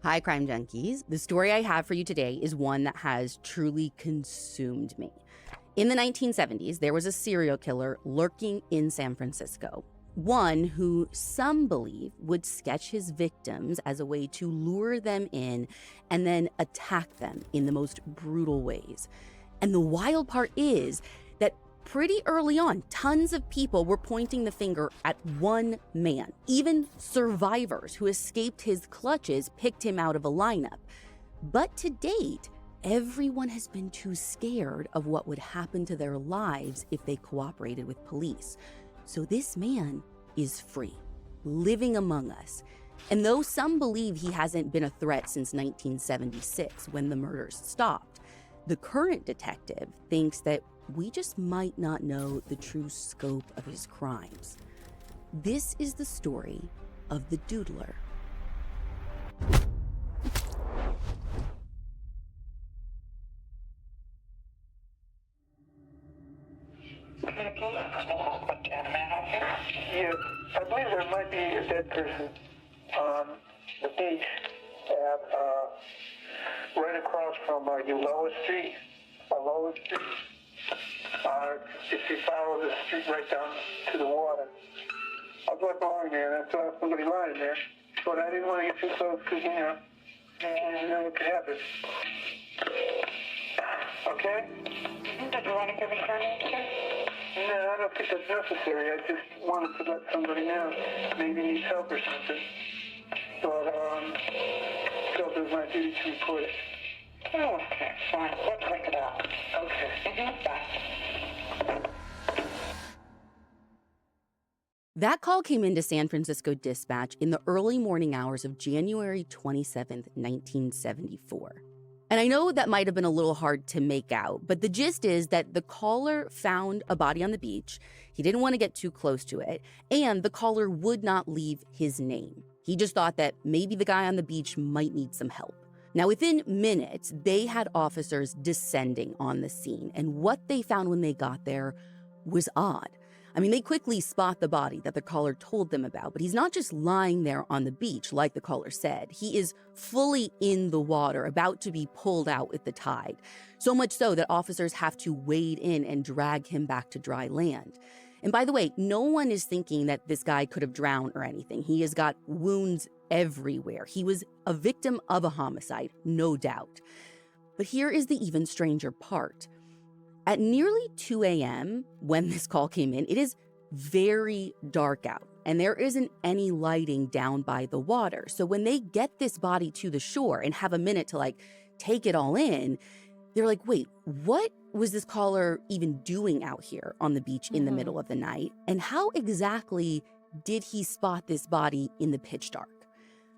Hi, Crime Junkies. The story I have for you today is one that has truly consumed me. In the 1970s, there was a serial killer lurking in San Francisco. One who some believe would sketch his victims as a way to lure them in and then attack them in the most brutal ways. And the wild part is that pretty early on, tons of people were pointing the finger at one man. Even survivors who escaped his clutches picked him out of a lineup. But to date, everyone has been too scared of what would happen to their lives if they cooperated with police. So this man is free, living among us. And though some believe he hasn't been a threat since 1976, when the murders stopped, the current detective thinks that we just might not know the true scope of his crimes. This is the story of the Doodler. Yeah, I believe there might be a dead person on the beach at right across from Ulloa Street. If you follow the street right down to the water, I was along there and I saw somebody lying there, but I didn't want to get too close because you know what could happen. Okay? Did you want to give me time? No, I don't think that's necessary. I just wanted to let somebody know. Maybe he needs help or something. But, so it was my duty to report it. Oh, okay, fine. Let's check it out. Okay. Bye. That call came into San Francisco Dispatch in the early morning hours of January 27th, 1974. And I know that might have been a little hard to make out, but the gist is that the caller found a body on the beach. He didn't want to get too close to it, and the caller would not leave his name. He just thought that maybe the guy on the beach might need some help. Now, within minutes, they had officers descending on the scene, and what they found when they got there was odd. I mean, they quickly spot the body that the caller told them about, but he's not just lying there on the beach like the caller said. He is fully in the water, about to be pulled out with the tide. So much so that officers have to wade in and drag him back to dry land. And by the way, no one is thinking that this guy could have drowned or anything. He has got wounds everywhere. He was a victim of a homicide, no doubt. But here is the even stranger part. At nearly 2 a.m., when this call came in, it is very dark out, and there isn't any lighting down by the water. So when they get this body to the shore and have a minute to take it all in, they're like, wait, what was this caller even doing out here on the beach in the middle of the night? And how exactly did he spot this body in the pitch dark?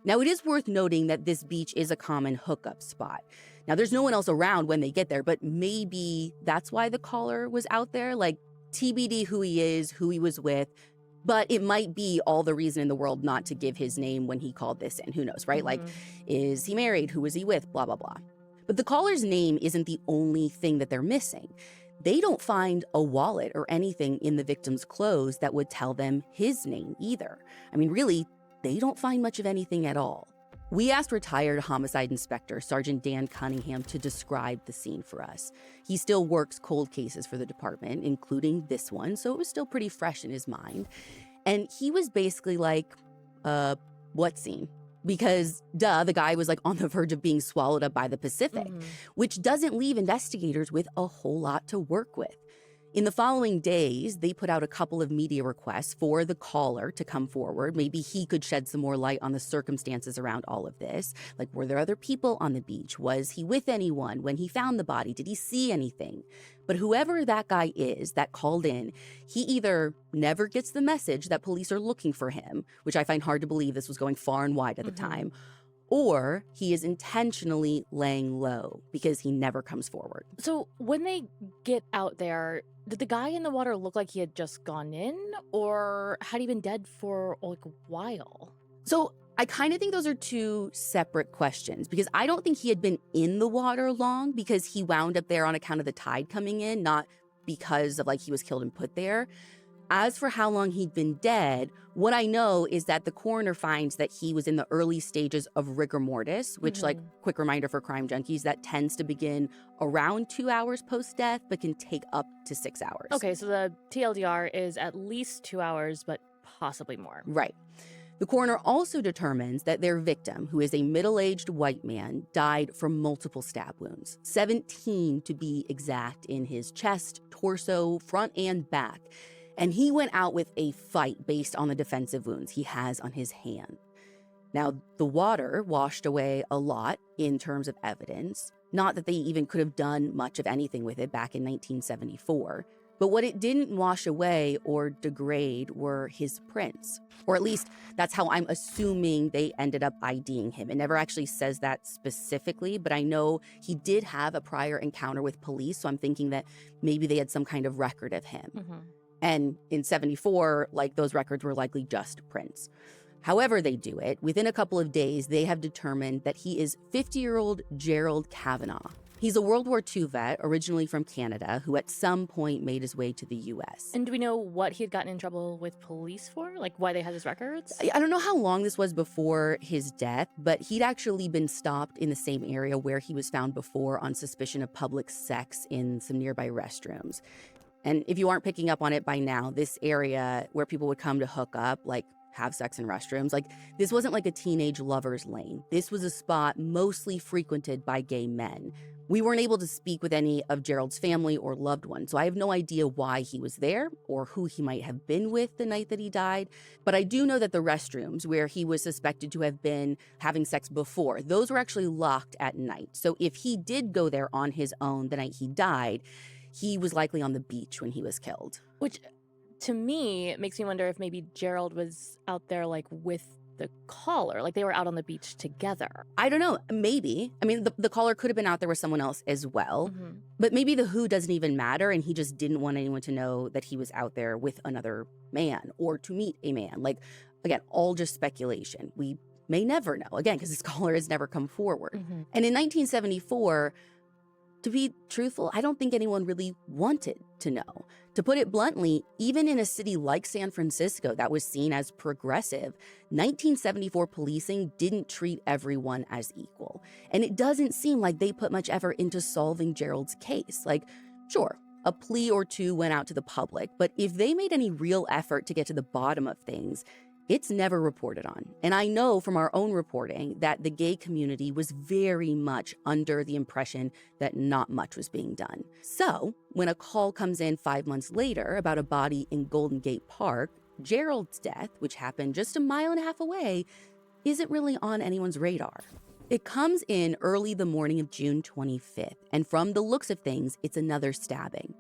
Now, it is worth noting that this beach is a common hookup spot. Now, there's no one else around when they get there, but maybe that's why the caller was out there, TBD who he is, who he was with, but it might be all the reason in the world not to give his name when he called this in. Who knows, right? Is he married? Who was he with? Blah, blah, blah. But the caller's name isn't the only thing that they're missing. They don't find a wallet or anything in the victim's clothes that would tell them his name either. I mean, really, they don't find much of anything at all. We asked retired homicide inspector Sergeant Dan Cunningham to describe the scene for us. He still works cold cases for the department, including this one, so it was still pretty fresh in his mind. And he was basically like, what scene? Because, the guy was on the verge of being swallowed up by the Pacific, which doesn't leave investigators with a whole lot to work with. In the following days, they put out a couple of media requests for the caller to come forward. Maybe he could shed some more light on the circumstances around all of this. Were there other people on the beach? Was he with anyone when he found the body? Did he see anything? But whoever that guy is that called in, he either never gets the message that police are looking for him, which I find hard to believe this was going far and wide at the time, or he is intentionally laying low because he never comes forward. So when they get out there, did the guy in the water look like he had just gone in, or had he been dead for a while? So I kind of think those are two separate questions, because I don't think he had been in the water long because he wound up there on account of the tide coming in, not because of he was killed and put there. As for how long he'd been dead, what I know is that the coroner finds that he was in the early stages of rigor mortis, which, like, quick reminder for crime junkies, that tends to begin around 2 hours post-death, but can take up to 6 hours. Okay, so the TLDR is at least 2 hours, but possibly more. Right. The coroner also determines that their victim, who is a middle-aged white man, died from multiple stab wounds, 17 to be exact, in his chest, torso, front, and back. And he went out with a fight based on the defensive wounds he has on his hand. Now, the water washed away a lot in terms of evidence. Not that they even could have done much of anything with it back in 1974. But what it didn't wash away or degrade were his prints. Or at least that's how I'm assuming they ended up IDing him. It never actually says that specifically, but I know he did have a prior encounter with police, so I'm thinking that maybe they had some kind of record of him. And in 74, like, those records were likely just prints. However they do it, within a couple of days, they have determined that he is 50-year-old Gerald Kavanaugh. He's a World War II vet, originally from Canada, who at some point made his way to the U.S. And do we know what he had gotten in trouble with police for? Like, why they had his records? I don't know how long this was before his death, but he'd actually been stopped in the same area where he was found before on suspicion of public sex in some nearby restrooms. And if you aren't picking up on it by now, this area where people would come to hook up, like have sex in restrooms, like, this wasn't like a teenage lover's lane. This was a spot mostly frequented by gay men. We weren't able to speak with any of Gerald's family or loved ones, so I have no idea why he was there or who he might have been with the night that he died. But I do know that the restrooms where he was suspected to have been having sex before, those were actually locked at night. So if he did go there on his own the night he died, he was likely on the beach when he was killed. Which, to me, makes me wonder if maybe Gerald was out there, like, with the caller, like they were out on the beach together. I don't know, maybe. I mean, the caller could have been out there with someone else as well, but maybe the who doesn't even matter, and he just didn't want anyone to know that he was out there with another man or to meet a man. Like, again, all just speculation. We may never know, again, because this caller has never come forward. And in 1974, to be truthful, I don't think anyone really wanted to know. To put it bluntly, even in a city like San Francisco that was seen as progressive, 1974 policing didn't treat everyone as equal. And it doesn't seem like they put much effort into solving Gerald's case. Like, sure, a plea or two went out to the public, but if they made any real effort to get to the bottom of things, it's never reported on. And I know from our own reporting that the gay community was very much under the impression that not much was being done. So when a call comes in 5 months later about a body in Golden Gate Park, Gerald's death, which happened just a mile and a half away, isn't really on anyone's radar. It comes in early the morning of June 25th, and from the looks of things, it's another stabbing.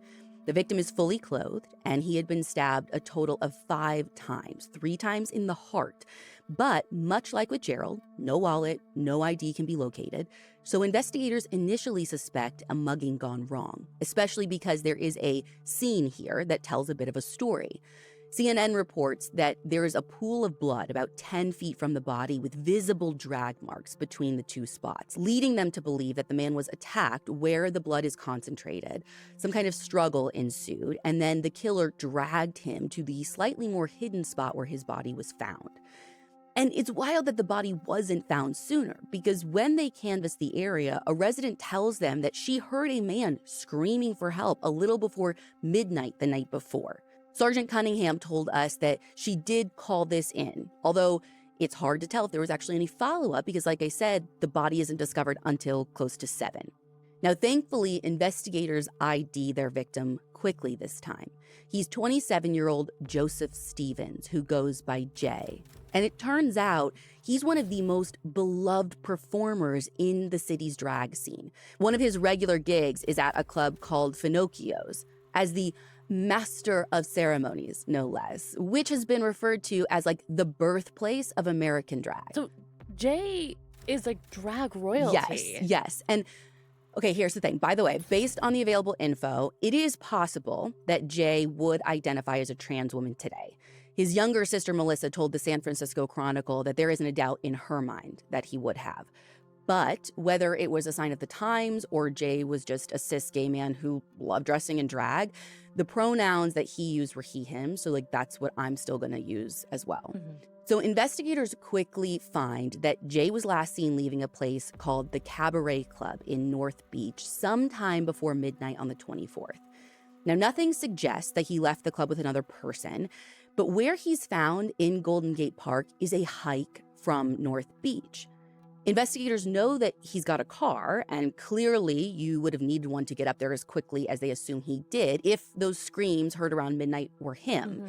The victim is fully clothed, and he had been stabbed a total of 5 times, 3 times in the heart. But much like with Gerald, no wallet, no ID can be located. So investigators initially suspect a mugging gone wrong, especially because there is a scene here that tells a bit of a story. CNN reports that there is a pool of blood about 10 feet from the body with visible drag marks between the 2 spots, leading them to believe that the man was attacked where the blood is concentrated. Some kind of struggle ensued, and then the killer dragged him to the slightly more hidden spot where his body was found. And it's wild that the body wasn't found sooner, because when they canvassed the area, a resident tells them that she heard a man screaming for help a little before midnight the night before. Sergeant Cunningham told us that she did call this in, although it's hard to tell if there was actually any follow-up because, like I said, the body isn't discovered until close to 7. Now, thankfully, investigators ID their victim quickly this time. He's 27-year-old Joseph Stevens, who goes by Jay. And it turns out he's one of the most beloved performers in the city's drag scene. One of his regular gigs is at a club called Finocchio's as the master of ceremonies, no less, which has been referred to as like the birthplace of American drag. So Jay is like drag royalty. Yes. And okay, here's the thing. By the way, based on the available info, it is possible that Jay would identify as a trans woman today. His younger sister, Melissa, told the San Francisco Chronicle that there isn't a doubt in her mind that he would have. But whether it was a sign of the times or Jay was just a cis gay man who loved dressing in drag, the pronouns that he used were he, him. So that's what I'm still going to use as well. So investigators quickly find that Jay was last seen leaving a place called the Cabaret Club in North Beach sometime before midnight on the 24th. Now, nothing suggests that he left the club with another person, but where he's found in Golden Gate Park is a hike from North Beach. Investigators know that he's got a car, and clearly you would have needed one to get up there as quickly as they assume he did if those screams heard around midnight were him.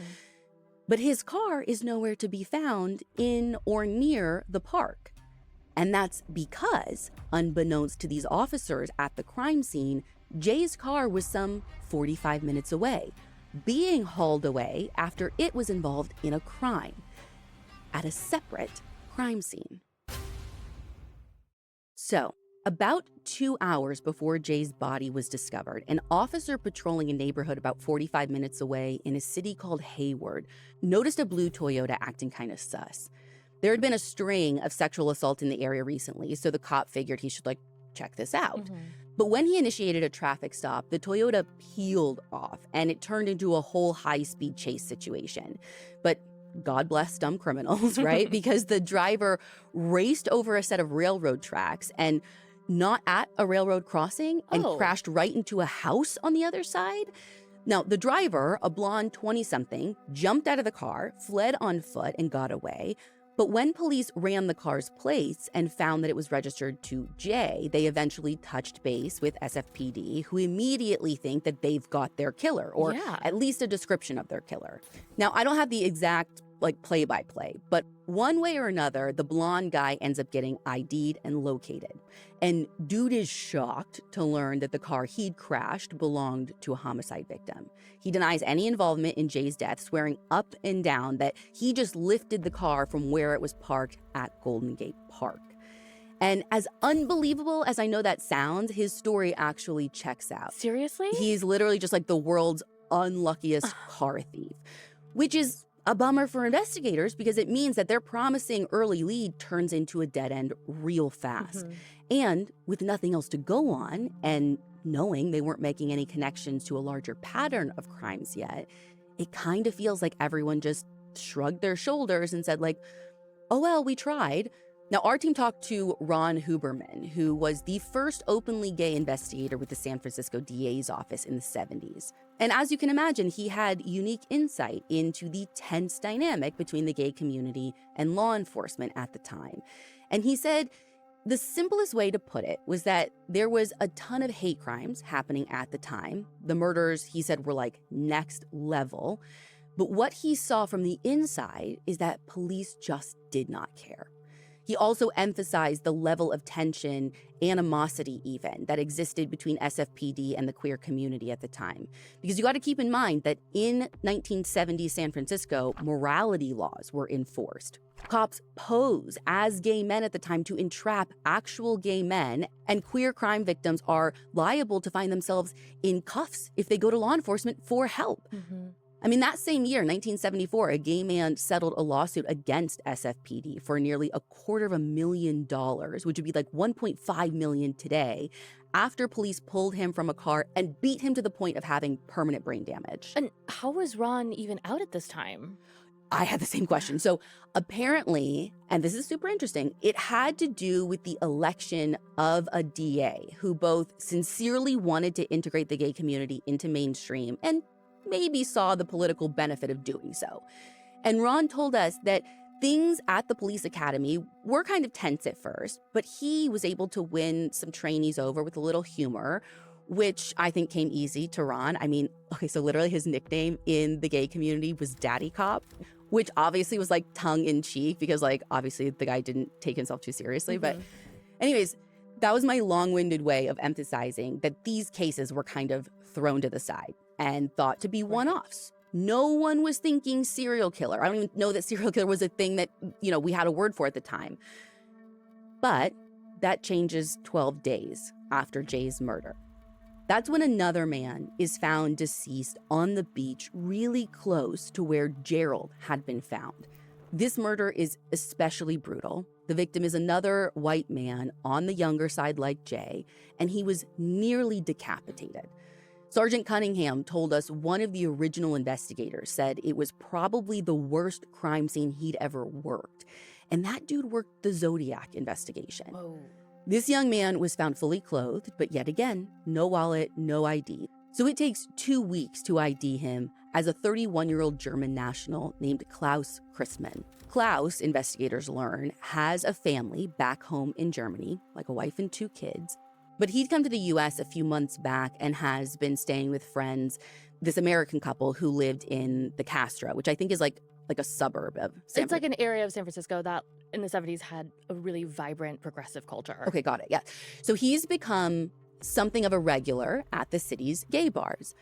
But his car is nowhere to be found in or near the park. And that's because, unbeknownst to these officers at the crime scene, Jay's car was some 45 minutes away, being hauled away after it was involved in a crime at a separate crime scene. So, about 2 hours before Jay's body was discovered, an officer patrolling a neighborhood about 45 minutes away in a city called Hayward noticed a blue Toyota acting kind of sus. There had been a string of sexual assault in the area recently, so the cop figured he should check this out. But when he initiated a traffic stop, the Toyota peeled off and it turned into a whole high-speed chase situation. But God bless dumb criminals, right? Because the driver raced over a set of railroad tracks and not at a railroad crossing and crashed right into a house on the other side. Now, the driver, a blonde 20-something, jumped out of the car, fled on foot, and got away. But when police ran the car's plates and found that it was registered to Jay, they eventually touched base with SFPD, who immediately think that they've got their killer, or at least a description of their killer. Now, I don't have the exact play-by-play, but one way or another, the blonde guy ends up getting ID'd and located. And dude is shocked to learn that the car he'd crashed belonged to a homicide victim. He denies any involvement in Jay's death, swearing up and down that he just lifted the car from where it was parked at Golden Gate Park. And as unbelievable as I know that sounds, his story actually checks out. Seriously? He's literally just the world's unluckiest car thief, which is a bummer for investigators because it means that their promising early lead turns into a dead end real fast. And with nothing else to go on, and knowing they weren't making any connections to a larger pattern of crimes yet, it kind of feels like everyone just shrugged their shoulders and said oh, well, we tried. Now, our team talked to Ron Huberman, who was the first openly gay investigator with the San Francisco DA's office in the 70s. And as you can imagine, he had unique insight into the tense dynamic between the gay community and law enforcement at the time. And he said the simplest way to put it was that there was a ton of hate crimes happening at the time. The murders, he said, were next level. But what he saw from the inside is that police just did not care. He also emphasized the level of tension, animosity even, that existed between SFPD and the queer community at the time. Because you got to keep in mind that in 1970 San Francisco, morality laws were enforced. Cops pose as gay men at the time to entrap actual gay men, and queer crime victims are liable to find themselves in cuffs if they go to law enforcement for help. I mean, that same year, 1974, a gay man settled a lawsuit against SFPD for nearly $250,000, which would be $1.5 million today, after police pulled him from a car and beat him to the point of having permanent brain damage. And how was Ron even out at this time? I had the same question. So apparently, and this is super interesting, it had to do with the election of a DA who both sincerely wanted to integrate the gay community into mainstream and maybe saw the political benefit of doing so. And Ron told us that things at the police academy were kind of tense at first, but he was able to win some trainees over with a little humor, which I think came easy to Ron. I mean, okay, so literally his nickname in the gay community was Daddy Cop, which obviously was tongue in cheek because obviously the guy didn't take himself too seriously. But anyways, that was my long-winded way of emphasizing that these cases were kind of thrown to the side and thought to be one-offs. No one was thinking serial killer. I don't even know that serial killer was a thing that, we had a word for at the time. But that changes 12 days after Jay's murder. That's when another man is found deceased on the beach really close to where Gerald had been found. This murder is especially brutal. The victim is another white man on the younger side like Jay, and he was nearly decapitated. Sergeant Cunningham told us one of the original investigators said it was probably the worst crime scene he'd ever worked. And that dude worked the Zodiac investigation. Whoa. This young man was found fully clothed, but yet again, no wallet, no ID. So it takes 2 weeks to ID him as a 31-year-old German national named Klaus Christmann. Klaus, investigators learn, has a family back home in Germany, like a wife and 2 kids. But he'd come to the US a few months back and has been staying with friends, this American couple who lived in the Castro, which I think is like a suburb of San It's like an area of San Francisco that in the 70s had a really vibrant progressive culture. Okay, got it, yeah. So he's become something of a regular at the city's gay bars.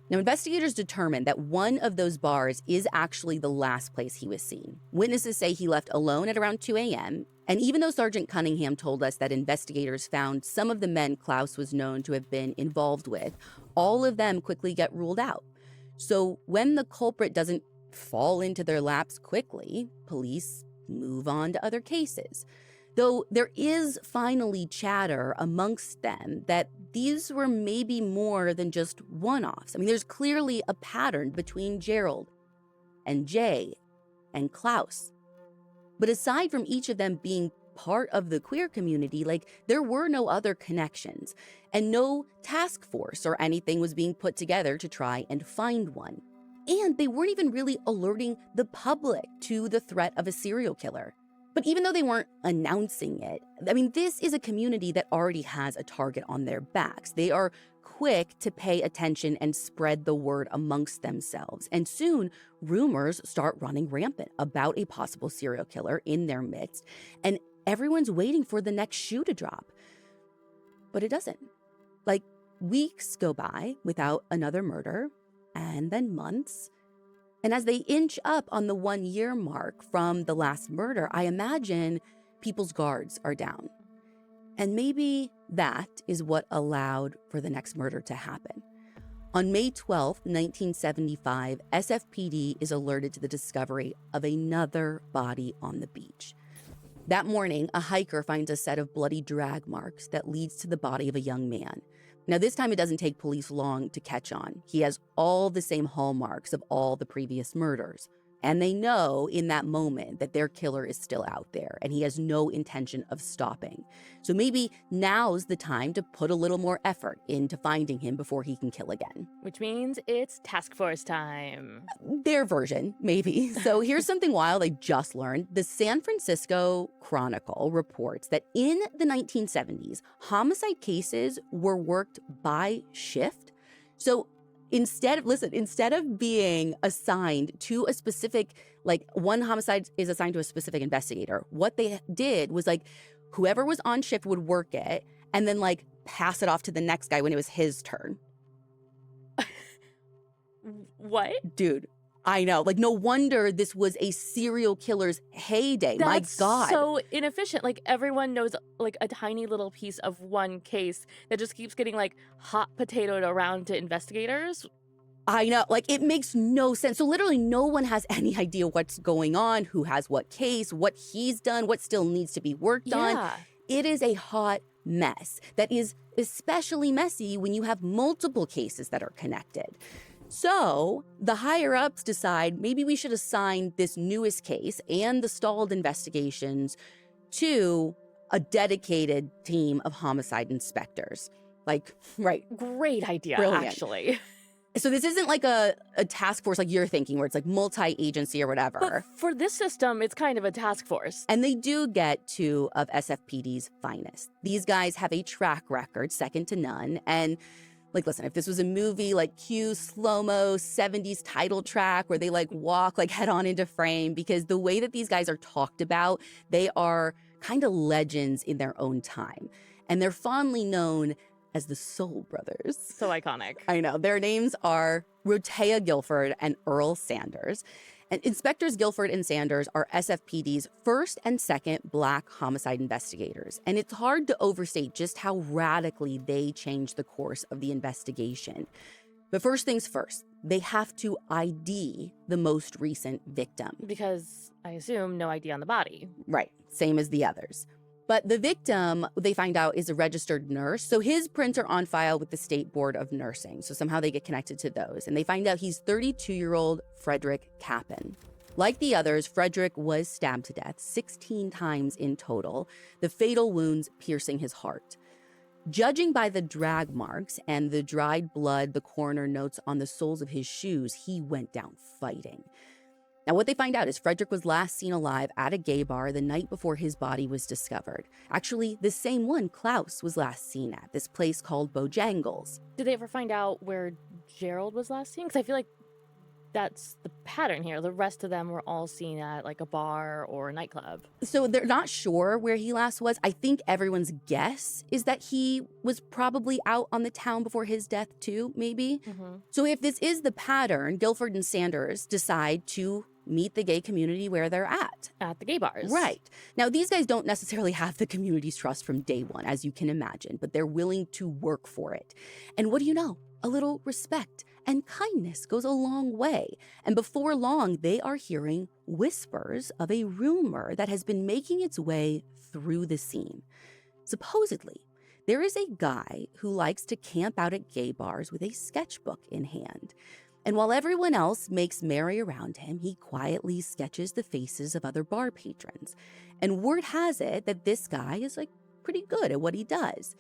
Now, investigators determined that one of those bars is actually the last place he was seen. Witnesses say he left alone at around 2 a.m., and even though Sergeant Cunningham told us that investigators found some of the men Klaus was known to have been involved with, all of them quickly get ruled out. So when the culprit doesn't fall into their laps quickly, police move on to other cases. Though there is finally chatter amongst them that these were maybe more than just one-offs. I mean, there's clearly a pattern between Gerald and Jay and Klaus. But aside from each of them being part of the queer community, like there were no other connections and no task force or anything was being put together to try and find one. And they weren't even really alerting the public to the threat of a serial killer. But even though they weren't announcing it, I mean, this is a community that already has a target on their backs. They are quick to pay attention and spread the word amongst themselves. And soon, rumors start running rampant about a possible serial killer in their midst. And everyone's waiting for the next shoe to drop. But it doesn't. Like, weeks go by without another murder, and then months. And as they inch up on the 1-year mark from the last murder, I imagine people's guards are down. And maybe that is what allowed for the next murder to happen. On May 12, 1975, SFPD is alerted to the discovery of another body on the beach. That morning, a hiker finds a set of bloody drag marks that leads to the body of a young man. Now, this time it doesn't take police long to catch on. He has all the same hallmarks of all the previous murders. And they know in that moment that their killer is still out there and he has no intention of stopping. So maybe now's the time to put a little more effort into finding him before he can kill again. Which means it's task force time. Their version, maybe. So here's something wild I just learned. The San Francisco Chronicle reports that in the 1970s, homicide cases were worked by shift. So instead of being assigned to a specific, like one homicide is assigned to a specific investigator, what they did was like whoever was on shift would work it and then like pass it off to the next guy when it was his turn. What? Dude, I know. Like, no wonder this was a serial killer's heyday. That's My God. so inefficient. Like, everyone knows, like, a tiny little piece of one case that just keeps getting, like, hot potatoed around to investigators. I know. Like, it makes no sense. So literally no one has any idea what's going on, who has what case, what he's done, what still needs to be worked on. It is a hot mess that is especially messy when you have multiple cases that are connected. So the higher-ups decide maybe we should assign this newest case and the stalled investigations to a dedicated team of homicide inspectors. Like, right. Great idea, Brilliant. Actually. So this isn't like a task force like you're thinking where it's like multi-agency or whatever. But for this system, it's kind of a task force. And they do get 2 of SFPD's finest. These guys have a track record second to none. And like, listen, if this was a movie, like cue slow-mo 70s title track where they like walk like head on into frame, because the way that these guys are talked about, they are kind of legends in their own time. And they're fondly known as the Soul Brothers. So iconic. I know. Their names are Rotea Guilford and Earl Sanders. And Inspectors Guilford and Sanders are SFPD's first and second Black homicide investigators. And it's hard to overstate just how radically they changed the course of the investigation. But first things first, they have to ID the most recent victim. Because I assume no ID on the body. Right, same as the others. But the victim, they find out, is a registered nurse. So his prints are on file with the State Board of Nursing. So somehow they get connected to those. And they find out he's 32-year-old Frederick Kappen. Like the others, Frederick was stabbed to death 16 times in total, the fatal wounds piercing his heart. Judging by the drag marks and the dried blood the coroner notes on the soles of his shoes, he went down fighting. Now, what they find out is Frederick was last seen alive at a gay bar the night before his body was discovered. Actually, the same one Klaus was last seen at, this place called Bojangles. Did they ever find out where Gerald was last seen? Because I feel like that's the pattern here. The rest of them were all seen at like a bar or a nightclub. So they're not sure where he last was. I think everyone's guess is that he was probably out on the town before his death too, maybe. So if this is the pattern, Guilford and Sanders decide to meet the gay community where they're at. At the gay bars. Right. Now, these guys don't necessarily have the community's trust from day one, as you can imagine, but they're willing to work for it. And what do you know? A little respect and kindness goes a long way. And before long, they are hearing whispers of a rumor that has been making its way through the scene. Supposedly, there is a guy who likes to camp out at gay bars with a sketchbook in hand. And while everyone else makes merry around him, he quietly sketches the faces of other bar patrons. And word has it that this guy is pretty good at what he does.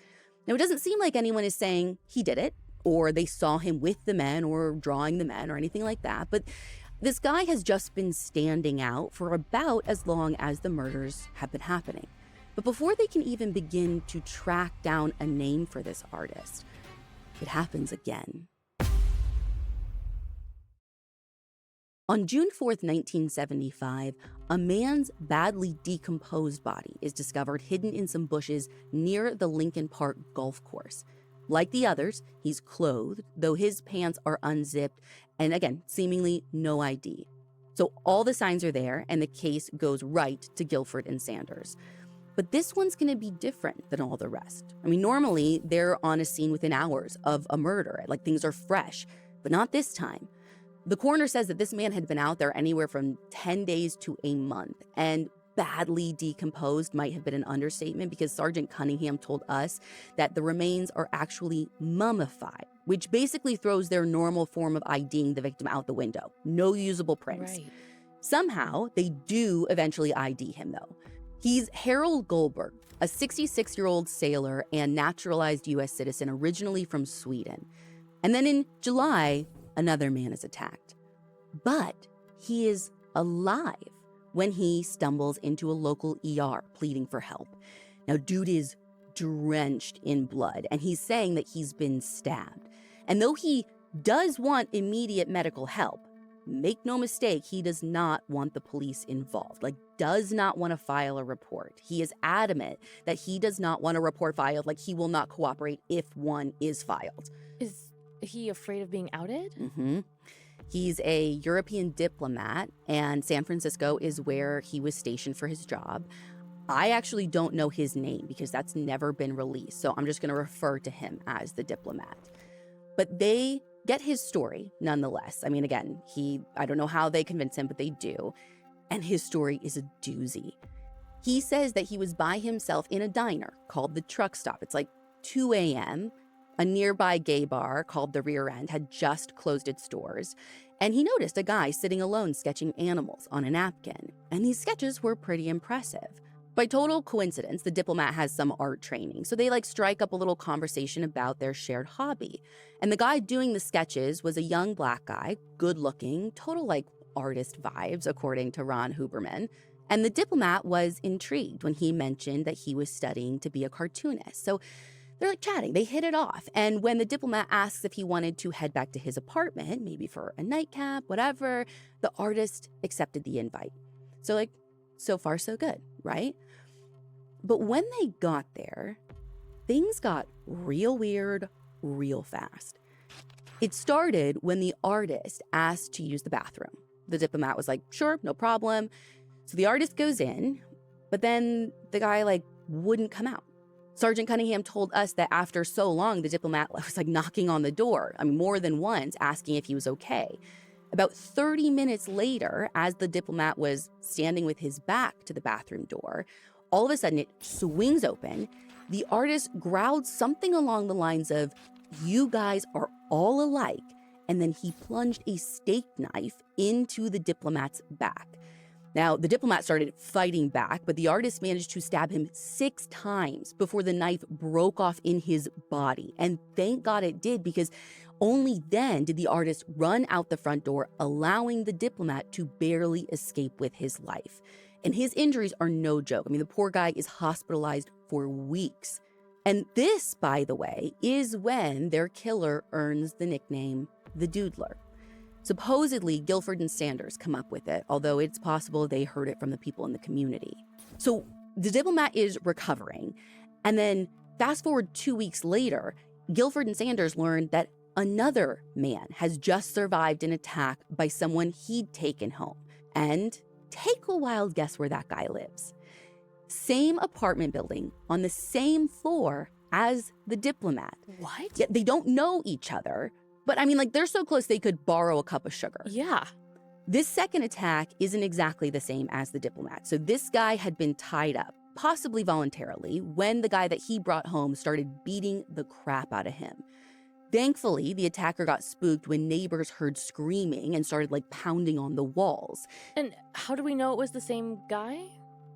Now, it doesn't seem like anyone is saying he did it, or they saw him with the men or drawing the men or anything like that. But this guy has just been standing out for about as long as the murders have been happening. But before they can even begin to track down a name for this artist, it happens again. On June 4th, 1975, a man's badly decomposed body is discovered hidden in some bushes near the Lincoln Park golf course. Like the others, he's clothed, though his pants are unzipped, and again, seemingly no ID. So all the signs are there, and the case goes right to Guilford and Sanders. But this one's going to be different than all the rest. I mean, normally they're on a scene within hours of a murder, things are fresh, but not this time. The coroner says that this man had been out there anywhere from 10 days to a month, and badly decomposed might have been an understatement because Sergeant Cunningham told us that the remains are actually mummified, which basically throws their normal form of IDing the victim out the window. No usable prints. Right. Somehow, they do eventually ID him, though. He's Harold Goldberg, a 66-year-old sailor and naturalized U.S. citizen originally from Sweden. And then in July, another man is attacked. But he is alive when he stumbles into a local ER pleading for help. Now, dude is drenched in blood, and he's saying that he's been stabbed. And though he does want immediate medical help, make no mistake, he does not want the police involved, does not want to file a report. He is adamant that he does not want a report filed, he will not cooperate if one is filed. Is he afraid of being outed? He's a European diplomat, and San Francisco is where he was stationed for his job. I actually don't know his name because that's never been released, so I'm just going to refer to him as the diplomat. But they get his story nonetheless. I mean, again, I don't know how they convince him, but they do. And his story is a doozy. He says that he was by himself in a diner called the Truck Stop. It's 2 a.m., A nearby gay bar called the Rear End had just closed its doors, and he noticed a guy sitting alone sketching animals on a napkin, and these sketches were pretty impressive. By total coincidence, the diplomat has some art training, so they strike up a little conversation about their shared hobby. And the guy doing the sketches was a young black guy, good looking, total artist vibes, according to Ron Huberman. And the diplomat was intrigued when he mentioned that he was studying to be a cartoonist. So they're chatting, they hit it off. And when the diplomat asks if he wanted to head back to his apartment, maybe for a nightcap, whatever, the artist accepted the invite. So so far so good, right? But when they got there, things got real weird, real fast. It started when the artist asked to use the bathroom. The diplomat was sure, no problem. So the artist goes in, but then the guy wouldn't come out. Sergeant Cunningham told us that after so long, the diplomat was like knocking on the door, more than once, asking if he was okay. About 30 minutes later, as the diplomat was standing with his back to the bathroom door, all of a sudden it swings open. The artist growled something along the lines of, "You guys are all alike." And then he plunged a steak knife into the diplomat's back. Now, the diplomat started fighting back, but the artist managed to stab him 6 times before the knife broke off in his body. And thank God it did, because only then did the artist run out the front door, allowing the diplomat to barely escape with his life. And his injuries are no joke. The poor guy is hospitalized for weeks. And this, by the way, is when their killer earns the nickname the Doodler. Supposedly, Guilford and Sanders come up with it, although it's possible they heard it from the people in the community. So the diplomat is recovering. And then fast forward 2 weeks later, Guilford and Sanders learned that another man has just survived an attack by someone he'd taken home. And take a wild guess where that guy lives. Same apartment building on the same floor as the diplomat. What? Yet they don't know each other. But they're so close they could borrow a cup of sugar. Yeah. This second attack isn't exactly the same as the diplomat. So this guy had been tied up, possibly voluntarily, when the guy that he brought home started beating the crap out of him. Thankfully, the attacker got spooked when neighbors heard screaming and started pounding on the walls. And how do we know it was the same guy?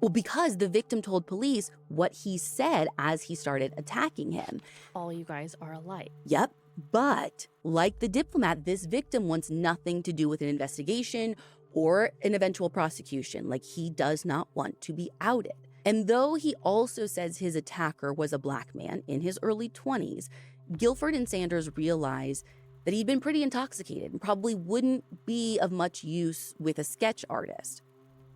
Well, because the victim told police what he said as he started attacking him. All you guys are alike. Yep. But like the diplomat, this victim wants nothing to do with an investigation or an eventual prosecution. He does not want to be outed. And though he also says his attacker was a black man in his early 20s, Guilford and Sanders realize that he'd been pretty intoxicated and probably wouldn't be of much use with a sketch artist.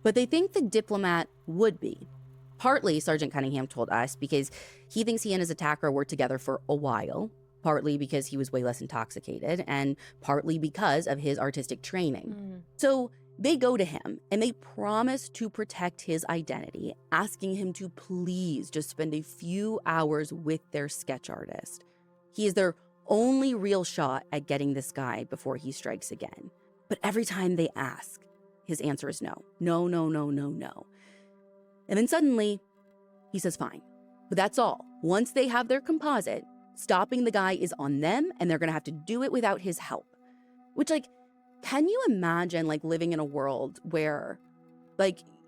But they think the diplomat would be. Partly, Sergeant Cunningham told us, because he thinks he and his attacker were together for a while, partly because he was way less intoxicated, and partly because of his artistic training. So they go to him and they promise to protect his identity, asking him to please just spend a few hours with their sketch artist. He is their only real shot at getting this guy before he strikes again. But every time they ask, his answer is no. No, no, no, no, no. And then suddenly, he says fine. But that's all. Once they have their composite, stopping the guy is on them, and they're going to have to do it without his help. Which, can you imagine, living in a world where,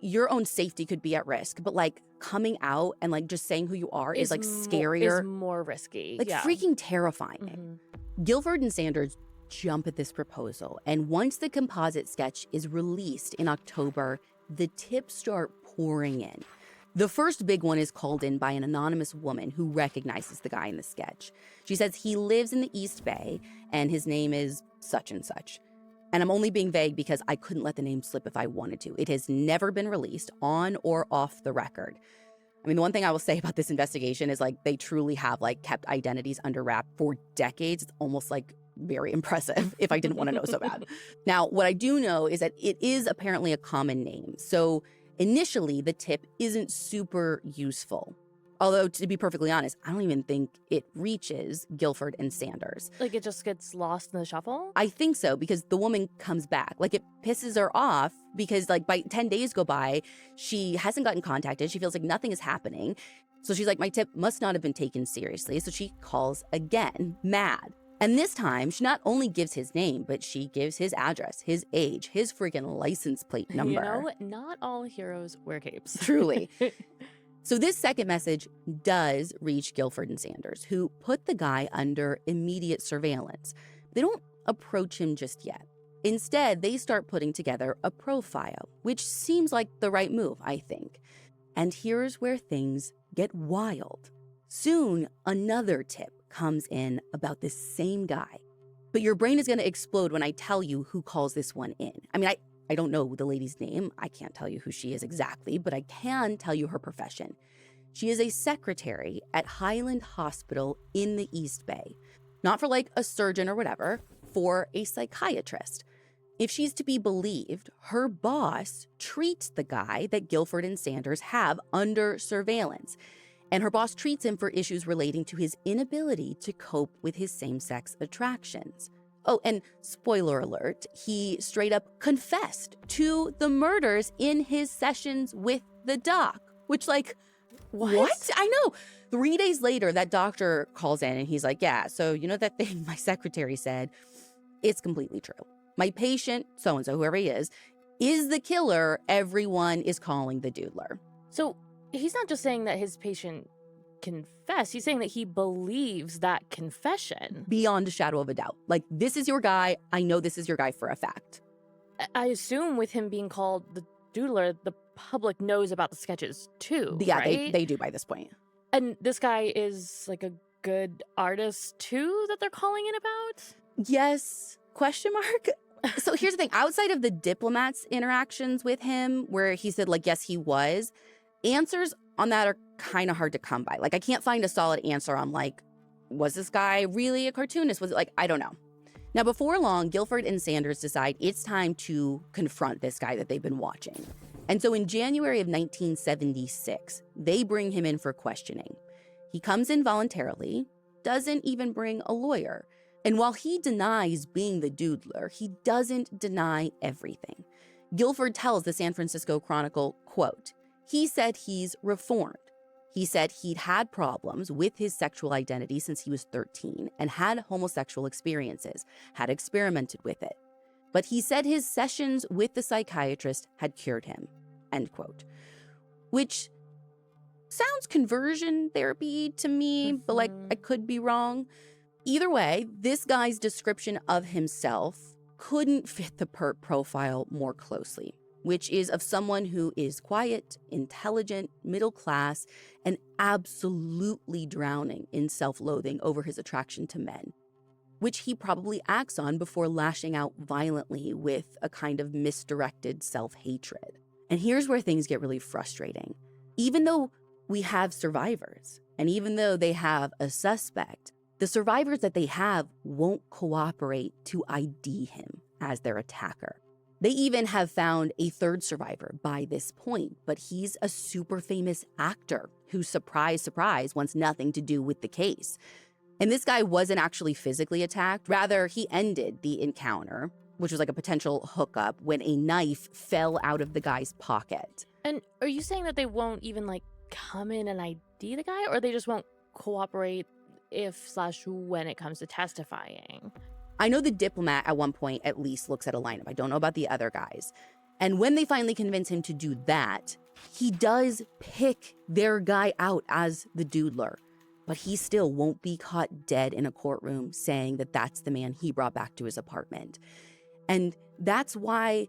your own safety could be at risk, but, coming out and, just saying who you are is, scarier. Is more risky. Freaking terrifying. Guilford and Sanders jump at this proposal, and once the composite sketch is released in October, the tips start pouring in. The first big one is called in by an anonymous woman who recognizes the guy in the sketch. She says he lives in the East Bay and his name is such and such. And I'm only being vague because I couldn't let the name slip if I wanted to. It has never been released on or off the record. The one thing I will say about this investigation is they truly have kept identities under wrap for decades. It's almost very impressive if I didn't want to know so bad. Now, what I do know is that it is apparently a common name. So initially, the tip isn't super useful. Although, to be perfectly honest, I don't even think it reaches Guilford and Sanders. It just gets lost in the shuffle? I think so, because the woman comes back. It pisses her off because, by 10 days go by, she hasn't gotten contacted. She feels like nothing is happening. So she's like, my tip must not have been taken seriously. So she calls again, mad. And this time, she not only gives his name, but she gives his address, his age, his freaking license plate number. Not all heroes wear capes. Truly. So this second message does reach Guilford and Sanders, who put the guy under immediate surveillance. They don't approach him just yet. Instead, they start putting together a profile, which seems like the right move, I think. And here's where things get wild. Soon, another tip comes in about this same guy. But your brain is going to explode when I tell you who calls this one in. I don't know the lady's name. I can't tell you who she is exactly, but I can tell you her profession. She is a secretary at Highland Hospital in the East Bay. Not for a surgeon or whatever, for a psychiatrist. If she's to be believed, her boss treats the guy that Guilford and Sanders have under surveillance. And her boss treats him for issues relating to his inability to cope with his same-sex attractions. Oh, and spoiler alert, he straight up confessed to the murders in his sessions with the doc, which what? I know. 3 days later, that doctor calls in and he's like, yeah, so you know that thing my secretary said? It's completely true. My patient, so-and-so, whoever he is the killer everyone is calling the Doodler. So he's not just saying that his patient confessed, he's saying that he believes that confession. Beyond a shadow of a doubt. Like, this is your guy. I know this is your guy for a fact. I assume with him being called the Doodler, the public knows about the sketches too, Yeah, right? they do by this point. And this guy is like a good artist too that they're calling in about? Yes, question mark? So here's the thing. Outside of the diplomat's interactions with him, where he said, yes, he was, answers on that are kind of hard to come by. I can't find a solid answer on, was this guy really a cartoonist? Was it, I don't know. Now, before long, Guilford and Sanders decide it's time to confront this guy that they've been watching. And so in January of 1976, they bring him in for questioning. He comes in voluntarily, doesn't even bring a lawyer. And while he denies being the Doodler, he doesn't deny everything. Guilford tells the San Francisco Chronicle, quote, he said he's reformed. He said he'd had problems with his sexual identity since he was 13 and had homosexual experiences, had experimented with it. But he said his sessions with the psychiatrist had cured him, end quote. Which sounds conversion therapy to me, but I could be wrong. Either way, this guy's description of himself couldn't fit the PERT profile more closely, which is of someone who is quiet, intelligent, middle class, and absolutely drowning in self-loathing over his attraction to men, which he probably acts on before lashing out violently with a kind of misdirected self-hatred. And here's where things get really frustrating. Even though we have survivors, and even though they have a suspect, the survivors that they have won't cooperate to ID him as their attacker. They even have found a third survivor by this point, but he's a super famous actor who, surprise, surprise, wants nothing to do with the case. And this guy wasn't actually physically attacked. Rather, he ended the encounter, which was a potential hookup, when a knife fell out of the guy's pocket. And are you saying that they won't even come in and ID the guy, or they just won't cooperate if/when it comes to testifying? I know the diplomat at one point at least looks at a lineup. I don't know about the other guys. And when they finally convince him to do that, he does pick their guy out as the Doodler, but he still won't be caught dead in a courtroom saying that that's the man he brought back to his apartment. And that's why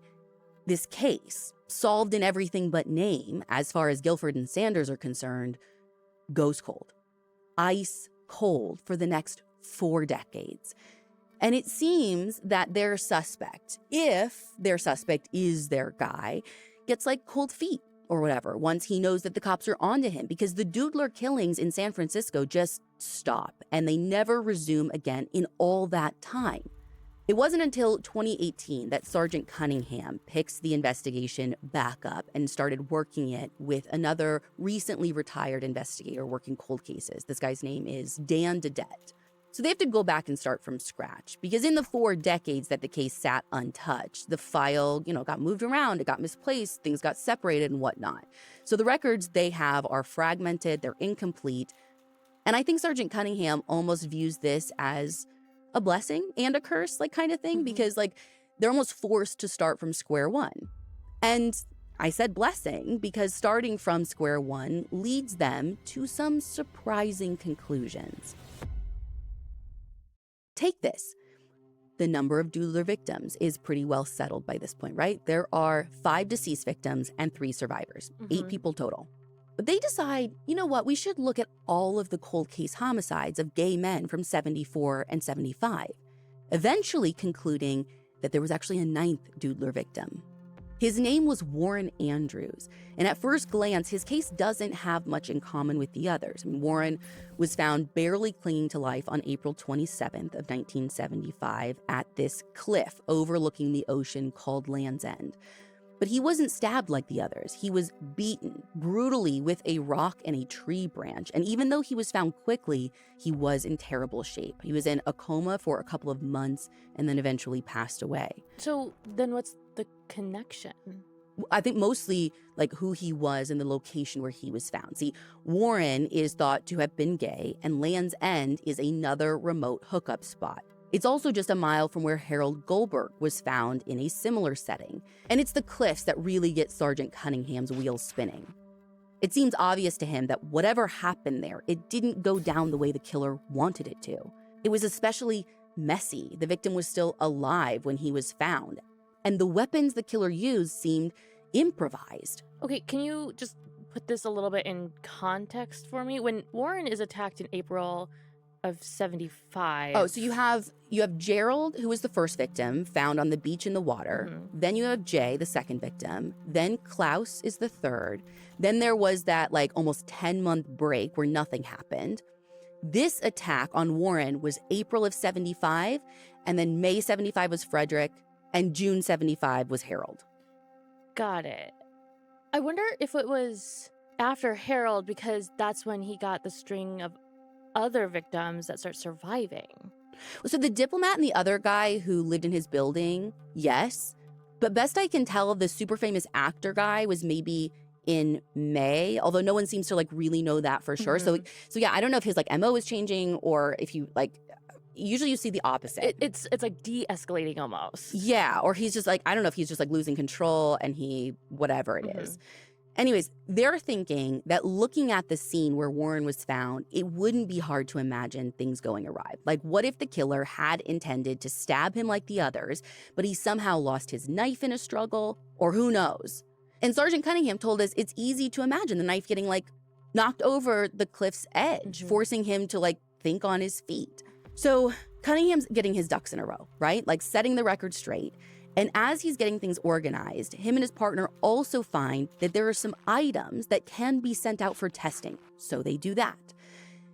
this case, solved in everything but name, as far as Guilford and Sanders are concerned, goes cold. Ice cold for the next 4 decades. And it seems that their suspect, if their suspect is their guy, gets cold feet or whatever once he knows that the cops are onto him, because the Doodler killings in San Francisco just stop and they never resume again in all that time. It wasn't until 2018 that Sergeant Cunningham picks the investigation back up and started working it with another recently retired investigator working cold cases. This guy's name is Dan Dedette. So they have to go back and start from scratch, because in the 4 decades that the case sat untouched, the file, got moved around, it got misplaced, things got separated and whatnot. So the records they have are fragmented, they're incomplete. And I think Sergeant Cunningham almost views this as a blessing and a curse, kind of thing, because they're almost forced to start from square one. And I said blessing because starting from square one leads them to some surprising conclusions. Take this. The number of Doodler victims is pretty well settled by this point, right? There are 5 deceased victims and 3 survivors, 8 people total. But they decide, you know what, we should look at all of the cold case homicides of gay men from 74 and 75, eventually concluding that there was actually a 9th Doodler victim. His name was Warren Andrews, and at first glance, his case doesn't have much in common with the others. Warren was found barely clinging to life on April 27th of 1975 at this cliff overlooking the ocean called Land's End. But he wasn't stabbed like the others. He was beaten brutally with a rock and a tree branch. And even though he was found quickly, he was in terrible shape. He was in a coma for a couple of months and then eventually passed away. So then what's the connection? I think mostly like who he was and the location where he was found. See, Warren is thought to have been gay, and Land's End is another remote hookup spot. It's also just a mile from where Harold Goldberg was found in a similar setting. And it's the cliffs that really get Sergeant Cunningham's wheels spinning. It seems obvious to him that whatever happened there, it didn't go down the way the killer wanted it to. It was especially messy. The victim was still alive when he was found. And the weapons the killer used seemed improvised. Okay, can you just put this a little bit in context for me? When Warren is attacked in April of 75. Oh, so you have Gerald, who was the first victim, found on the beach in the water. Mm-hmm. Then you have Jay, the second victim. Then Klaus is the third. Then there was that like almost 10-month break where nothing happened. This attack on Warren was April of 75, and then May 75 was Frederick, and June 75 was Harold. Got it. I wonder if it was after Harold because that's when he got the string of other victims that start surviving. So the diplomat and the other guy who lived in his building, yes. But best I can tell, the super famous actor guy was maybe in May, although no one seems to like really know that for sure. Mm-hmm. So yeah, I don't know if his like MO is changing or if you like, usually you see the opposite. It's like de-escalating almost. Yeah, or he's just like, I don't know if he's just like losing control and he, whatever it is. Anyways, they're thinking that looking at the scene where Warren was found, it wouldn't be hard to imagine things going awry. Like, what if the killer had intended to stab him like the others, but he somehow lost his knife in a struggle? Or who knows? And Sergeant Cunningham told us it's easy to imagine the knife getting, like, knocked over the cliff's edge, forcing him to, like, think on his feet. So Cunningham's getting his ducks in a row, right? Like, setting the record straight. And as he's getting things organized, him and his partner also find that there are some items that can be sent out for testing. So they do that.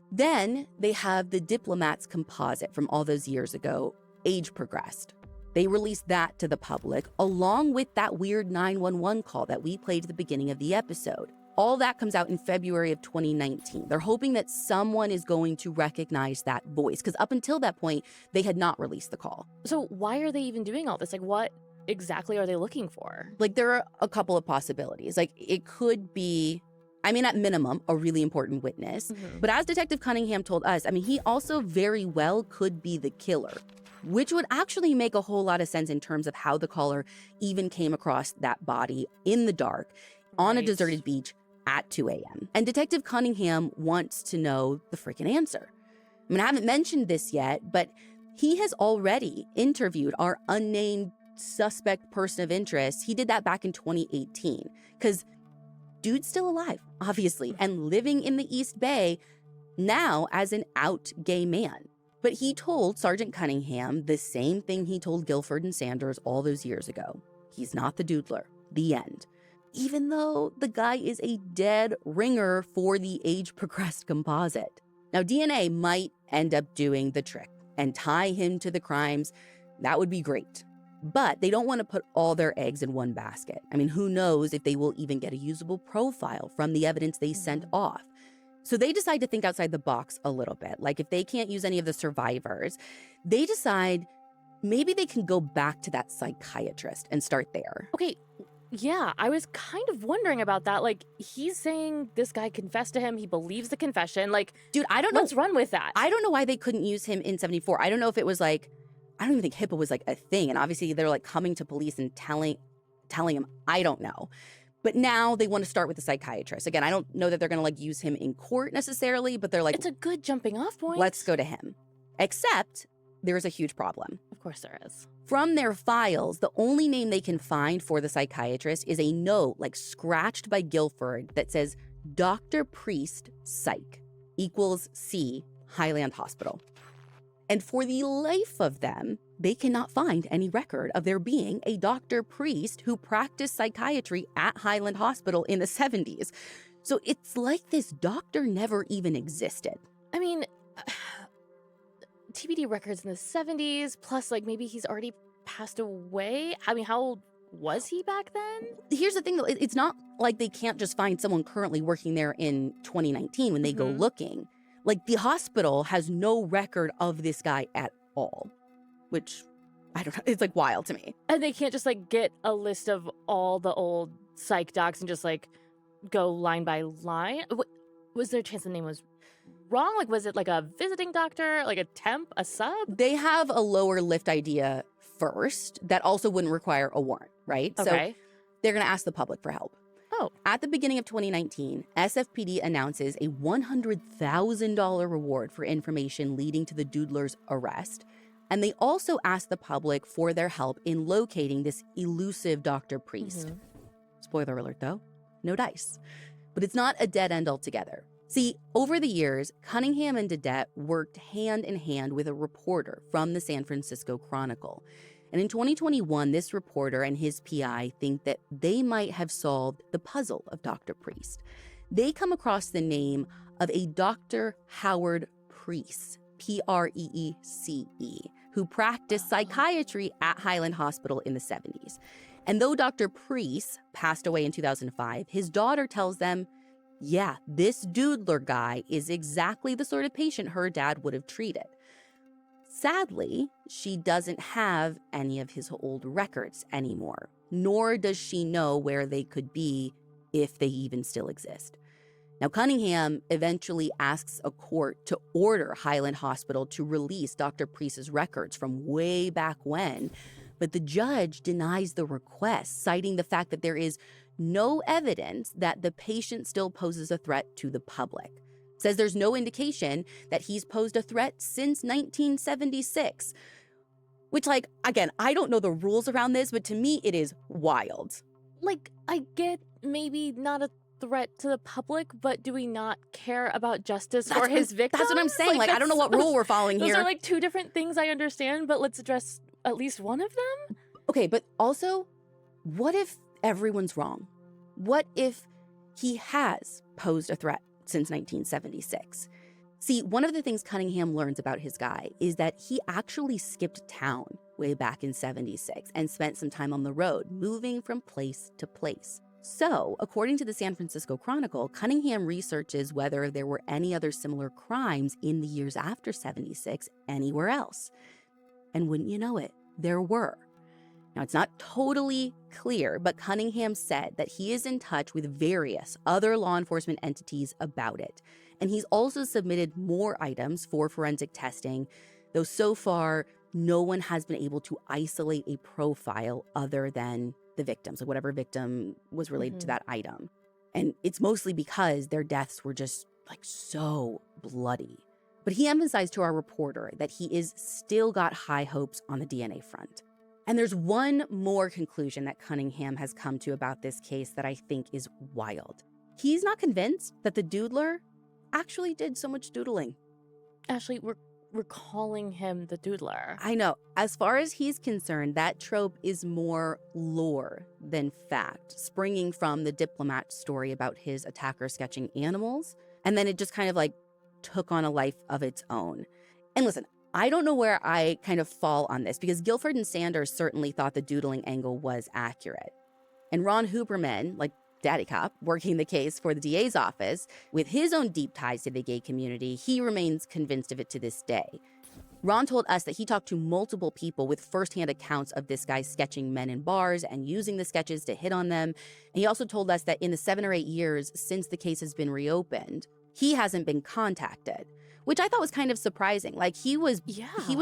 Then they have the diplomat's composite from all those years ago, age progressed. They release that to the public, along with that weird 911 call that we played at the beginning of the episode. All that comes out in February of 2019. They're hoping that someone is going to recognize that voice, because up until that point, they had not released the call. So why are they even doing all this? Like, what exactly are they looking for? Like, there are a couple of possibilities. Like, it could be, I mean, at minimum, a really important witness. But as Detective Cunningham told us, I mean, he also very well could be the killer, which would actually make a whole lot of sense in terms of how the caller even came across that body in the dark on a deserted beach at 2 a.m. And Detective Cunningham wants to know the freaking answer. I mean, I haven't mentioned this yet, but he has already interviewed our unnamed suspect person of interest. He did that back in 2018 because dude's still alive, obviously, and living in the East Bay now as an out gay man. But he told Sergeant Cunningham the same thing he told Guilford and Sanders all those years ago. He's not the Doodler. The end. Even though the guy is a dead ringer for the age-progressed composite. Now, DNA might end up doing the trick and tie him to the crimes. That would be great. But they don't want to put all their eggs in one basket. I mean, who knows if they will even get a usable profile from the evidence they sent off. So they decide to think outside the box a little bit. Like, if they can't use any of the survivors, they decide maybe they can go back to that psychiatrist and start there. Okay. Yeah, I was kind of wondering about that. Like, he's saying this guy confessed to him. He believes the confession. Like, dude, I don't know. Let's run with that. I don't know why they couldn't use him in 74. I don't know if it was like, I don't even think HIPAA was like a thing. And obviously they're like coming to police and telling him, I don't know. But now they want to start with the psychiatrist. Again, I don't know that they're going to like use him in court necessarily, but they're like, it's a good jumping off point. Let's go to him. Except there's a huge problem. Of course there is. From their files, the only name they can find for the psychiatrist is a note like scratched by Guilford that says Dr. Priest Psych equals C Highland Hospital. And for the life of them, they cannot find any record of there being a Dr. Priest who practiced psychiatry at Highland Hospital in the 70s. So it's like this doctor never even existed. I mean, TBD records in the 70s, plus like maybe he's already passed away. I mean, how old was he back then? Here's the thing, though. It's not like they can't just find someone currently working there in 2019 when they go looking. Like, the hospital has no record of this guy at all, which, I don't know, it's, like, wild to me. And they can't just, like, get a list of all the old psych docs and just, like, go line by line? Was there a chance the name was wrong? Like, was it, like, a visiting doctor, like a temp, a sub? They have a lower lift idea first that also wouldn't require a warrant, right? Okay. So they're going to ask the public for help. Oh. At the beginning of 2019, SFPD announces a $100,000 reward for information leading to the Doodler's arrest. And they also ask the public for their help in locating this elusive Dr. Priest. Spoiler alert, though, no dice. But it's not a dead end altogether. See, over the years, Cunningham and Dedette worked hand in hand with a reporter from the San Francisco Chronicle. And in 2021, this reporter and his PI think that they might have solved the puzzle of Dr. Priest. They come across the name of a Dr. Howard Preece, Preece, who practiced psychiatry at Highland Hospital in the 70s. And though Dr. Preece passed away in 2005, his daughter tells them, yeah, this Doodler guy is exactly the sort of patient her dad would have treated. Sadly, she doesn't have any of his old records anymore, nor does she know where they could be if they even still exist. Now, Cunningham eventually asks a court to order Highland Hospital to release Dr. Preece's records from way back when, but the judge denies the request, citing the fact that there is no evidence that the patient still poses a threat to the public. Says there's no indication that he's posed a threat since 1976. Which, like, again, I don't know the rules around this, but to me, it is wild. Like, I get maybe not a threat to the public, but do we not care about justice for his victims? That's what I'm saying. Like, I don't know what rule we're following here. Those are, like, two different things I understand, but let's address at least one of them? Okay, but also, what if everyone's wrong? What if he has posed a threat since 1976? See, one of the things Cunningham learns about his guy is that he actually skipped town way back in 76 and spent some time on the road, moving from place to place. So, according to the San Francisco Chronicle, Cunningham researches whether there were any other similar crimes in the years after 76 anywhere else. And wouldn't you know it, there were. Now, it's not totally clear, but Cunningham said that he is in touch with various other law enforcement entities about it. And he's also submitted more items for forensic testing, though so far, no one has been able to isolate a profile other than the victims, like whatever victim was related to that item. And it's mostly because their deaths were just like so bloody. But he emphasized to our reporter that he is still got high hopes on the DNA front. And there's one more conclusion that Cunningham has come to about this case that I think is wild. He's not convinced that the Doodler actually did so much doodling. Ashley, we're calling him the Doodler. I know. As far as he's concerned, that trope is more lore than fact, springing from the diplomat story about his attacker sketching animals. And then it just kind of like took on a life of its own. And listen, I don't know where I kind of fall on this because Guilford and Sanders certainly thought the doodling angle was accurate. And Ron Huberman, like Daddy Cop, working the case for the DA's office, with his own deep ties to the gay community, he remains convinced of it to this day. Ron told us that he talked to multiple people with firsthand accounts of this guy sketching men in bars and using the sketches to hit on them. And he also told us that in the 7 or 8 years since the case has been reopened, he hasn't been contacted, which I thought was kind of surprising. Like he was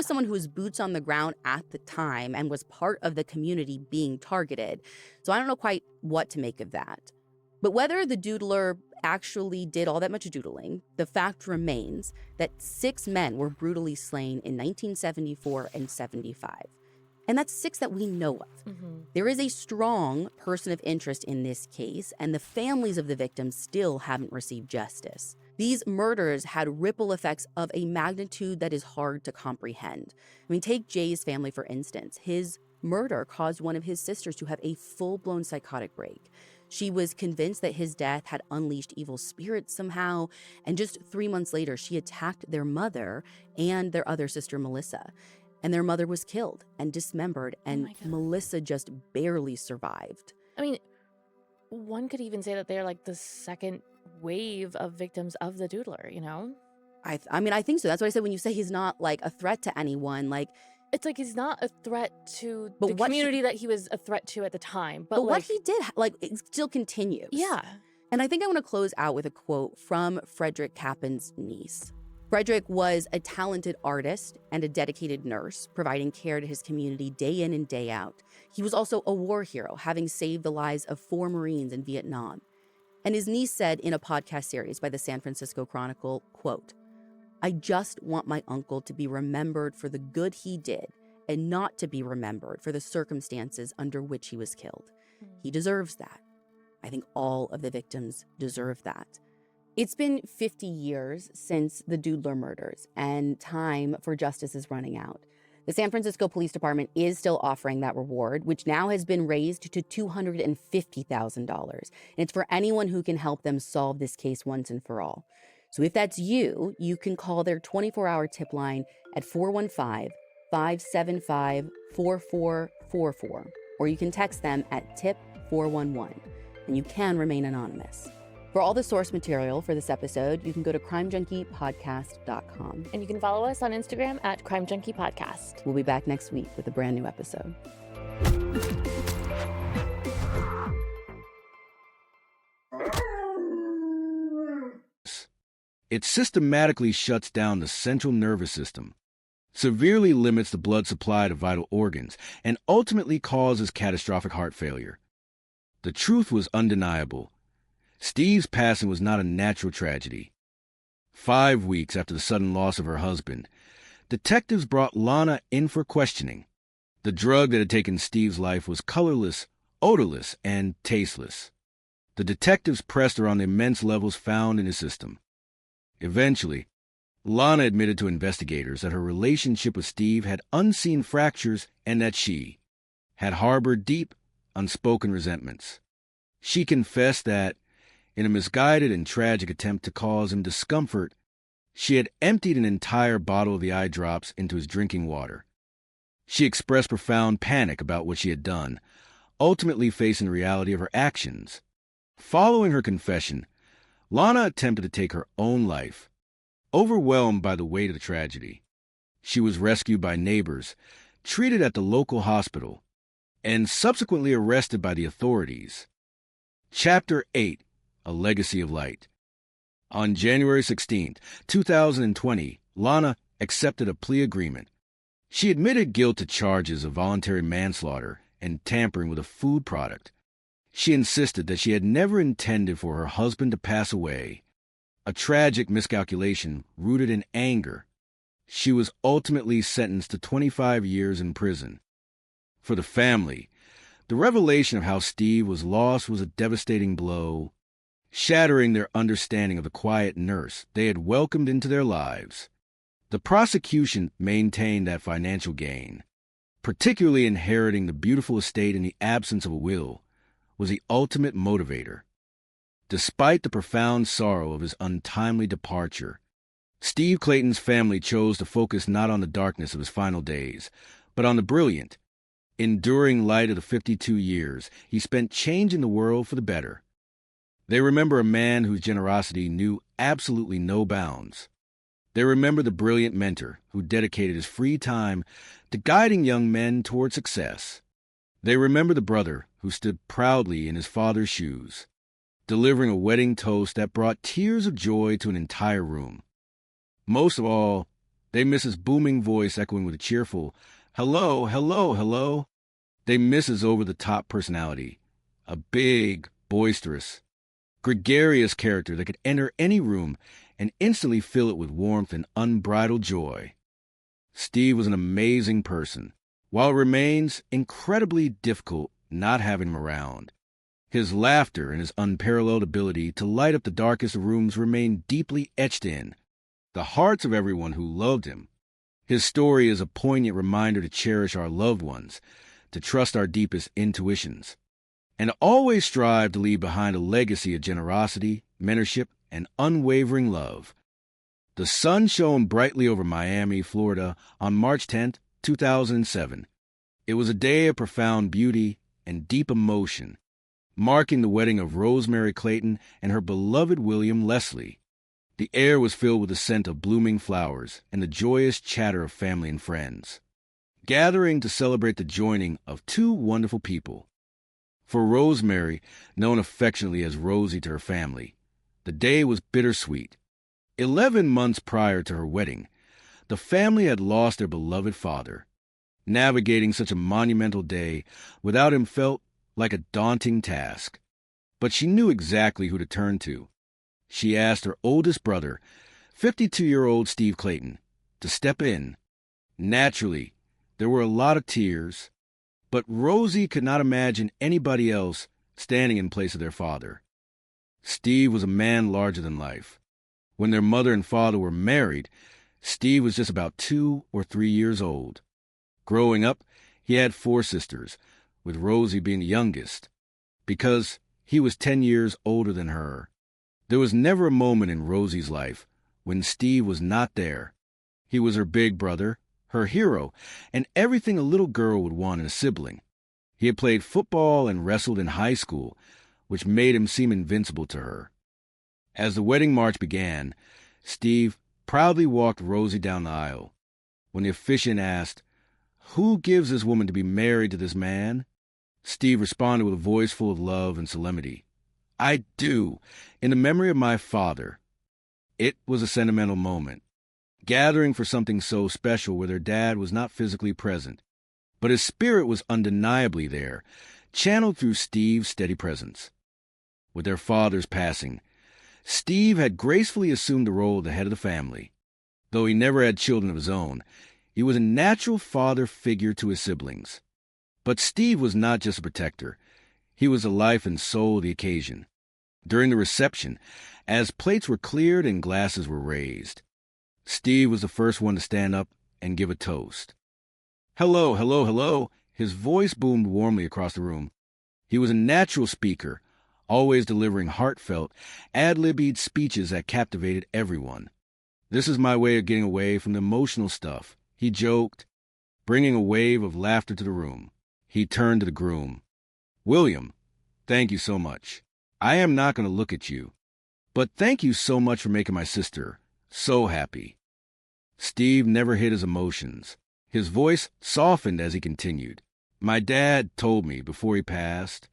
someone who was boots on the ground at the time and was part of the community being targeted. So I don't know quite what to make of that. But whether the Doodler actually did all that much doodling, the fact remains that 6 men were brutally slain in 1974 and 75. And that's 6 that we know of. There is a strong person of interest in this case, and the families of the victims still haven't received justice. These murders had ripple effects of a magnitude that is hard to comprehend. I mean, take Jay's family, for instance. His murder caused one of his sisters to have a full-blown psychotic break. She was convinced that his death had unleashed evil spirits somehow, and just 3 months later, she attacked their mother and their other sister, Melissa. and their mother was killed and dismembered, and my God. Melissa just barely survived. I mean, one could even say that they're like the second wave of victims of the Doodler, you know? I mean, I think so. That's why I said when you say he's not like a threat to anyone, like it's like he's not a threat to But the what community that he was a threat to at the time. But but like, what he did, like, it still continues. yeah. And I think I want to close out with a quote from Frederick Cappen's niece. Frederick was a talented artist and a dedicated nurse, providing care to his community day in and day out. He was also a war hero, having saved the lives of 4 Marines in Vietnam. And his niece said in a podcast series by the San Francisco Chronicle, quote, "I just want my uncle to be remembered for the good he did and not to be remembered for the circumstances under which he was killed. He deserves that. I think all of the victims deserve that." It's been 50 years since the Doodler murders, and time for justice is running out. The San Francisco Police Department is still offering that reward, which now has been raised to $250,000. And it's for anyone who can help them solve this case once and for all. So if that's you, you can call their 24-hour tip line at 415-575-4444, or you can text them at tip411, and you can remain anonymous. For all the source material for this episode, you can go to crimejunkiepodcast.com. And you can follow us on Instagram at Crime Junkie Podcast. We'll be back next week with a brand new episode. It systematically shuts down the central nervous system, severely limits the blood supply to vital organs, and ultimately causes catastrophic heart failure. The truth was undeniable. Steve's passing was not a natural tragedy. 5 weeks after the sudden loss of her husband, detectives brought Lana in for questioning. The drug that had taken Steve's life was colorless, odorless, and tasteless. The detectives pressed her on the immense levels found in his system. Eventually, Lana admitted to investigators that her relationship with Steve had unseen fractures and that she had harbored deep, unspoken resentments. She confessed that, in a misguided and tragic attempt to cause him discomfort, she had emptied an entire bottle of the eye drops into his drinking water. She expressed profound panic about what she had done, ultimately facing the reality of her actions. Following her confession, Lana attempted to take her own life, overwhelmed by the weight of the tragedy. She was rescued by neighbors, treated at the local hospital, and subsequently arrested by the authorities. Chapter 8. A Legacy of Light. On January 16, 2020, Lana accepted a plea agreement. She admitted guilt to charges of voluntary manslaughter and tampering with a food product. She insisted that she had never intended for her husband to pass away, a tragic miscalculation rooted in anger. She was ultimately sentenced to 25 years in prison. For the family, the revelation of how Steve was lost was a devastating blow, shattering their understanding of the quiet nurse they had welcomed into their lives. The prosecution maintained that financial gain, particularly inheriting the beautiful estate in the absence of a will, was the ultimate motivator. Despite the profound sorrow of his untimely departure, Steve Clayton's family chose to focus not on the darkness of his final days, but on the brilliant, enduring light of the 52 years he spent changing the world for the better. They remember a man whose generosity knew absolutely no bounds. They remember the brilliant mentor who dedicated his free time to guiding young men toward success. They remember the brother who stood proudly in his father's shoes, delivering a wedding toast that brought tears of joy to an entire room. Most of all, they miss his booming voice echoing with a cheerful, "Hello, hello, hello." They miss his over-the-top personality, a big, boisterous, gregarious character that could enter any room and instantly fill it with warmth and unbridled joy. Steve was an amazing person, while it remains incredibly difficult not having him around. His laughter and his unparalleled ability to light up the darkest of rooms remain deeply etched in the hearts of everyone who loved him. His story is a poignant reminder to cherish our loved ones, to trust our deepest intuitions, and always strive to leave behind a legacy of generosity, mentorship, and unwavering love. The sun shone brightly over Miami, Florida on March 10, 2007. It was a day of profound beauty and deep emotion, marking the wedding of Rosemary Clayton and her beloved William Leslie. The air was filled with the scent of blooming flowers and the joyous chatter of family and friends, gathering to celebrate the joining of two wonderful people. For Rosemary, known affectionately as Rosie to her family, the day was bittersweet. 11 months prior to her wedding, the family had lost their beloved father. Navigating such a monumental day without him felt like a daunting task. But she knew exactly who to turn to. She asked her oldest brother, 52-year-old Steve Clayton, to step in. Naturally, there were a lot of tears, but Rosie could not imagine anybody else standing in place of their father. Steve was a man larger than life. When their mother and father were married, Steve was just about 2 or 3 years old. Growing up, he had 4 sisters, with Rosie being the youngest, because he was 10 years older than her. There was never a moment in Rosie's life when Steve was not there. He was her big brother, her hero, and everything a little girl would want in a sibling. He had played football and wrestled in high school, which made him seem invincible to her. As the wedding march began, Steve proudly walked Rosie down the aisle. When the officiant asked, "Who gives this woman to be married to this man?" Steve responded with a voice full of love and solemnity, "I do, in the memory of my father." It was a sentimental moment, gathering for something so special where their dad was not physically present, but his spirit was undeniably there, channeled through Steve's steady presence. With their father's passing, Steve had gracefully assumed the role of the head of the family. Though he never had children of his own, he was a natural father figure to his siblings. But Steve was not just a protector. He was the life and soul of the occasion. During the reception, as plates were cleared and glasses were raised, Steve was the first one to stand up and give a toast. "Hello, hello, hello." His voice boomed warmly across the room. He was a natural speaker, always delivering heartfelt, ad-libbed speeches that captivated everyone. "This is my way of getting away from the emotional stuff," he joked, bringing a wave of laughter to the room. He turned to the groom. "William, thank you so much. I am not going to look at you, but thank you so much for making my sister so happy." Steve never hid his emotions. His voice softened as he continued. "My dad told me before he passed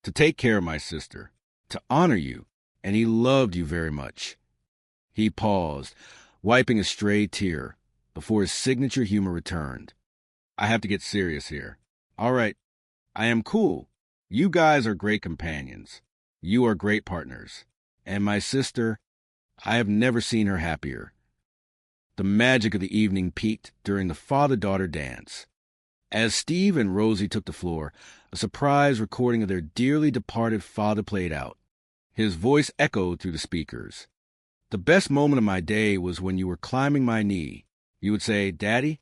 to take care of my sister, to honor you, and he loved you very much." He paused, wiping a stray tear, before his signature humor returned. "I have to get serious here. All right, I am cool. You guys are great companions. You are great partners. And my sister, I have never seen her happier." The magic of the evening peaked during the father-daughter dance. As Steve and Rosie took the floor, a surprise recording of their dearly departed father played out. His voice echoed through the speakers. "The best moment of my day was when you were climbing my knee. You would say, 'Daddy,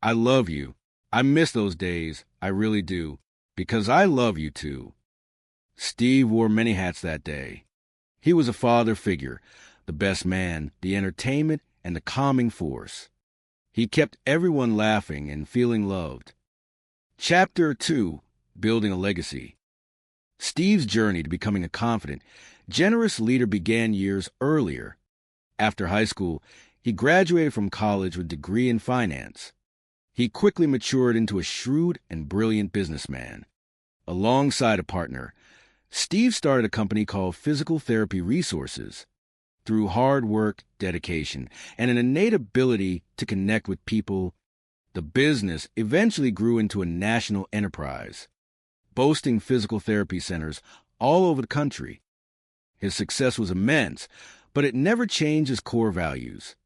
I love you. I miss those days, I really do, because I love you too.'" Steve wore many hats that day. He was a father figure, the best man, the entertainment, and the calming force. He kept everyone laughing and feeling loved. Chapter 2, Building a Legacy. Steve's journey to becoming a confident, generous leader began years earlier. After high school, he graduated from college with a degree in finance. He quickly matured into a shrewd and brilliant businessman. Alongside a partner, Steve started a company called Physical Therapy Resources. Through hard work, dedication, and an innate ability to connect with people, the business eventually grew into a national enterprise, boasting physical therapy centers all over the country. His success was immense, but it never changed his core values.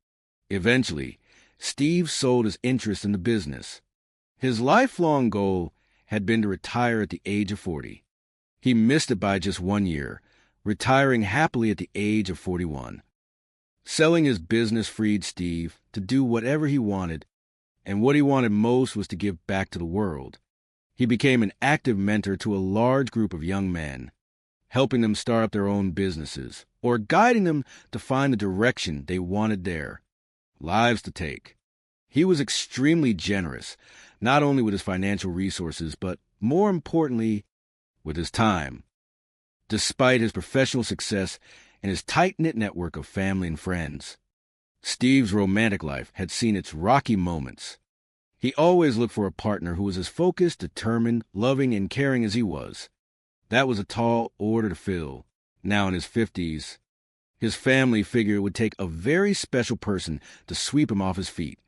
Eventually, Steve sold his interest in the business. His lifelong goal had been to retire at the age of 40. He missed it by just 1 year, retiring happily at the age of 41. Selling his business freed Steve to do whatever he wanted, and what he wanted most was to give back to the world. He became an active mentor to a large group of young men, helping them start up their own businesses, or guiding them to find the direction they wanted their lives to take. He was extremely generous, not only with his financial resources, but more importantly, with his time. Despite his professional success and his tight-knit network of family and friends, Steve's romantic life had seen its rocky moments. He always looked for a partner who was as focused, determined, loving, and caring as he was. That was a tall order to fill. Now in his 50s, his family figured it would take a very special person to sweep him off his feet.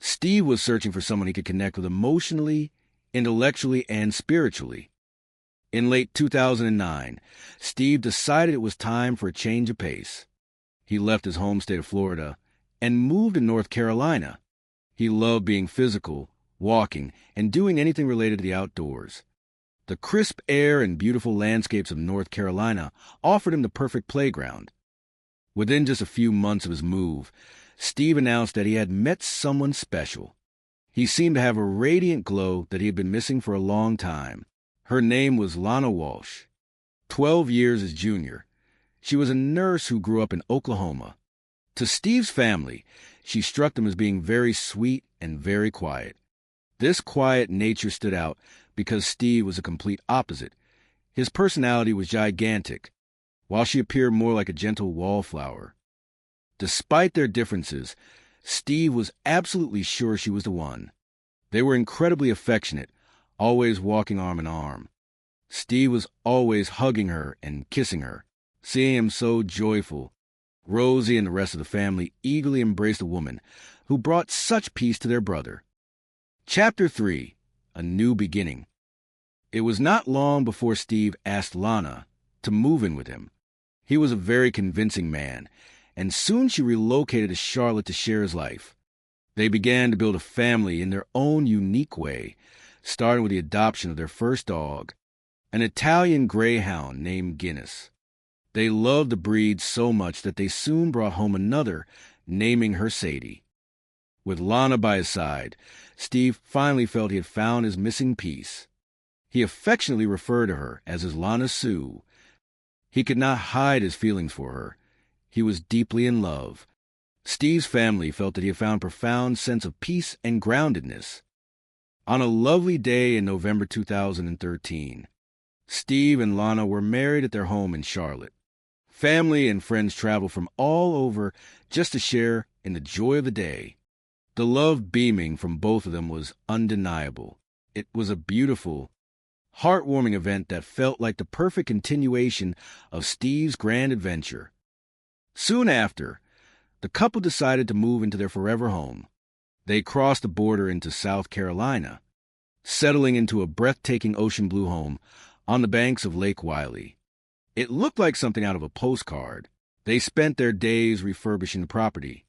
Steve was searching for someone he could connect with emotionally, intellectually, and spiritually. In late 2009, Steve decided it was time for a change of pace. He left his home state of Florida and moved to North Carolina. He loved being physical, walking, and doing anything related to the outdoors. The crisp air and beautiful landscapes of North Carolina offered him the perfect playground. Within just a few months of his move, Steve announced that he had met someone special. He seemed to have a radiant glow that he had been missing for a long time. Her name was Lana Walsh, 12 years his junior. She was a nurse who grew up in Oklahoma. To Steve's family, she struck them as being very sweet and very quiet. This quiet nature stood out because Steve was a complete opposite. His personality was gigantic, while she appeared more like a gentle wallflower. Despite their differences, Steve was absolutely sure she was the one. They were incredibly affectionate, always walking arm in arm. Steve was always hugging her and kissing her. Seeing him so joyful, Rosie and the rest of the family eagerly embraced a woman who brought such peace to their brother. Chapter 3. A New Beginning. It was not long before Steve asked Lana to move in with him. He was a very convincing man, and soon she relocated to Charlotte to share his life. They began to build a family in their own unique way, starting with the adoption of their first dog, an Italian greyhound named Guinness. They loved the breed so much that they soon brought home another, naming her Sadie. With Lana by his side, Steve finally felt he had found his missing piece. He affectionately referred to her as his Lana Sue. He could not hide his feelings for her. He was deeply in love. Steve's family felt that he had found a profound sense of peace and groundedness. On a lovely day in November 2013, Steve and Lana were married at their home in Charlotte. Family and friends traveled from all over just to share in the joy of the day. The love beaming from both of them was undeniable. It was a beautiful, heartwarming event that felt like the perfect continuation of Steve's grand adventure. Soon after, the couple decided to move into their forever home. They crossed the border into South Carolina, settling into a breathtaking ocean blue home on the banks of Lake Wylie. It looked like something out of a postcard. They spent their days refurbishing the property,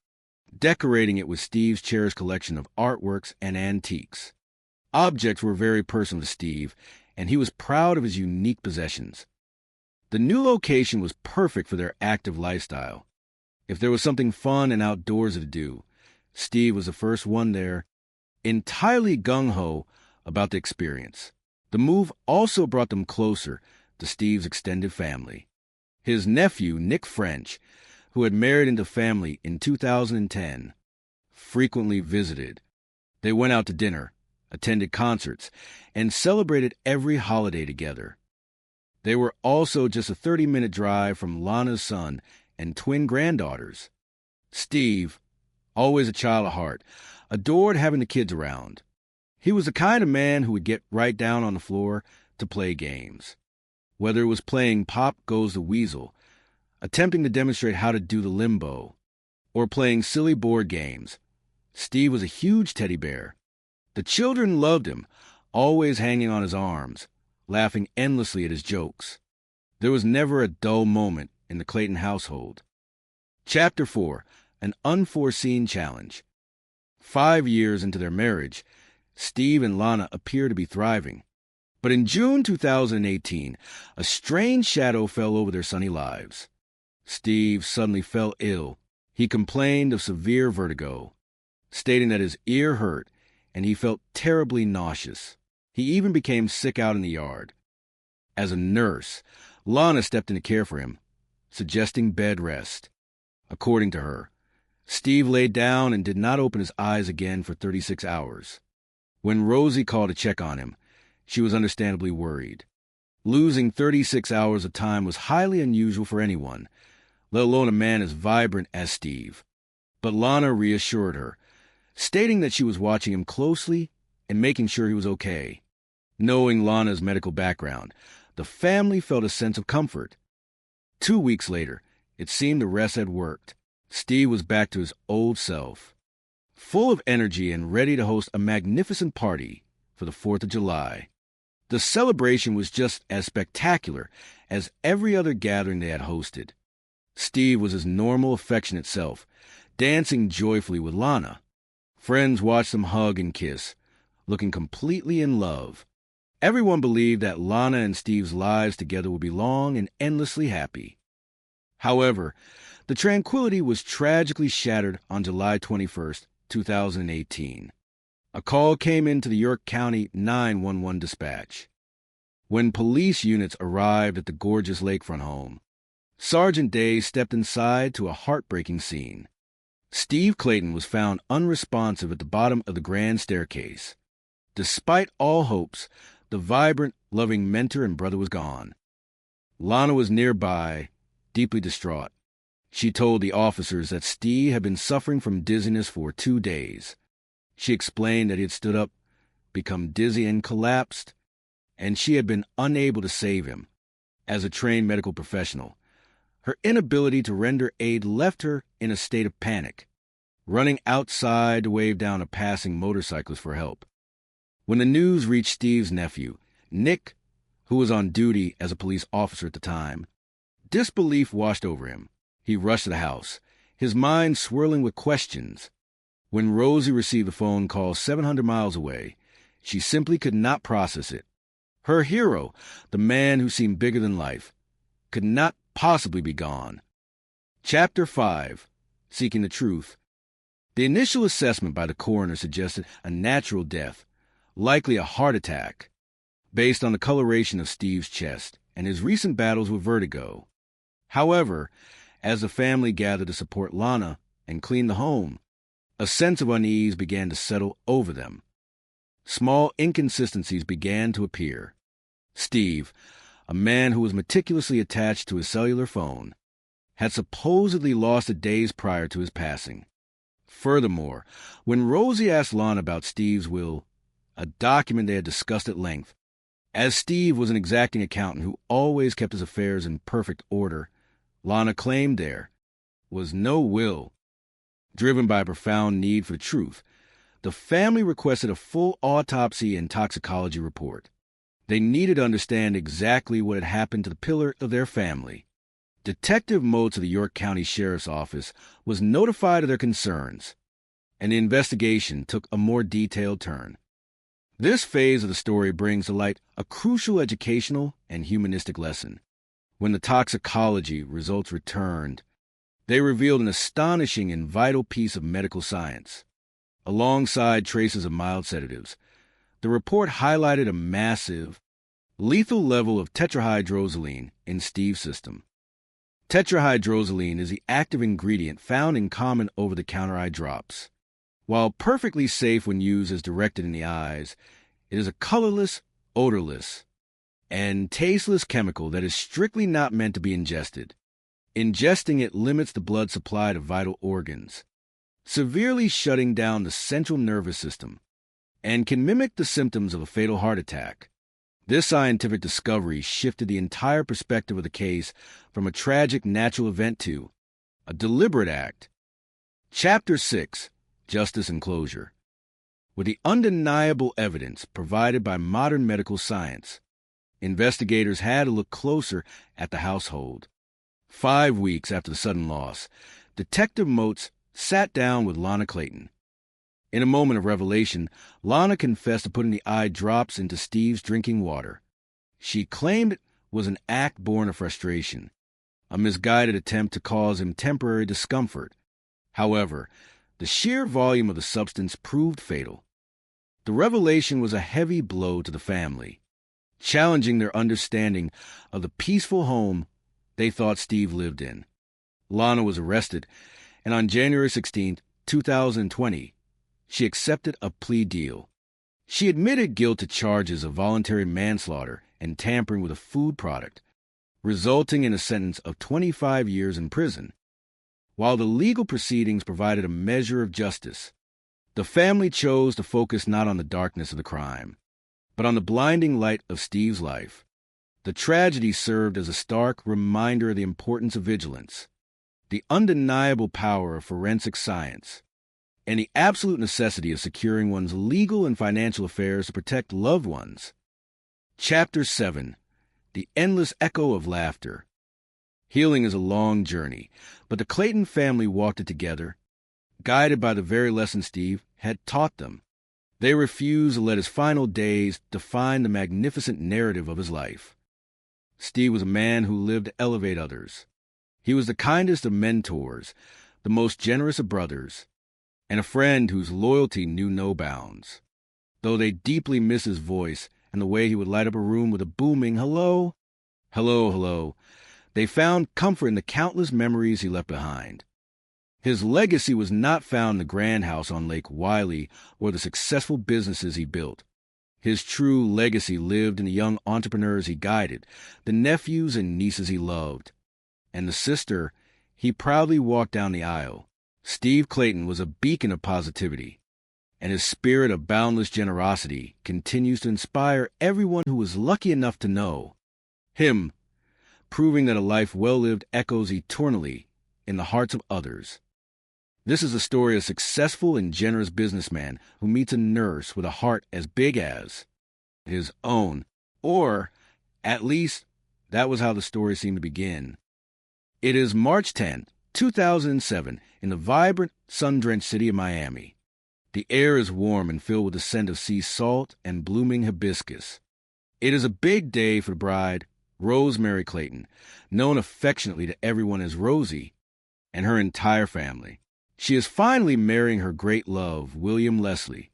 decorating it with Steve's cherished collection of artworks and antiques. Objects were very personal to Steve, and he was proud of his unique possessions. The new location was perfect for their active lifestyle. If there was something fun and outdoorsy to do, Steve was the first one there, entirely gung-ho about the experience. The move also brought them closer to Steve's extended family. His nephew, Nick French, who had married into family in 2010, frequently visited. They went out to dinner, attended concerts, and celebrated every holiday together. They were also just a 30-minute drive from Lana's son and twin granddaughters. Steve, always a child at heart, adored having the kids around. He was the kind of man who would get right down on the floor to play games. Whether it was playing Pop Goes the Weasel, attempting to demonstrate how to do the limbo, or playing silly board games, Steve was a huge teddy bear. The children loved him, always hanging on his arms, laughing endlessly at his jokes. There was never a dull moment in the Clayton household. Chapter 4. An Unforeseen Challenge. 5 years into their marriage, Steve and Lana appear to be thriving. But in June 2018, a strange shadow fell over their sunny lives. Steve suddenly fell ill. He complained of severe vertigo, stating that his ear hurt and he felt terribly nauseous. He even became sick out in the yard. As a nurse, Lana stepped in to care for him, suggesting bed rest. According to her, Steve lay down and did not open his eyes again for 36 hours. When Rosie called to check on him, she was understandably worried. Losing 36 hours of time was highly unusual for anyone, let alone a man as vibrant as Steve. But Lana reassured her, stating that she was watching him closely and making sure he was okay. Knowing Lana's medical background, the family felt a sense of comfort. 2 weeks later, it seemed the rest had worked. Steve was back to his old self, full of energy and ready to host a magnificent party for the 4th of July. The celebration was just as spectacular as every other gathering they had hosted. Steve was his normal, affectionate self, dancing joyfully with Lana. Friends watched them hug and kiss, looking completely in love. Everyone believed that Lana and Steve's lives together would be long and endlessly happy. However, the tranquility was tragically shattered on July 21st, 2018. A call came into the York County 911 dispatch. When police units arrived at the gorgeous lakefront home, Sergeant Day stepped inside to a heartbreaking scene. Steve Clayton was found unresponsive at the bottom of the grand staircase. Despite all hopes, the vibrant, loving mentor and brother was gone. Lana was nearby, deeply distraught. She told the officers that Steve had been suffering from dizziness for 2 days. She explained that he had stood up, become dizzy and collapsed, and she had been unable to save him. As a trained medical professional, her inability to render aid left her in a state of panic, running outside to wave down a passing motorcyclist for help. When the news reached Steve's nephew, Nick, who was on duty as a police officer at the time, disbelief washed over him. He rushed to the house, his mind swirling with questions. When Rosie received a phone call 700 miles away, she simply could not process it. Her hero, the man who seemed bigger than life, could not possibly be gone. Chapter 5, Seeking the Truth. The initial assessment by the coroner suggested a natural death, likely a heart attack, based on the coloration of Steve's chest and his recent battles with vertigo. However, as the family gathered to support Lana and clean the home, a sense of unease began to settle over them. Small inconsistencies began to appear. Steve, a man who was meticulously attached to his cellular phone, had supposedly lost it days prior to his passing. Furthermore, when Rosie asked Lana about Steve's will, a document they had discussed at length, as Steve was an exacting accountant who always kept his affairs in perfect order, Lana claimed there was no will. Driven by a profound need for the truth, the family requested a full autopsy and toxicology report. They needed to understand exactly what had happened to the pillar of their family. Detective Motes of the York County Sheriff's Office was notified of their concerns, and the investigation took a more detailed turn. This phase of the story brings to light a crucial educational and humanistic lesson. When the toxicology results returned, they revealed an astonishing and vital piece of medical science. Alongside traces of mild sedatives, the report highlighted a massive, lethal level of tetrahydrozoline in Steve's system. Tetrahydrozoline is the active ingredient found in common over-the-counter eye drops. While perfectly safe when used as directed in the eyes, it is a colorless, odorless, and tasteless chemical that is strictly not meant to be ingested. Ingesting it limits the blood supply to vital organs, severely shutting down the central nervous system, and can mimic the symptoms of a fatal heart attack. This scientific discovery shifted the entire perspective of the case from a tragic natural event to a deliberate act. Chapter 6, Justice and Closure. With the undeniable evidence provided by modern medical science, investigators had to look closer at the household. 5 weeks after the sudden loss, Detective Motes sat down with Lana Clayton. In a moment of revelation, Lana confessed to putting the eye drops into Steve's drinking water. She claimed it was an act born of frustration, a misguided attempt to cause him temporary discomfort. However, the sheer volume of the substance proved fatal. The revelation was a heavy blow to the family, challenging their understanding of the peaceful home they thought Steve lived in. Lana was arrested, and on January 16, 2020, she accepted a plea deal. She admitted guilt to charges of voluntary manslaughter and tampering with a food product, resulting in a sentence of 25 years in prison. While the legal proceedings provided a measure of justice, the family chose to focus not on the darkness of the crime, but on the blinding light of Steve's life. The tragedy served as a stark reminder of the importance of vigilance, the undeniable power of forensic science, and the absolute necessity of securing one's legal and financial affairs to protect loved ones. Chapter 7. The Endless Echo of Laughter. Healing is a long journey, but the Clayton family walked it together, guided by the very lesson Steve had taught them. They refused to let his final days define the magnificent narrative of his life. Steve was a man who lived to elevate others. He was the kindest of mentors, the most generous of brothers, and a friend whose loyalty knew no bounds. Though they deeply miss his voice and the way he would light up a room with a booming hello, hello, hello, they found comfort in the countless memories he left behind. His legacy was not found in the grand house on Lake Wylie or the successful businesses he built. His true legacy lived in the young entrepreneurs he guided, the nephews and nieces he loved, and the sister he proudly walked down the aisle. Steve Clayton was a beacon of positivity, and his spirit of boundless generosity continues to inspire everyone who was lucky enough to know him, proving that a life well lived echoes eternally in the hearts of others. This is a story of a successful and generous businessman who meets a nurse with a heart as big as his own, or at least that was how the story seemed to begin. It is March 10, 2007, in the vibrant, sun-drenched city of Miami. The air is warm and filled with the scent of sea salt and blooming hibiscus. It is a big day for the bride, Rosemary Clayton, known affectionately to everyone as Rosie, and her entire family. She is finally marrying her great love, William Leslie.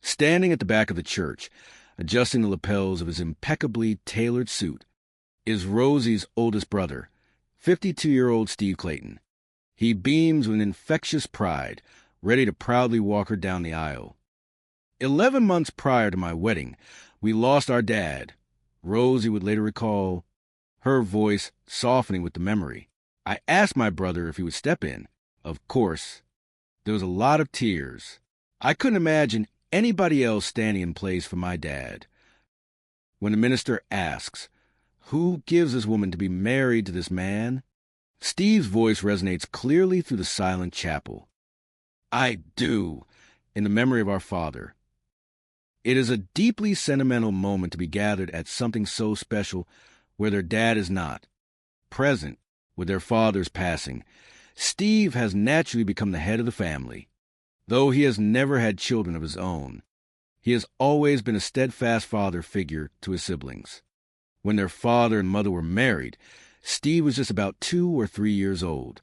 Standing at the back of the church, adjusting the lapels of his impeccably tailored suit, is Rosie's oldest brother, 52-year-old Steve Clayton. He beams with infectious pride, ready to proudly walk her down the aisle. 11 months prior to my wedding, we lost our dad, Rosie would later recall, her voice softening with the memory. I asked my brother if he would step in. Of course, there was a lot of tears. I couldn't imagine anybody else standing in place for my dad. When the minister asks, "Who gives this woman to be married to this man?" Steve's voice resonates clearly through the silent chapel. "I do," in the memory of our father. It is a deeply sentimental moment to be gathered at something so special where their dad is not present with their father's passing. Steve has naturally become the head of the family. Though he has never had children of his own, he has always been a steadfast father figure to his siblings. When their father and mother were married, Steve was just about 2 or 3 years old.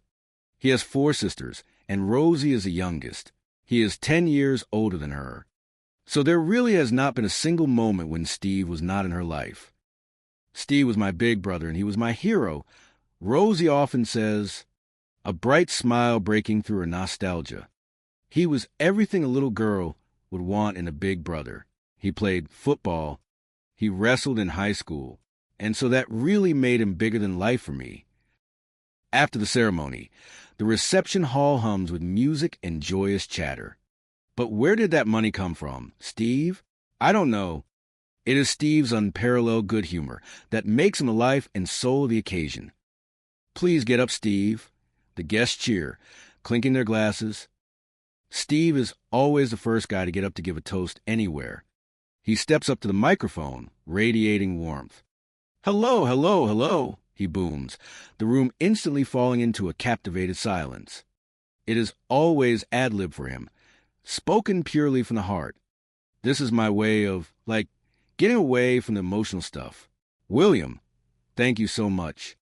He has 4 sisters, and Rosie is the youngest. He is 10 years older than her. So there really has not been a single moment when Steve was not in her life. Steve was my big brother, and he was my hero. Rosie often says, a bright smile breaking through her nostalgia. He was everything a little girl would want in a big brother. He played football. He wrestled in high school. And so that really made him bigger than life for me. After the ceremony, the reception hall hums with music and joyous chatter. But where did that money come from? Steve? I don't know. It is Steve's unparalleled good humor that makes him the life and soul of the occasion. Please get up, Steve. The guests cheer, clinking their glasses. Steve is always the first guy to get up to give a toast anywhere. He steps up to the microphone, radiating warmth. "Hello, hello, hello," he booms, the room instantly falling into a captivated silence. It is always ad-lib for him, spoken purely from the heart. This is my way of, getting away from the emotional stuff. "William, thank you so much.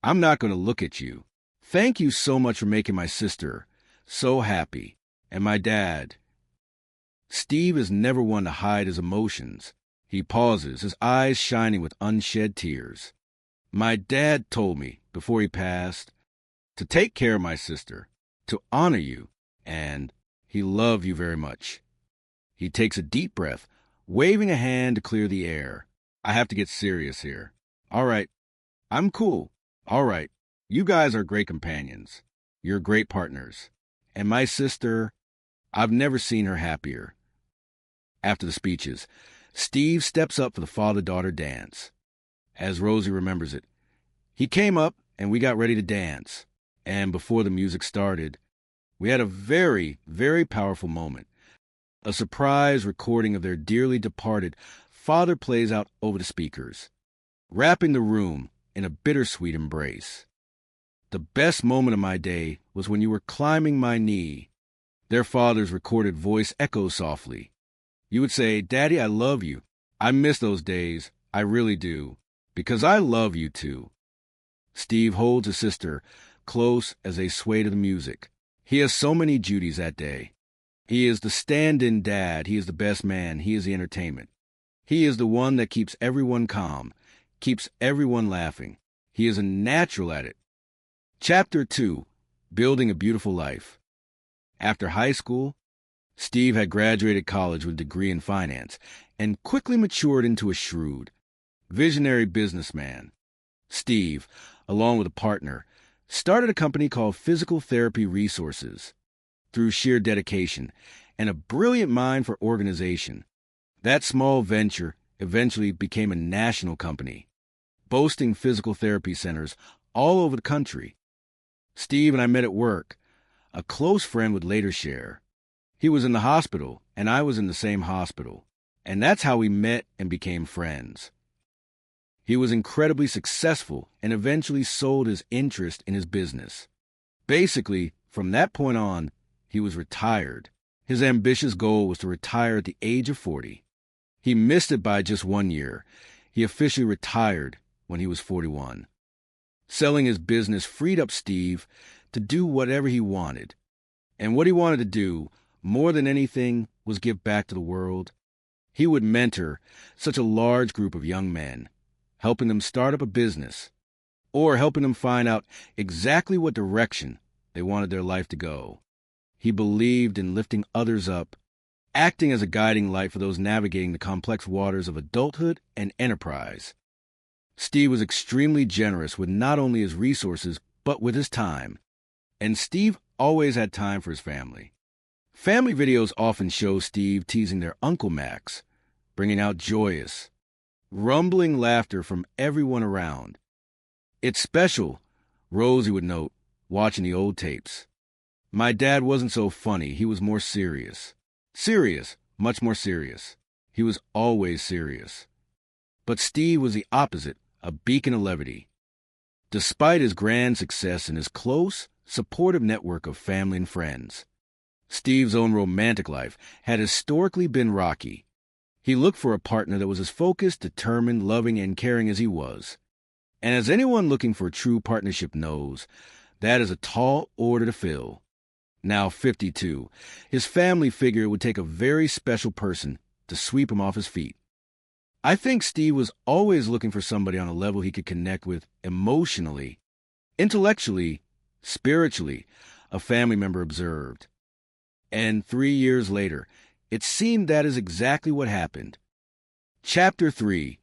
I'm not going to look at you. Thank you so much for making my sister so happy. And my dad." Steve is never one to hide his emotions. He pauses, his eyes shining with unshed tears. "My dad told me, before he passed, to take care of my sister. to honor you, and he loved you very much. He takes a deep breath, waving a hand to clear the air. I have to get serious here. All right, I'm cool. All right, you guys are great companions. You're great partners. And my sister, I've never seen her happier. After the speeches, Steve steps up for the father-daughter dance. As Rosie remembers it, he came up and we got ready to dance. And before the music started, we had a very, very powerful moment. A surprise recording of their dearly departed father plays out over the speakers, wrapping the room in a bittersweet embrace. The best moment of my day was when you were climbing my knee. Their father's recorded voice echoes softly. You would say, "Daddy, I love you. I miss those days. I really do. Because I love you too." Steve holds his sister close as they sway to the music. He has so many duties that day. He is the stand-in dad. He is the best man. He is the entertainment. He is the one that keeps everyone calm, keeps everyone laughing. He is a natural at it. Chapter 2, Building a Beautiful Life. After high school, Steve had graduated college with a degree in finance and quickly matured into a shrewd, visionary businessman. Steve, along with a partner, started a company called Physical Therapy Resources. Through sheer dedication and a brilliant mind for organization, that small venture eventually became a national company, boasting physical therapy centers all over the country. Steve and I met at work. A close friend would later share. He was in the hospital, and I was in the same hospital, and that's how we met and became friends. He was incredibly successful and eventually sold his interest in his business. Basically, from that point on, he was retired. His ambitious goal was to retire at the age of 40. He missed it by just 1 year. He officially retired when he was 41. Selling his business freed up Steve to do whatever he wanted. And what he wanted to do, more than anything, was give back to the world. He would mentor such a large group of young men, helping them start up a business, or helping them find out exactly what direction they wanted their life to go. He believed in lifting others up, acting as a guiding light for those navigating the complex waters of adulthood and enterprise. Steve was extremely generous with not only his resources, but with his time. And Steve always had time for his family. Family videos often show Steve teasing their Uncle Max, bringing out joyous, rumbling laughter from everyone around. "It's special," Rosie would note, watching the old tapes. "My dad wasn't so funny. He was more serious. Serious, much more serious. He was always serious." But Steve was the opposite, a beacon of levity. Despite his grand success and his close, supportive network of family and friends, Steve's own romantic life had historically been rocky. He looked for a partner that was as focused, determined, loving, and caring as he was. And as anyone looking for a true partnership knows, that is a tall order to fill. Now 52, his family figured it would take a very special person to sweep him off his feet. I think Steve was always looking for somebody on a level he could connect with emotionally, intellectually, spiritually, a family member observed. And 3 years later, it seemed that is exactly what happened. Chapter 3,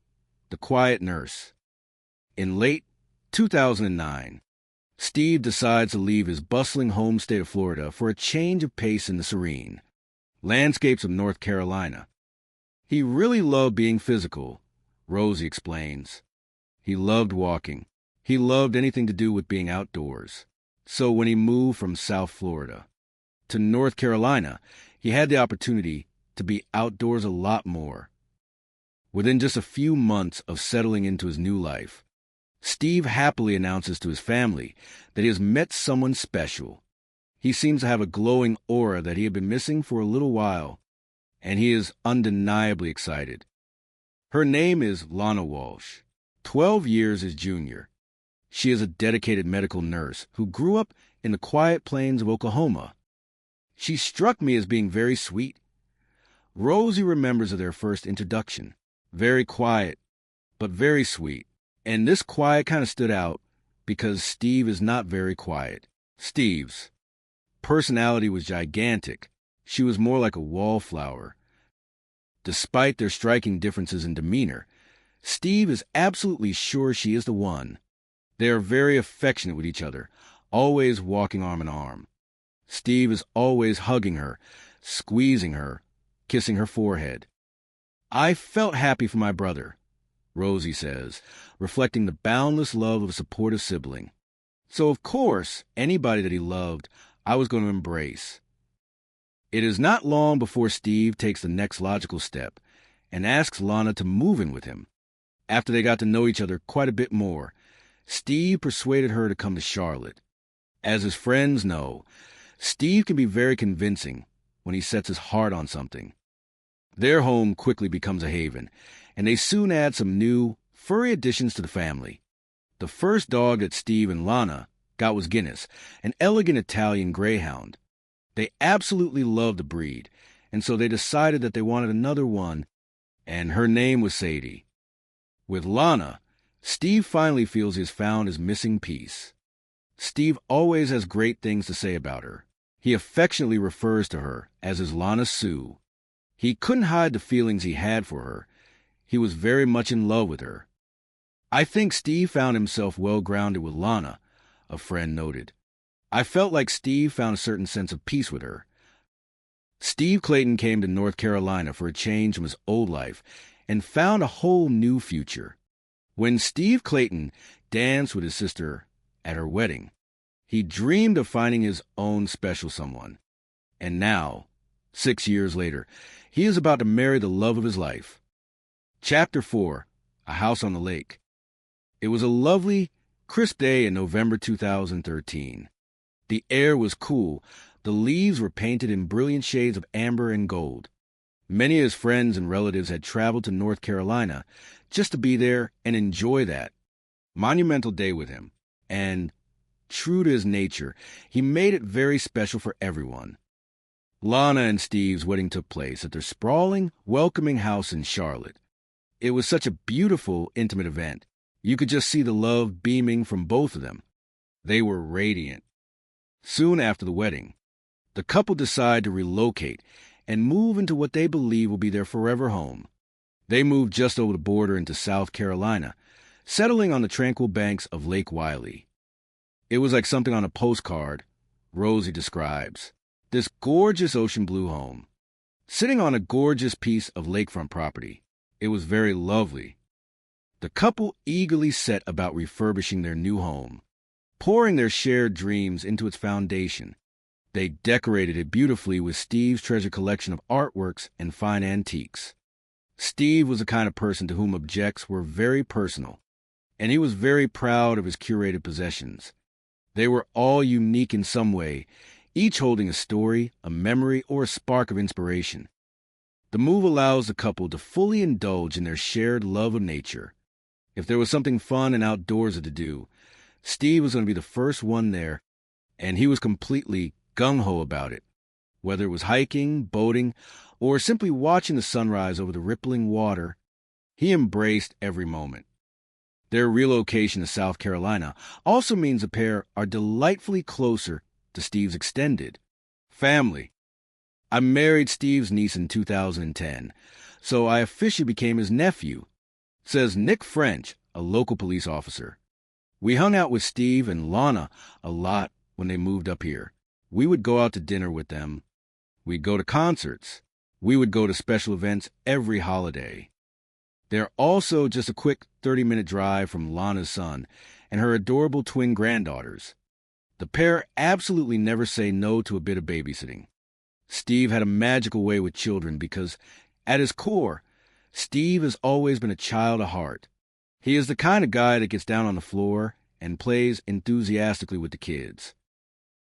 The Quiet Nurse. In late 2009, Steve decides to leave his bustling home state of Florida for a change of pace in the serene landscapes of North Carolina. He really loved being physical, Rosie explains. He loved walking. He loved anything to do with being outdoors. So when he moved from South Florida to North Carolina, he had the opportunity to be outdoors a lot more. Within just a few months of settling into his new life, Steve happily announces to his family that he has met someone special. He seems to have a glowing aura that he had been missing for a little while, and he is undeniably excited. Her name is Lana Walsh, 12 years his junior. She is a dedicated medical nurse who grew up in the quiet plains of Oklahoma. She struck me as being very sweet. Rosie remembers of their first introduction. Very quiet, but very sweet. And this quiet kind of stood out because Steve is not very quiet. Steve's personality was gigantic. She was more like a wallflower. Despite their striking differences in demeanor, Steve is absolutely sure she is the one. They are very affectionate with each other, always walking arm in arm. Steve is always hugging her, squeezing her, kissing her forehead. I felt happy for my brother, Rosie says, reflecting the boundless love of a supportive sibling. So, of course, anybody that he loved, I was going to embrace. It is not long before Steve takes the next logical step and asks Lana to move in with him. After they got to know each other quite a bit more, Steve persuaded her to come to Charlotte. As his friends know, Steve can be very convincing when he sets his heart on something. Their home quickly becomes a haven, and they soon add some new, furry additions to the family. The first dog that Steve and Lana got was Guinness, an elegant Italian greyhound. They absolutely loved the breed, and so they decided that they wanted another one, and her name was Sadie. With Lana, Steve finally feels he has found his missing piece. Steve always has great things to say about her. He affectionately refers to her as his Lana Sue. He couldn't hide the feelings he had for her. He was very much in love with her. I think Steve found himself well-grounded with Lana, a friend noted. I felt like Steve found a certain sense of peace with her. Steve Clayton came to North Carolina for a change from his old life and found a whole new future. When Steve Clayton danced with his sister at her wedding, he dreamed of finding his own special someone. And now, 6 years later, he is about to marry the love of his life. Chapter 4, A House on the Lake. It was a lovely, crisp day in November 2013. The air was cool. The leaves were painted in brilliant shades of amber and gold. Many of his friends and relatives had traveled to North Carolina just to be there and enjoy that monumental day with him. And, true to his nature, he made it very special for everyone. Lana and Steve's wedding took place at their sprawling, welcoming house in Charlotte. It was such a beautiful, intimate event. You could just see the love beaming from both of them. They were radiant. Soon after the wedding, the couple decide to relocate and move into what they believe will be their forever home. They moved just over the border into South Carolina, settling on the tranquil banks of Lake Wylie. It was like something on a postcard, Rosie describes. This gorgeous ocean blue home, sitting on a gorgeous piece of lakefront property. It was very lovely. The couple eagerly set about refurbishing their new home, pouring their shared dreams into its foundation. They decorated it beautifully with Steve's treasure collection of artworks and fine antiques. Steve was the kind of person to whom objects were very personal, and he was very proud of his curated possessions. They were all unique in some way, each holding a story, a memory, or a spark of inspiration. The move allows the couple to fully indulge in their shared love of nature. If there was something fun and outdoorsy to do, Steve was going to be the first one there, and he was completely gung-ho about it. Whether it was hiking, boating, or simply watching the sunrise over the rippling water, he embraced every moment. Their relocation to South Carolina also means the pair are delightfully closer to Steve's extended family. I married Steve's niece in 2010, so I officially became his nephew, says Nick French, a local police officer. We hung out with Steve and Lana a lot when they moved up here. We would go out to dinner with them. We'd go to concerts. We would go to special events every holiday. They're also just a quick 30-minute drive from Lana's son and her adorable twin granddaughters. The pair absolutely never say no to a bit of babysitting. Steve had a magical way with children because, at his core, Steve has always been a child at heart. He is the kind of guy that gets down on the floor and plays enthusiastically with the kids.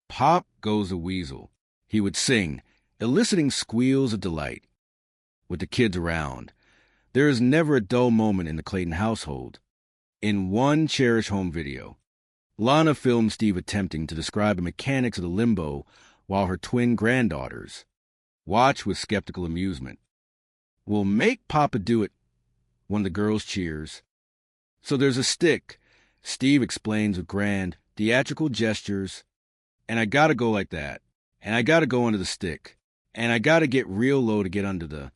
Pop goes the weasel. He would sing, eliciting squeals of delight. With the kids around, there is never a dull moment in the Clayton household. In one cherished home video, Lana filmed Steve attempting to describe the mechanics of the limbo while her twin granddaughters watch with skeptical amusement. "We'll make Papa do it," one of the girls cheers. "So there's a stick," Steve explains with grand, theatrical gestures, "and I gotta go like that." and I gotta go under the stick, and I gotta get real low to get under the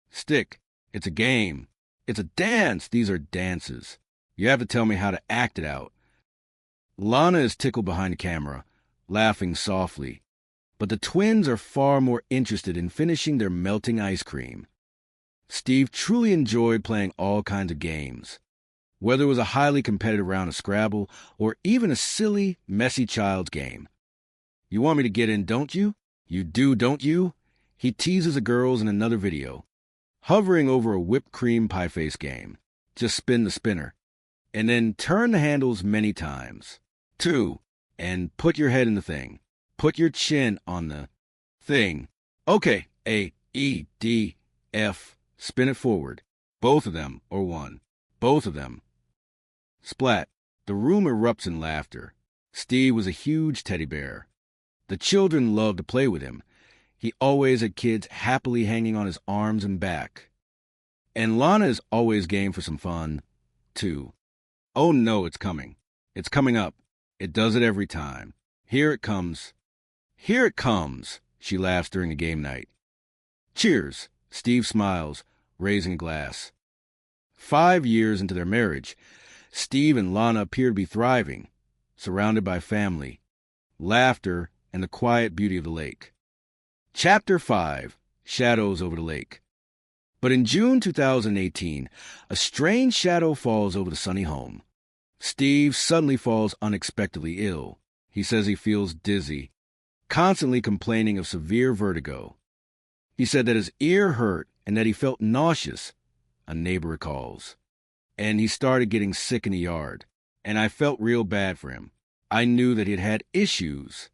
stick. It's a game. It's a dance. These are dances. You have to tell me how to act it out. Lana is tickled behind the camera, laughing softly, but the twins are far more interested in finishing their melting ice cream. Steve truly enjoyed playing all kinds of games, whether it was a highly competitive round of Scrabble or even a silly, messy child's game. You want me to get in, don't you? You do, don't you? He teases the girls in another video, hovering over a whipped cream pie face game. Just spin the spinner, and then turn the handles many times. 2, and put your head in the thing. Put your chin on the thing. Okay, A, E, D, F. Spin it forward. Both of them, or one. Both of them. Splat. The room erupts in laughter. Steve was a huge teddy bear. The children loved to play with him. He always had kids happily hanging on his arms and back. And Lana is always game for some fun, too. Oh no, it's coming. It's coming up. It does it every time. Here it comes. Here it comes, she laughs during the game night. Cheers. Steve smiles, raising a glass. 5 years into their marriage, Steve and Lana appear to be thriving, surrounded by family, laughter, and the quiet beauty of the lake. Chapter 5, Shadows over the Lake. But in June 2018, a strange shadow falls over the sunny home. Steve suddenly falls unexpectedly ill. He says he feels dizzy, constantly complaining of severe vertigo. He said that his ear hurt and that he felt nauseous, a neighbor recalls. And he started getting sick in the yard, and I felt real bad for him. I knew that he had had issues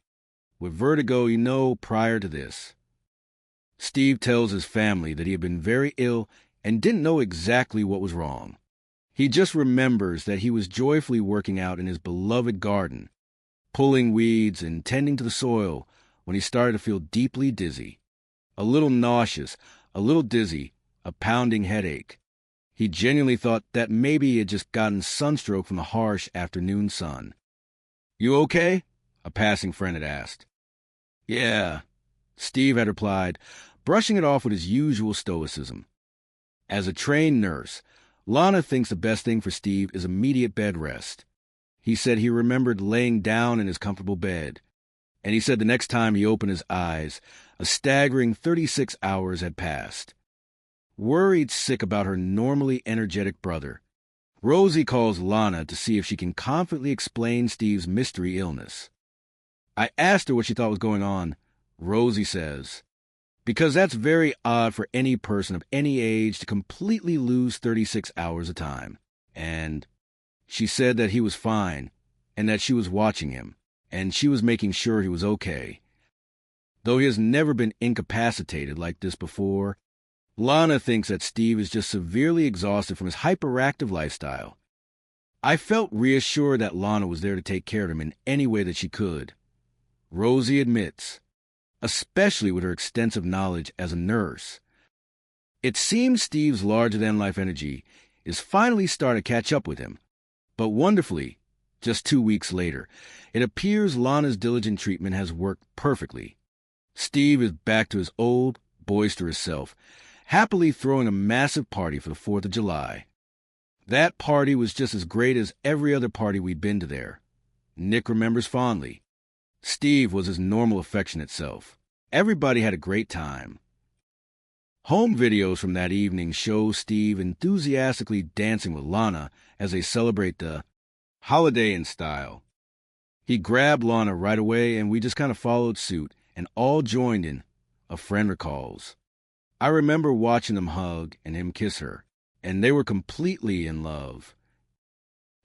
with vertigo, prior to this. Steve tells his family that he had been very ill and didn't know exactly what was wrong. He just remembers that he was joyfully working out in his beloved garden, pulling weeds and tending to the soil when he started to feel deeply dizzy. A little nauseous, a little dizzy, a pounding headache. He genuinely thought that maybe he had just gotten sunstroke from the harsh afternoon sun. "You okay?" a passing friend had asked. "Yeah," Steve had replied, brushing it off with his usual stoicism. As a trained nurse, Lana thinks the best thing for Steve is immediate bed rest. He said he remembered laying down in his comfortable bed, and he said the next time he opened his eyes, a staggering 36 hours had passed. Worried sick about her normally energetic brother, Rosie calls Lana to see if she can confidently explain Steve's mystery illness. I asked her what she thought was going on. Rosie says, "Because that's very odd for any person of any age to completely lose 36 hours of time." And she said that he was fine and that she was watching him and she was making sure he was okay. Though he has never been incapacitated like this before, Lana thinks that Steve is just severely exhausted from his hyperactive lifestyle. I felt reassured that Lana was there to take care of him in any way that she could. Rosie admits, especially with her extensive knowledge as a nurse. It seems Steve's larger-than-life energy is finally starting to catch up with him. But wonderfully, just 2 weeks later, it appears Lana's diligent treatment has worked perfectly. Steve is back to his old, boisterous self, happily throwing a massive party for the 4th of July. That party was just as great as every other party we'd been to there. Nick remembers fondly. Steve was his normal affectionate self. Everybody had a great time. Home videos from that evening show Steve enthusiastically dancing with Lana as they celebrate the holiday in style. He grabbed Lana right away and we just kind of followed suit and all joined in, a friend recalls. I remember watching them hug and him kiss her, and they were completely in love.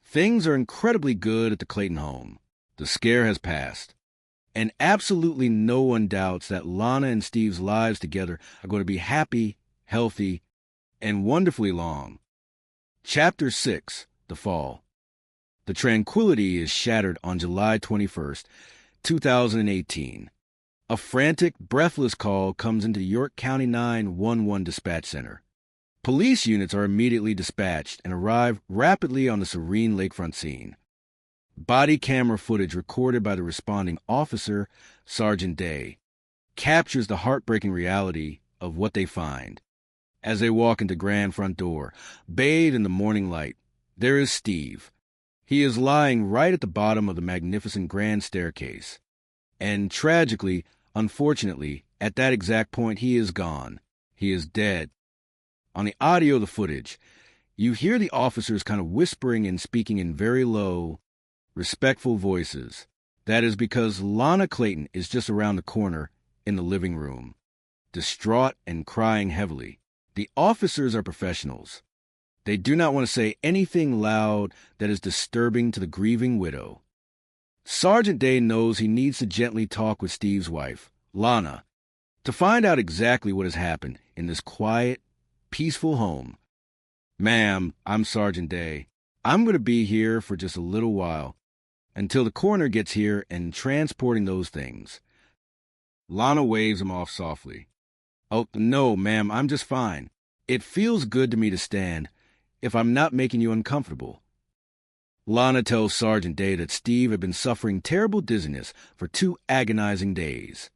Things are incredibly good at the Clayton home. The scare has passed, and absolutely no one doubts that Lana and Steve's lives together are going to be happy, healthy, and wonderfully long. Chapter 6, The Fall. The tranquility is shattered on July 21st, 2018. A frantic, breathless call comes into the York County 911 dispatch center. Police units are immediately dispatched and arrive rapidly on the serene lakefront scene. Body camera footage recorded by the responding officer, Sergeant Day, captures the heartbreaking reality of what they find. As they walk into grand front door, bathed in the morning light, there is Steve. He is lying right at the bottom of the magnificent grand staircase. And tragically, unfortunately, at that exact point, he is gone. He is dead. On the audio of the footage, you hear the officers kind of whispering and speaking in very low, respectful voices. That is because Lana Clayton is just around the corner in the living room, distraught and crying heavily. The officers are professionals. They do not want to say anything loud that is disturbing to the grieving widow. Sergeant Day knows he needs to gently talk with Steve's wife, Lana, to find out exactly what has happened in this quiet, peaceful home. "Ma'am, I'm Sergeant Day. I'm going to be here for just a little while, until the coroner gets here and transporting those things." Lana waves him off softly. "Oh, no, ma'am, I'm just fine. It feels good to me to stand, if I'm not making you uncomfortable." Lana tells Sergeant Day that Steve had been suffering terrible dizziness for 2 agonizing days.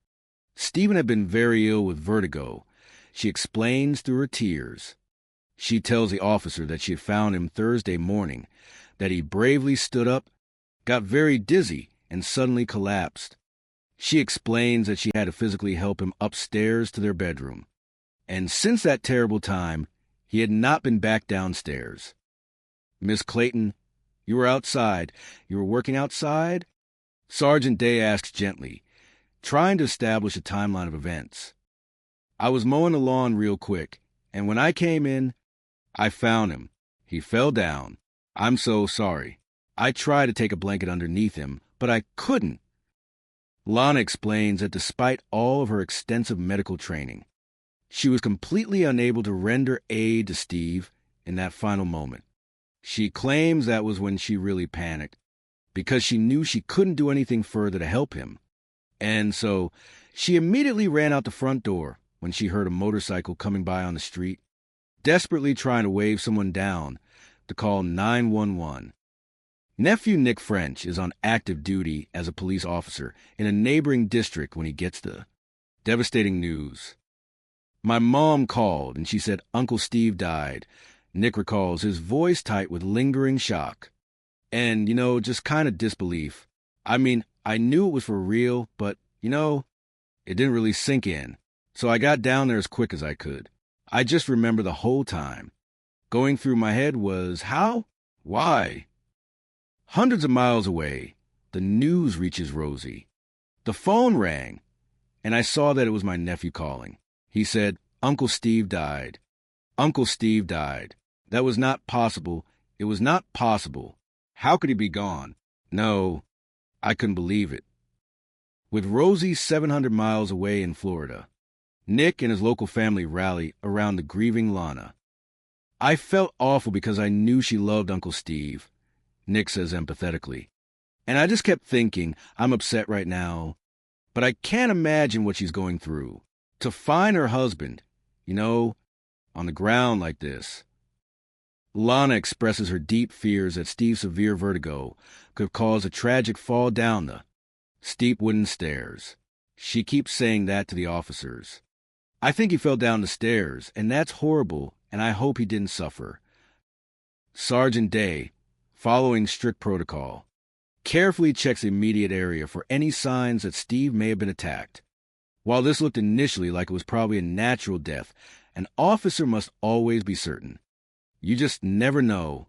Stephen had been very ill with vertigo. She explains through her tears. She tells the officer that she had found him Thursday morning, that he bravely stood up, got very dizzy, and suddenly collapsed. She explains that she had to physically help him upstairs to their bedroom. And since that terrible time, he had not been back downstairs. "Miss Clayton, you were outside. You were working outside?" Sergeant Day asks gently, trying to establish a timeline of events. "I was mowing the lawn real quick, and when I came in, I found him. He fell down. I'm so sorry. I tried to take a blanket underneath him, but I couldn't." Lana explains that despite all of her extensive medical training, she was completely unable to render aid to Steve in that final moment. She claims that was when she really panicked, because she knew she couldn't do anything further to help him. And so she immediately ran out the front door when she heard a motorcycle coming by on the street, desperately trying to wave someone down to call 911. Nephew Nick French is on active duty as a police officer in a neighboring district when he gets the devastating news. "My mom called and she said Uncle Steve died." Nick recalls, his voice tight with lingering shock. And, just kind of disbelief. "I mean, I knew it was for real, but, it didn't really sink in. So I got down there as quick as I could. I just remember the whole time. Going through my head was, how? Why?" Hundreds of miles away, the news reaches Rosie. The phone rang, and I saw that it was my nephew calling. He said, "Uncle Steve died. Uncle Steve died. That was not possible. It was not possible. How could he be gone?" No, I couldn't believe it. With Rosie 700 miles away in Florida, Nick and his local family rally around the grieving Lana. "I felt awful because I knew she loved Uncle Steve," Nick says empathetically. "And I just kept thinking, I'm upset right now, but I can't imagine what she's going through. To find her husband, on the ground like this." Lana expresses her deep fears that Steve's severe vertigo could cause a tragic fall down the steep wooden stairs. She keeps saying that to the officers. "I think he fell down the stairs, and that's horrible, and I hope he didn't suffer." Sergeant Day, following strict protocol, carefully checks the immediate area for any signs that Steve may have been attacked. While this looked initially like it was probably a natural death, an officer must always be certain. You just never know.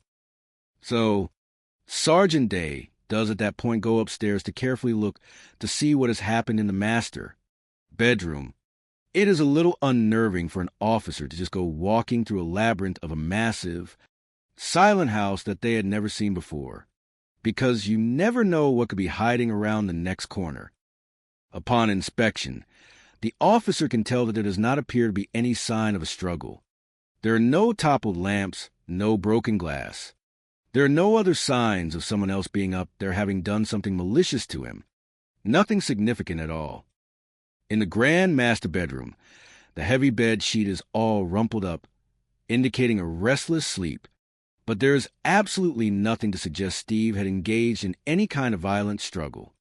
So, Sergeant Day does at that point go upstairs to carefully look to see what has happened in the master bedroom. It is a little unnerving for an officer to just go walking through a labyrinth of a massive, silent house that they had never seen before, because you never know what could be hiding around the next corner. Upon inspection, the officer can tell that there does not appear to be any sign of a struggle. There are no toppled lamps, no broken glass. There are no other signs of someone else being up there having done something malicious to him. Nothing significant at all. In the grand master bedroom, the heavy bed sheet is all rumpled up, indicating a restless sleep, but there is absolutely nothing to suggest Steve had engaged in any kind of violent struggle.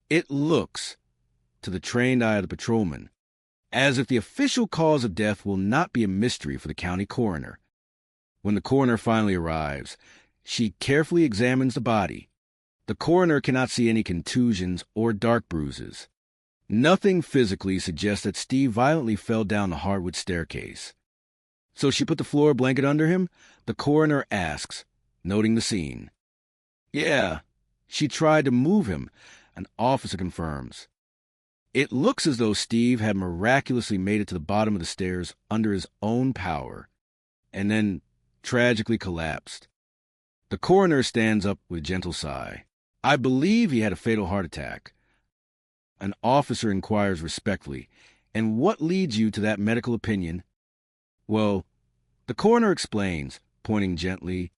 It looks, to the trained eye of the patrolman, as if the official cause of death will not be a mystery for the county coroner. When the coroner finally arrives, she carefully examines the body. The coroner cannot see any contusions or dark bruises. Nothing physically suggests that Steve violently fell down the hardwood staircase. So she put the floor blanket under him? The coroner asks, noting the scene. Yeah, she tried to move him, an officer confirms. It looks as though Steve had miraculously made it to the bottom of the stairs under his own power, and then tragically collapsed. The coroner stands up with a gentle sigh. I believe he had a fatal heart attack. An officer inquires respectfully, and what leads you to that medical opinion? Well, the coroner explains, pointing gently,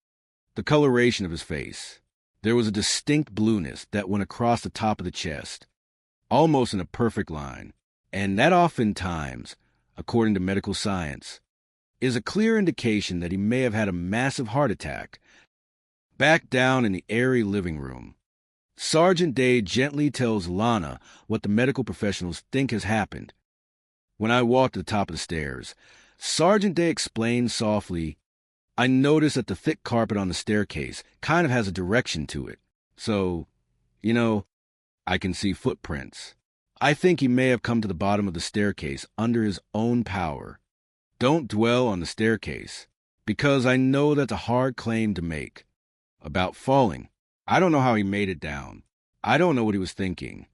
the coloration of his face. There was a distinct blueness that went across the top of the chest, almost in a perfect line, and that oftentimes, according to medical science, is a clear indication that he may have had a massive heart attack. Back down in the airy living room, Sergeant Day gently tells Lana what the medical professionals think has happened. When I walked to the top of the stairs, Sergeant Day explained softly, I noticed that the thick carpet on the staircase kind of has a direction to it. So, I can see footprints. I think he may have come to the bottom of the staircase under his own power. Don't dwell on the staircase, because I know that's a hard claim to make. About falling, I don't know how he made it down. I don't know what he was thinking.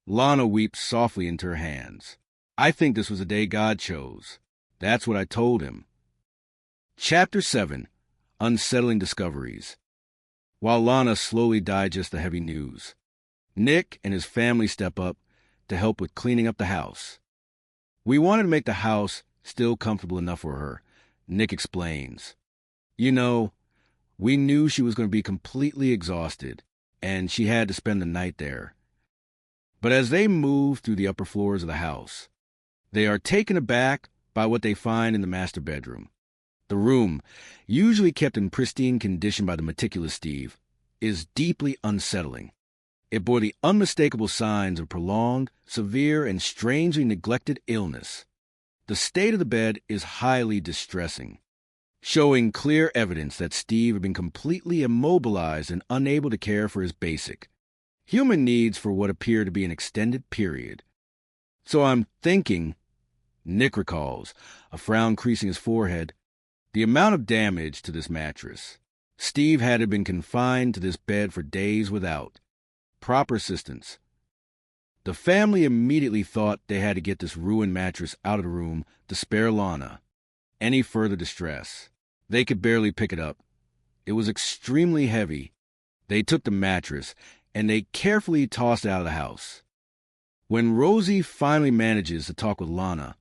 Lana weeps softly into her hands. I think this was a day God chose. That's what I told him. Chapter 7, Unsettling Discoveries. While Lana slowly digests the heavy news, Nick and his family step up to help with cleaning up the house. We wanted to make the house still comfortable enough for her, Nick explains. We knew she was going to be completely exhausted, and she had to spend the night there. But as they move through the upper floors of the house, they are taken aback by what they find in the master bedroom. The room, usually kept in pristine condition by the meticulous Steve, is deeply unsettling. It bore the unmistakable signs of prolonged, severe, and strangely neglected illness. The state of the bed is highly distressing, showing clear evidence that Steve had been completely immobilized and unable to care for his basic human needs for what appeared to be an extended period. So I'm thinking, Nick recalls, a frown creasing his forehead, the amount of damage to this mattress. Steve had been confined to this bed for days without proper assistance. The family immediately thought they had to get this ruined mattress out of the room to spare Lana any further distress. They could barely pick it up. It was extremely heavy. They took the mattress, and they carefully tossed it out of the house. When Rosie finally manages to talk with Lana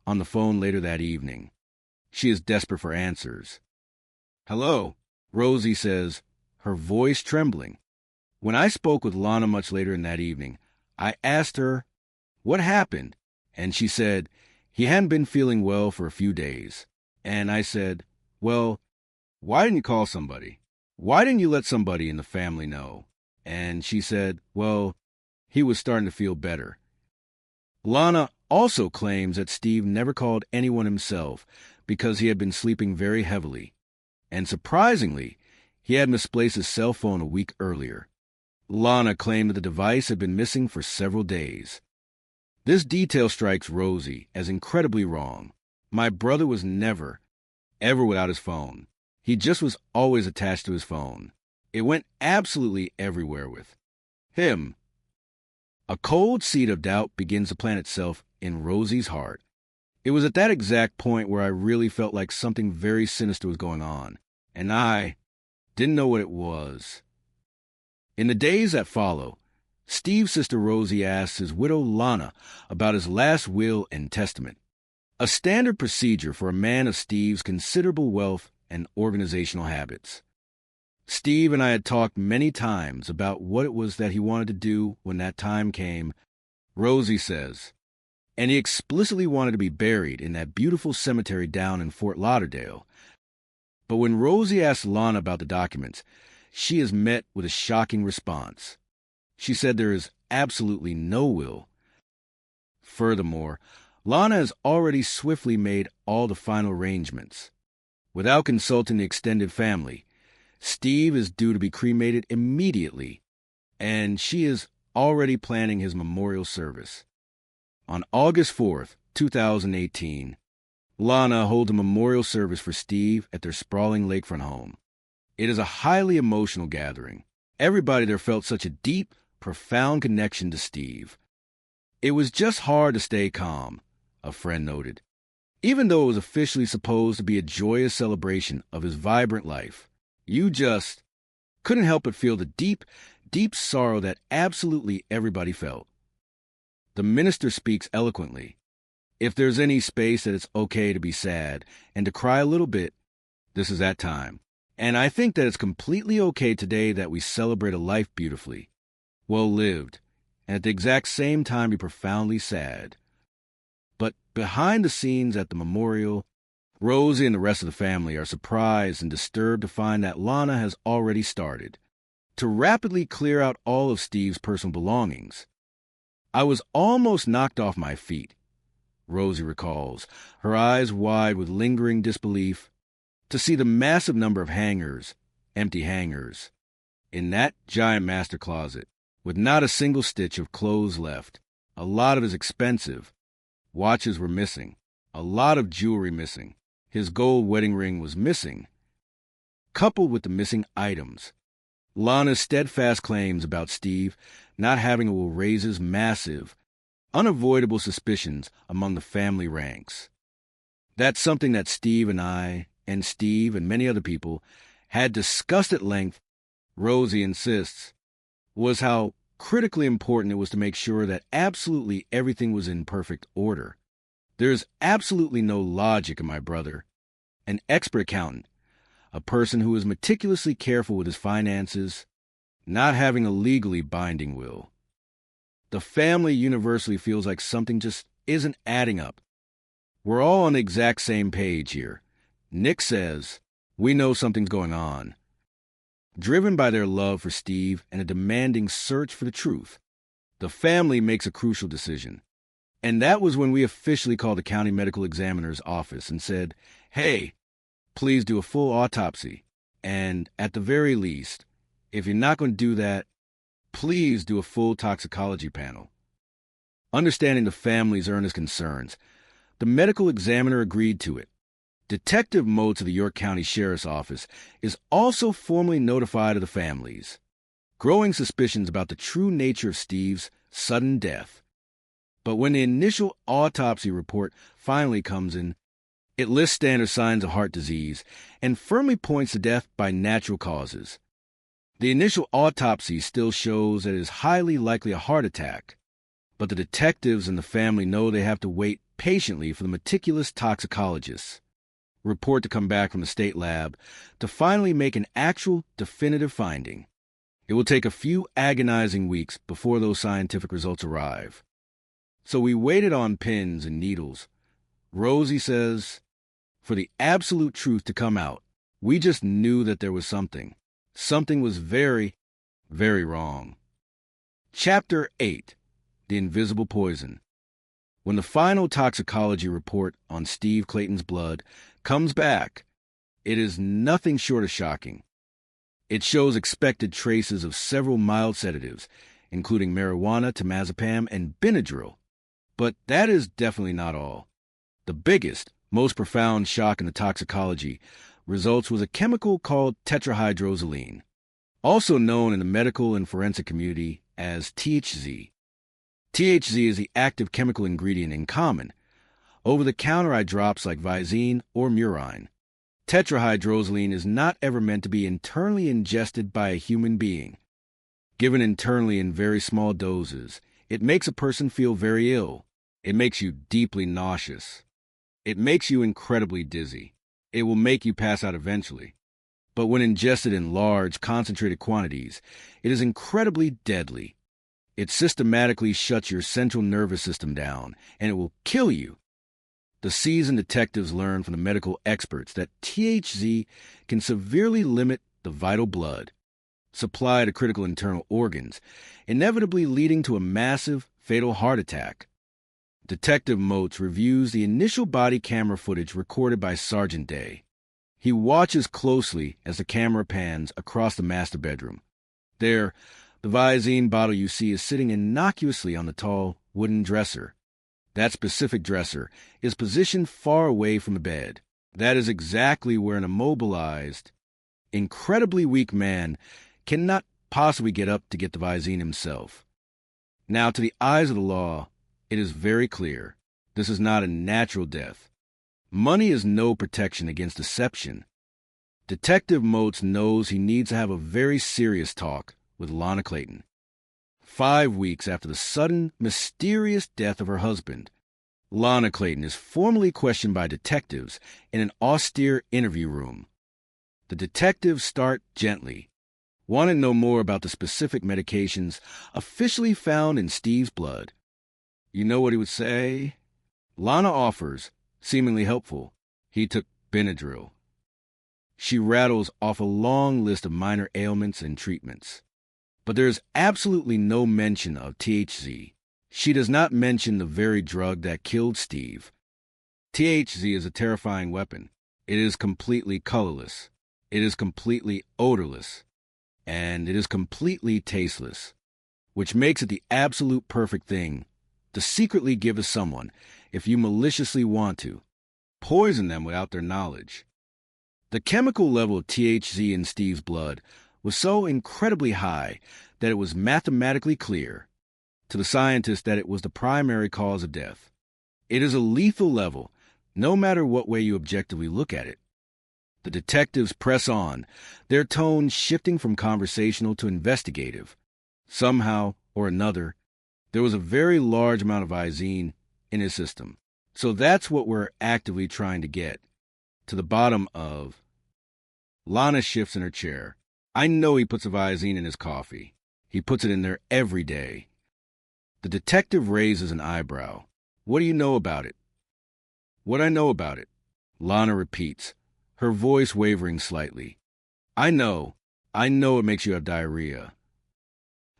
on the phone later that evening, she is desperate for answers. Hello, Rosie says, her voice trembling. When I spoke with Lana much later in that evening, I asked her, what happened? And she said, he hadn't been feeling well for a few days. And I said, well, why didn't you call somebody? Why didn't you let somebody in the family know? And she said, well, he was starting to feel better. Lana also claims that Steve never called anyone himself because he had been sleeping very heavily. And surprisingly, he had misplaced his cell phone a week earlier. Lana claimed that the device had been missing for several days. This detail strikes Rosie as incredibly wrong. My brother was never, ever without his phone. He just was always attached to his phone. It went absolutely everywhere with him. A cold seed of doubt begins to plant itself in Rosie's heart. It was at that exact point where I really felt like something very sinister was going on, and I didn't know what it was. In the days that follow, Steve's sister Rosie asks his widow Lana about his last will and testament, a standard procedure for a man of Steve's considerable wealth and organizational habits. Steve and I had talked many times about what it was that he wanted to do when that time came, Rosie says, and he explicitly wanted to be buried in that beautiful cemetery down in Fort Lauderdale. But when Rosie asks Lana about the documents, she is met with a shocking response. She said there is absolutely no will. Furthermore, Lana has already swiftly made all the final arrangements. Without consulting the extended family, Steve is due to be cremated immediately, and she is already planning his memorial service. On August 4th, 2018, Lana holds a memorial service for Steve at their sprawling lakefront home. It is a highly emotional gathering. Everybody there felt such a deep, profound connection to Steve. It was just hard to stay calm, a friend noted. Even though it was officially supposed to be a joyous celebration of his vibrant life, you just couldn't help but feel the deep, deep sorrow that absolutely everybody felt. The minister speaks eloquently. If there's any space that it's okay to be sad and to cry a little bit, this is that time. And I think that it's completely okay today that we celebrate a life beautifully, well lived, and at the exact same time be profoundly sad. But behind the scenes at the memorial, Rosie and the rest of the family are surprised and disturbed to find that Lana has already started to rapidly clear out all of Steve's personal belongings. I was almost knocked off my feet, Rosie recalls, her eyes wide with lingering disbelief, to see the massive number of hangers, empty hangers, in that giant master closet, with not a single stitch of clothes left. A lot of his expensive watches were missing, a lot of jewelry missing. His gold wedding ring was missing. Coupled with the missing items, Lana's steadfast claims about Steve not having will raises massive, unavoidable suspicions among the family ranks. That's something that Steve and I, and Steve and many other people, had discussed at length, Rosie insists, was how critically important it was to make sure that absolutely everything was in perfect order. There's absolutely no logic in my brother, an expert accountant, a person who is meticulously careful with his finances, not having a legally binding will. The family universally feels like something just isn't adding up. We're all on the exact same page here. Nick says, we know something's going on. Driven by their love for Steve and a demanding search for the truth, the family makes a crucial decision. And that was when we officially called the county medical examiner's office and said, hey, please do a full autopsy. And at the very least, if you're not going to do that, please do a full toxicology panel. Understanding the family's earnest concerns, the medical examiner agreed to it. Detective Motes of the York County Sheriff's Office is also formally notified of the families. Growing suspicions about the true nature of Steve's sudden death. But when the initial autopsy report finally comes in, it lists standard signs of heart disease and firmly points to death by natural causes. The initial autopsy still shows that it is highly likely a heart attack, but the detectives and the family know they have to wait patiently for the meticulous toxicologist's report to come back from the state lab to finally make an actual definitive finding. It will take a few agonizing weeks before those scientific results arrive. So we waited on pins and needles. Rosie says, for the absolute truth to come out. We just knew that there was something. Something was very, very wrong. Chapter 8, The Invisible Poison. When the final toxicology report on Steve Clayton's blood comes back, it is nothing short of shocking. It shows expected traces of several mild sedatives, including marijuana, temazepam, and Benadryl. But that is definitely not all. The biggest, most profound shock in the toxicology results was a chemical called tetrahydrozoline, also known in the medical and forensic community as THZ. THZ is the active chemical ingredient in common, over-the-counter eye drops like Visine or Murine. Tetrahydrozoline is not ever meant to be internally ingested by a human being. Given internally in very small doses, it makes a person feel very ill. It makes you deeply nauseous. It makes you incredibly dizzy. It will make you pass out eventually. But when ingested in large, concentrated quantities, it is incredibly deadly. It systematically shuts your central nervous system down, and it will kill you. The seasoned detectives learn from the medical experts that THZ can severely limit the vital blood supply to critical internal organs, inevitably leading to a massive, fatal heart attack. Detective Moats reviews the initial body camera footage recorded by Sergeant Day. He watches closely as the camera pans across the master bedroom. There, the Visine bottle you see is sitting innocuously on the tall wooden dresser. That specific dresser is positioned far away from the bed. That is exactly where an immobilized, incredibly weak man cannot possibly get up to get the Visine himself. Now, to the eyes of the law, it is very clear this is not a natural death. Money is no protection against deception. Detective Moats knows he needs to have a very serious talk with Lana Clayton. 5 weeks after the sudden, mysterious death of her husband, Lana Clayton is formally questioned by detectives in an austere interview room. The detectives start gently, wanting to know more about the specific medications officially found in Steve's blood. You know what he would say? Lana offers, seemingly helpful, he took Benadryl. She rattles off a long list of minor ailments and treatments. But there is absolutely no mention of THC. She does not mention the very drug that killed Steve. THC is a terrifying weapon. It is completely colorless. It is completely odorless. And it is completely tasteless, which makes it the absolute perfect thing to secretly give to someone if you maliciously want to. Poison them without their knowledge. The chemical level of THC in Steve's blood was so incredibly high that it was mathematically clear to the scientists that it was the primary cause of death. It is a lethal level, no matter what way you objectively look at it. The detectives press on, their tone shifting from conversational to investigative. Somehow or another, there was a very large amount of Visine in his system. So that's what we're actively trying to get to the bottom of. Lana shifts in her chair. I know he puts a Visine in his coffee. He puts it in there every day. The detective raises an eyebrow. What do you know about it? What I know about it, Lana repeats, her voice wavering slightly. I know it makes you have diarrhea.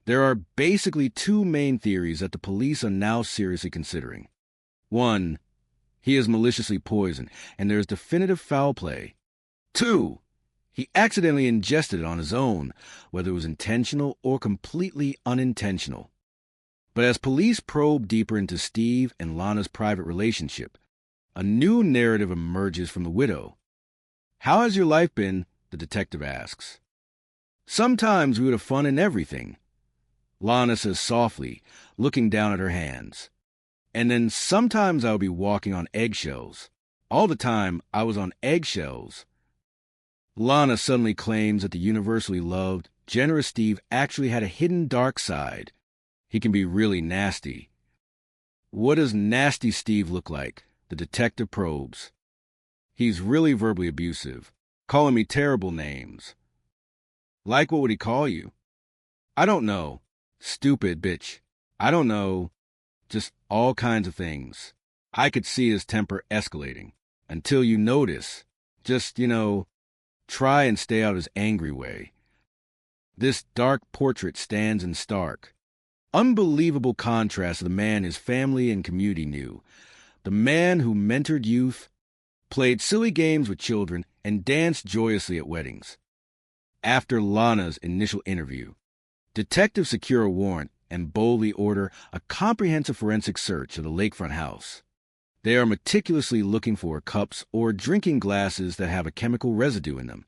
There are basically two main theories that the police are now seriously considering. One, he is maliciously poisoned, and there is definitive foul play. 2, he accidentally ingested it on his own, whether it was intentional or completely unintentional. But as police probe deeper into Steve and Lana's private relationship, a new narrative emerges from the widow. How has your life been? The detective asks. Sometimes we would have fun in everything, Lana says softly, looking down at her hands. And then sometimes I would be walking on eggshells. All the time I was on eggshells. Lana suddenly claims that the universally loved, generous Steve actually had a hidden dark side. He can be really nasty. What does nasty Steve look like? The detective probes. He's really verbally abusive, calling me terrible names. Like what would he call you? I don't know. Stupid bitch. I don't know. Just all kinds of things. I could see his temper escalating. Until you notice. Just, try and stay out his angry way. This dark portrait stands in stark, unbelievable contrast to the man his family and community knew. The man who mentored youth, played silly games with children, and danced joyously at weddings. After Lana's initial interview, detectives secure a warrant and boldly order a comprehensive forensic search of the lakefront house. They are meticulously looking for cups or drinking glasses that have a chemical residue in them.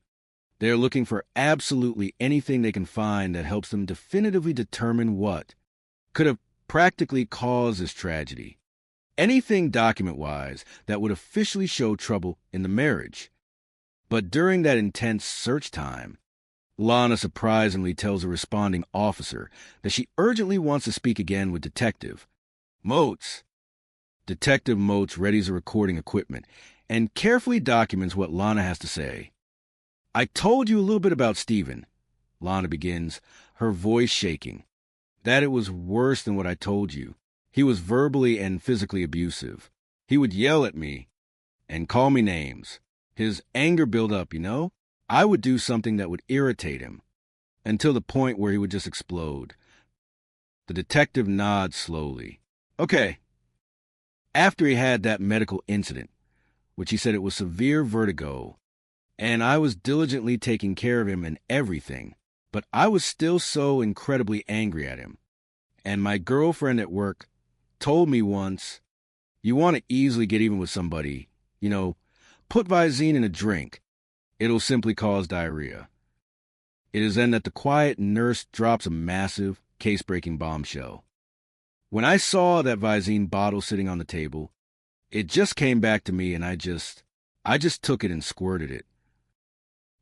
They are looking for absolutely anything they can find that helps them definitively determine what could have practically caused this tragedy. Anything document-wise that would officially show trouble in the marriage. But during that intense search time, Lana surprisingly tells a responding officer that she urgently wants to speak again with Detective Moats. Detective Moats readies the recording equipment and carefully documents what Lana has to say. I told you a little bit about Stephen, Lana begins, her voice shaking. That it was worse than what I told you. He was verbally and physically abusive. He would yell at me and call me names. His anger built up, I would do something that would irritate him, until the point where he would just explode. The detective nods slowly. Okay, After he had that medical incident, which he said it was severe vertigo, and I was diligently taking care of him and everything, but I was still so incredibly angry at him. And my girlfriend at work told me once, you want to easily get even with somebody, put Visine in a drink. It'll simply cause diarrhea. It is then that the quiet nurse drops a massive, case-breaking bombshell. When I saw that Visine bottle sitting on the table, it just came back to me and I just took it and squirted it.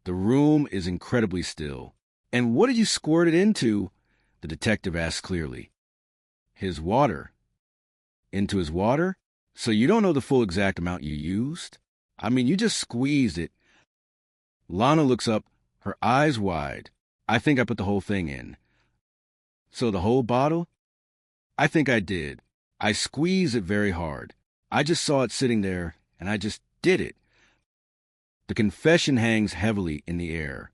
The room is incredibly still. And what did you squirt it into? The detective asked clearly. His water. Into his water? So you don't know the full exact amount you used? I mean, you just squeezed it. Lana looks up, her eyes wide. I think I put the whole thing in. So the whole bottle? I think I did. I squeezed it very hard. I just saw it sitting there, and I just did it. The confession hangs heavily in the air.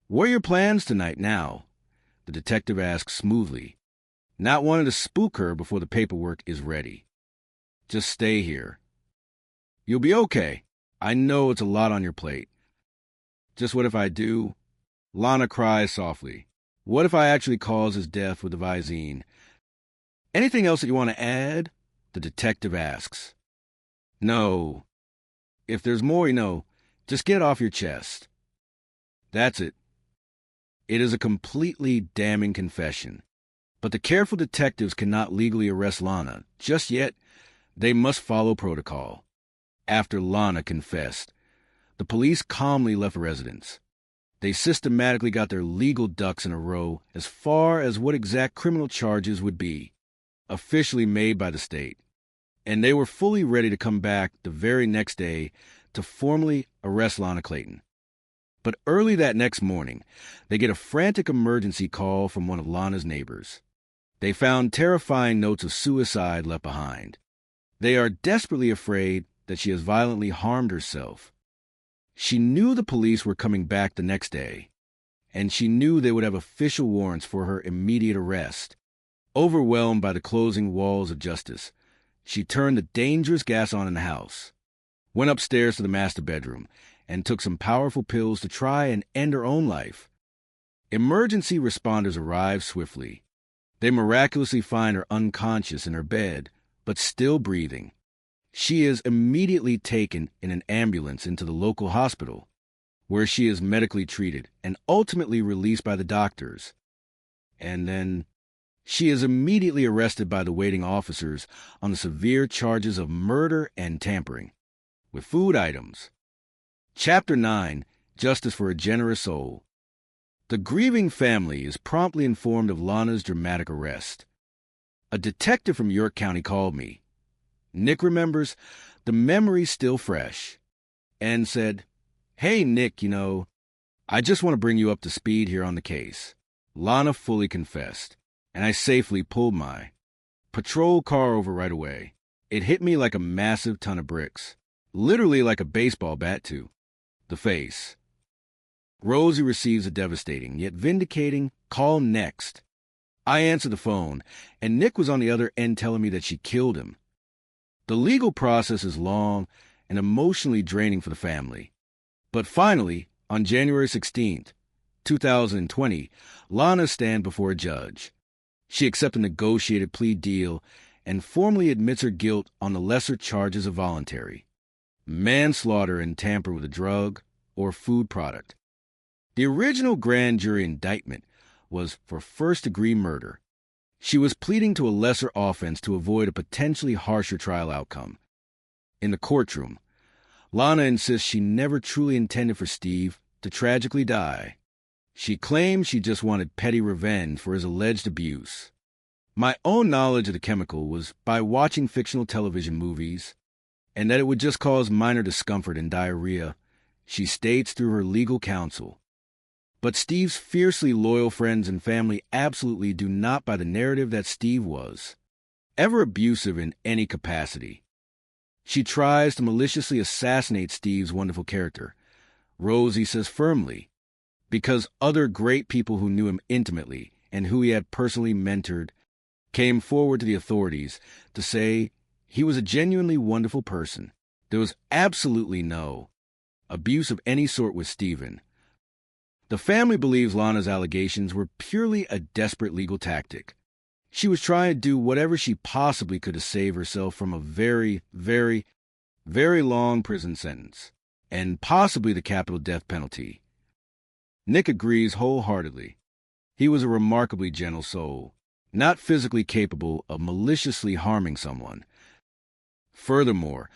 What are your plans tonight now? The detective asks smoothly, not wanting to spook her before the paperwork is ready. Just stay here. You'll be okay. I know it's a lot on your plate. Just what if I do? Lana cries softly. What if I actually cause his death with the Visine? Anything else that you want to add? The detective asks. No. If there's more, just get it off your chest. That's it. It is a completely damning confession. But the careful detectives cannot legally arrest Lana. Just yet, they must follow protocol. After Lana confessed, the police calmly left the residence. They systematically got their legal ducks in a row as far as what exact criminal charges would be, officially made by the state. And they were fully ready to come back the very next day to formally arrest Lana Clayton. But early that next morning, they get a frantic emergency call from one of Lana's neighbors. They found terrifying notes of suicide left behind. They are desperately afraid that she has violently harmed herself. She knew the police were coming back the next day, and she knew they would have official warrants for her immediate arrest. Overwhelmed by the closing walls of justice, she turned the dangerous gas on in the house, went upstairs to the master bedroom, and took some powerful pills to try and end her own life. Emergency responders arrive swiftly. They miraculously find her unconscious in her bed, but still breathing. She is immediately taken in an ambulance into the local hospital, where she is medically treated and ultimately released by the doctors. And then she is immediately arrested by the waiting officers on the severe charges of murder and tampering with food items. Chapter 9, Justice for a Generous Soul. The grieving family is promptly informed of Lana's dramatic arrest. A detective from York County called me. Nick remembers, the memory's still fresh, and said, Hey, Nick, I just want to bring you up to speed here on the case. Lana fully confessed, and I safely pulled my patrol car over right away. It hit me like a massive ton of bricks, literally like a baseball bat to the face. Rosie receives a devastating, yet vindicating, call next. I answer the phone, and Nick was on the other end telling me that she killed him. The legal process is long and emotionally draining for the family. But finally, on January 16th, 2020, Lana stands before a judge. She accepts a negotiated plea deal and formally admits her guilt on the lesser charges of voluntary manslaughter and tamper with a drug or food product. The original grand jury indictment was for first-degree murder. She was pleading to a lesser offense to avoid a potentially harsher trial outcome. In the courtroom, Lana insists she never truly intended for Steve to tragically die. She claims she just wanted petty revenge for his alleged abuse. My own knowledge of the chemical was by watching fictional television movies, and that it would just cause minor discomfort and diarrhea, she states through her legal counsel. But Steve's fiercely loyal friends and family absolutely do not buy the narrative that Steve was ever abusive in any capacity. She tries to maliciously assassinate Steve's wonderful character, Rosie says firmly, because other great people who knew him intimately and who he had personally mentored came forward to the authorities to say He was a genuinely wonderful person. There was absolutely no abuse of any sort with Stephen. The family believes Lana's allegations were purely a desperate legal tactic. She was trying to do whatever she possibly could to save herself from a very, very, very long prison sentence, and possibly the capital death penalty. Nick agrees wholeheartedly. He was a remarkably gentle soul, not physically capable of maliciously harming someone. Furthermore,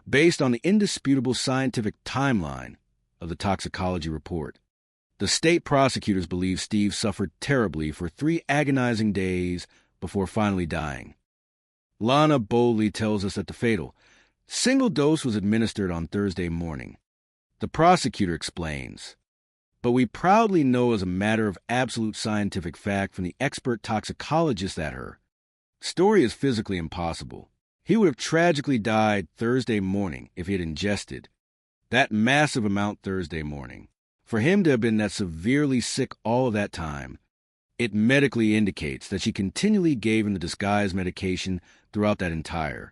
based on the indisputable scientific timeline of the toxicology report, the state prosecutors believe Steve suffered terribly for 3 agonizing days before finally dying. Lana boldly tells us that the fatal single dose was administered on Thursday morning. The prosecutor explains, but we proudly know as a matter of absolute scientific fact from the expert toxicologist that her story is physically impossible. He would have tragically died Thursday morning if he had ingested that massive amount Thursday morning. For him to have been that severely sick all of that time, it medically indicates that she continually gave him the disguised medication throughout that entire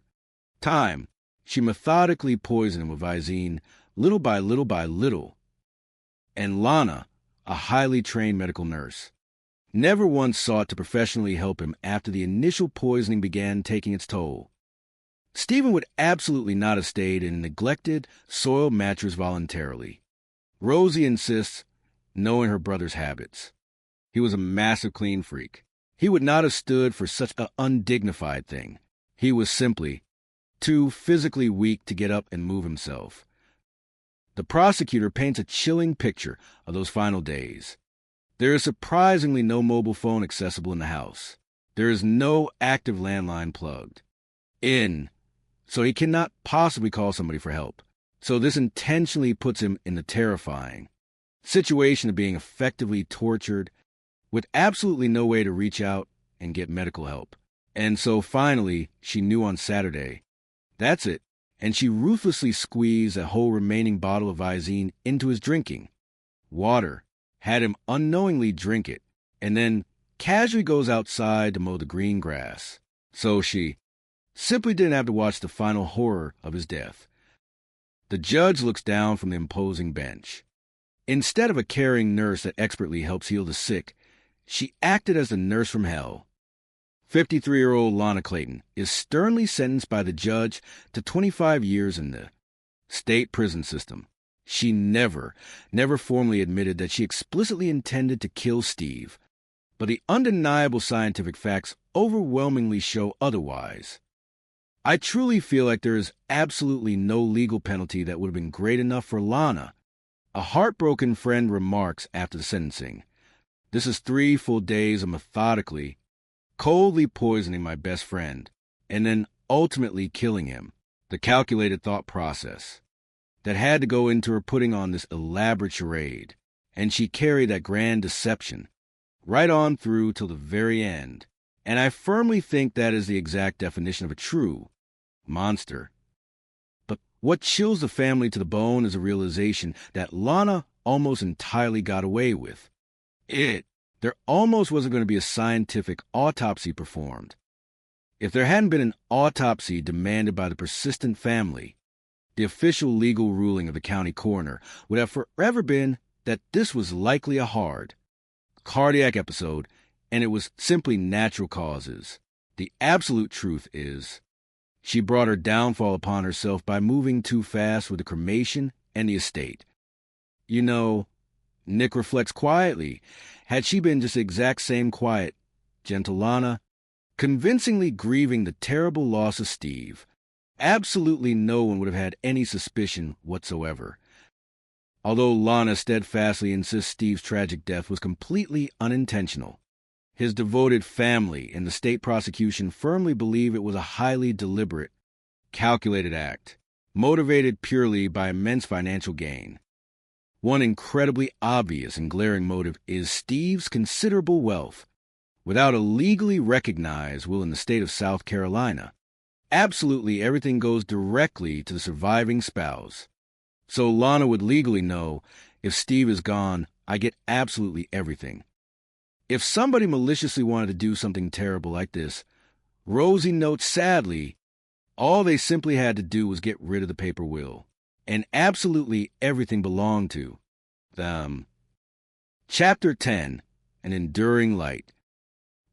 time. She methodically poisoned him with Visine little by little by little. And Lana, a highly trained medical nurse, never once sought to professionally help him after the initial poisoning began taking its toll. Stephen would absolutely not have stayed in a neglected, soiled mattress voluntarily. Rosie insists, knowing her brother's habits. He was a massive clean freak. He would not have stood for such an undignified thing. He was simply too physically weak to get up and move himself. The prosecutor paints a chilling picture of those final days. There is surprisingly no mobile phone accessible in the house. There is no active landline plugged in, so he cannot possibly call somebody for help. So this intentionally puts him in the terrifying situation of being effectively tortured with absolutely no way to reach out and get medical help. And so finally, she knew on Saturday. That's it. And she ruthlessly squeezed a whole remaining bottle of Visine into his drinking water, had him unknowingly drink it, and then casually goes outside to mow the green grass. So she simply didn't have to watch the final horror of his death. The judge looks down from the imposing bench. Instead of a caring nurse that expertly helps heal the sick, she acted as the nurse from hell. 53-year-old Lana Clayton is sternly sentenced by the judge to 25 years in the state prison system. She never formally admitted that she explicitly intended to kill Steve, but the undeniable scientific facts overwhelmingly show otherwise. I truly feel like there is absolutely no legal penalty that would have been great enough for Lana. A heartbroken friend remarks after the sentencing, "This is 3 full days of methodically, coldly poisoning my best friend, and then ultimately killing him. The calculated thought process that had to go into her putting on this elaborate charade, and she carried that grand deception right on through till the very end. And I firmly think that is the exact definition of a true monster. But what chills the family to the bone is a realization that Lana almost entirely got away with it. There almost wasn't going to be a scientific autopsy performed. If there hadn't been an autopsy demanded by the persistent family, the official legal ruling of the county coroner would have forever been that this was likely a hard cardiac episode, and it was simply natural causes. The absolute truth is, she brought her downfall upon herself by moving too fast with the cremation and the estate. You know, Nick reflects quietly, had she been just the exact same quiet, gentle Lana, convincingly grieving the terrible loss of Steve, absolutely no one would have had any suspicion whatsoever. Although Lana steadfastly insists Steve's tragic death was completely unintentional, his devoted family and the state prosecution firmly believe it was a highly deliberate, calculated act, motivated purely by immense financial gain. One incredibly obvious and glaring motive is Steve's considerable wealth, without a legally recognized will in the state of South Carolina. Absolutely everything goes directly to the surviving spouse. So Lana would legally know, if Steve is gone, I get absolutely everything. If somebody maliciously wanted to do something terrible like this, Rosie notes sadly, All they simply had to do was get rid of the paper will, and absolutely everything belonged to them. Chapter 10, An Enduring Light.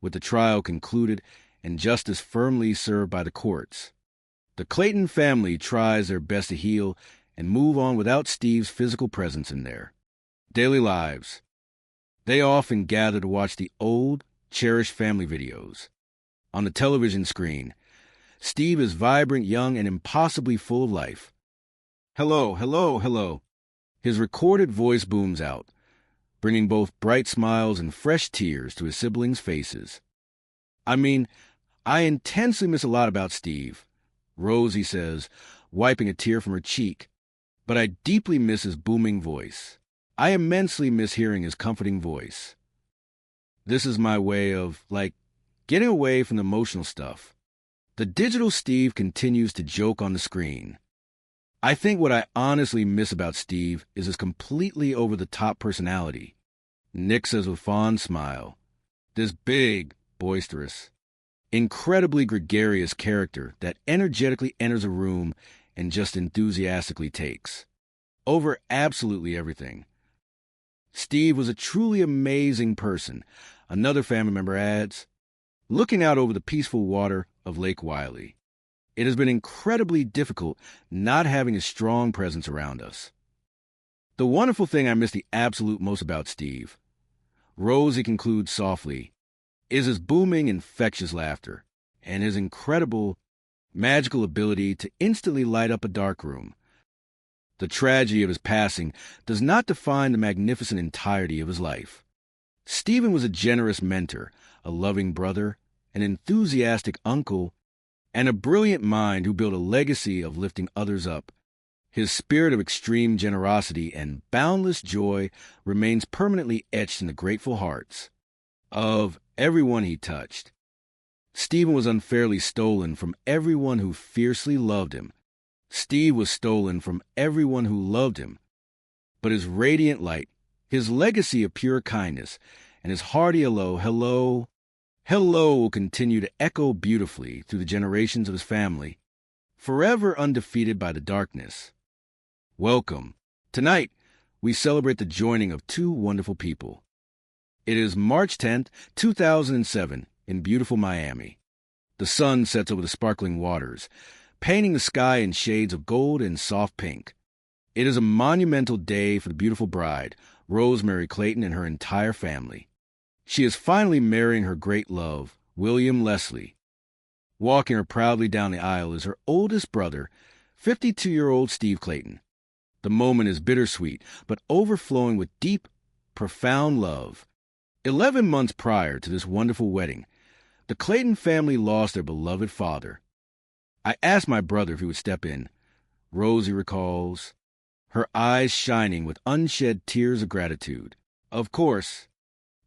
With the trial concluded and justice firmly served by the courts, the Clayton family tries their best to heal and move on without Steve's physical presence in their daily lives. They often gather to watch the old, cherished family videos. On the television screen, Steve is vibrant, young, and impossibly full of life. Hello, hello, hello. His recorded voice booms out, bringing both bright smiles and fresh tears to his siblings' faces. I mean, I intensely miss a lot about Steve, Rosie says, wiping a tear from her cheek. But I deeply miss his booming voice. I immensely miss hearing his comforting voice. This is my way of, getting away from the emotional stuff. The digital Steve continues to joke on the screen. I think what I honestly miss about Steve is his completely over-the-top personality. Nick says with fond smile, this big, boisterous, incredibly gregarious character that energetically enters a room and just enthusiastically takes over absolutely everything. Steve was a truly amazing person, another family member adds, looking out over the peaceful water of Lake Wiley. It has been incredibly difficult not having a strong presence around us. The wonderful thing I miss the absolute most about Steve, Rosie concludes softly, is his booming, infectious laughter and his incredible, magical ability to instantly light up a dark room. The tragedy of his passing does not define the magnificent entirety of his life. Stephen was a generous mentor, a loving brother, an enthusiastic uncle, and a brilliant mind who built a legacy of lifting others up. His spirit of extreme generosity and boundless joy remains permanently etched in the grateful hearts of everyone he touched. Stephen was unfairly stolen from everyone who fiercely loved him. Steve was stolen from everyone who loved him. But his radiant light, his legacy of pure kindness, and his hearty hello will continue to echo beautifully through the generations of his family, forever undefeated by the darkness. Welcome. Tonight, we celebrate the joining of two wonderful people. It is March 10th, 2007, in beautiful Miami. The sun sets over the sparkling waters, painting the sky in shades of gold and soft pink. It is a monumental day for the beautiful bride, Rosemary Clayton, and her entire family. She is finally marrying her great love, William Leslie. Walking her proudly down the aisle is her oldest brother, 52-year-old Steve Clayton. The moment is bittersweet, but overflowing with deep, profound love. 11 months prior to this wonderful wedding, the Clayton family lost their beloved father. I asked my brother if he would step in. Rosie recalls, her eyes shining with unshed tears of gratitude. Of course,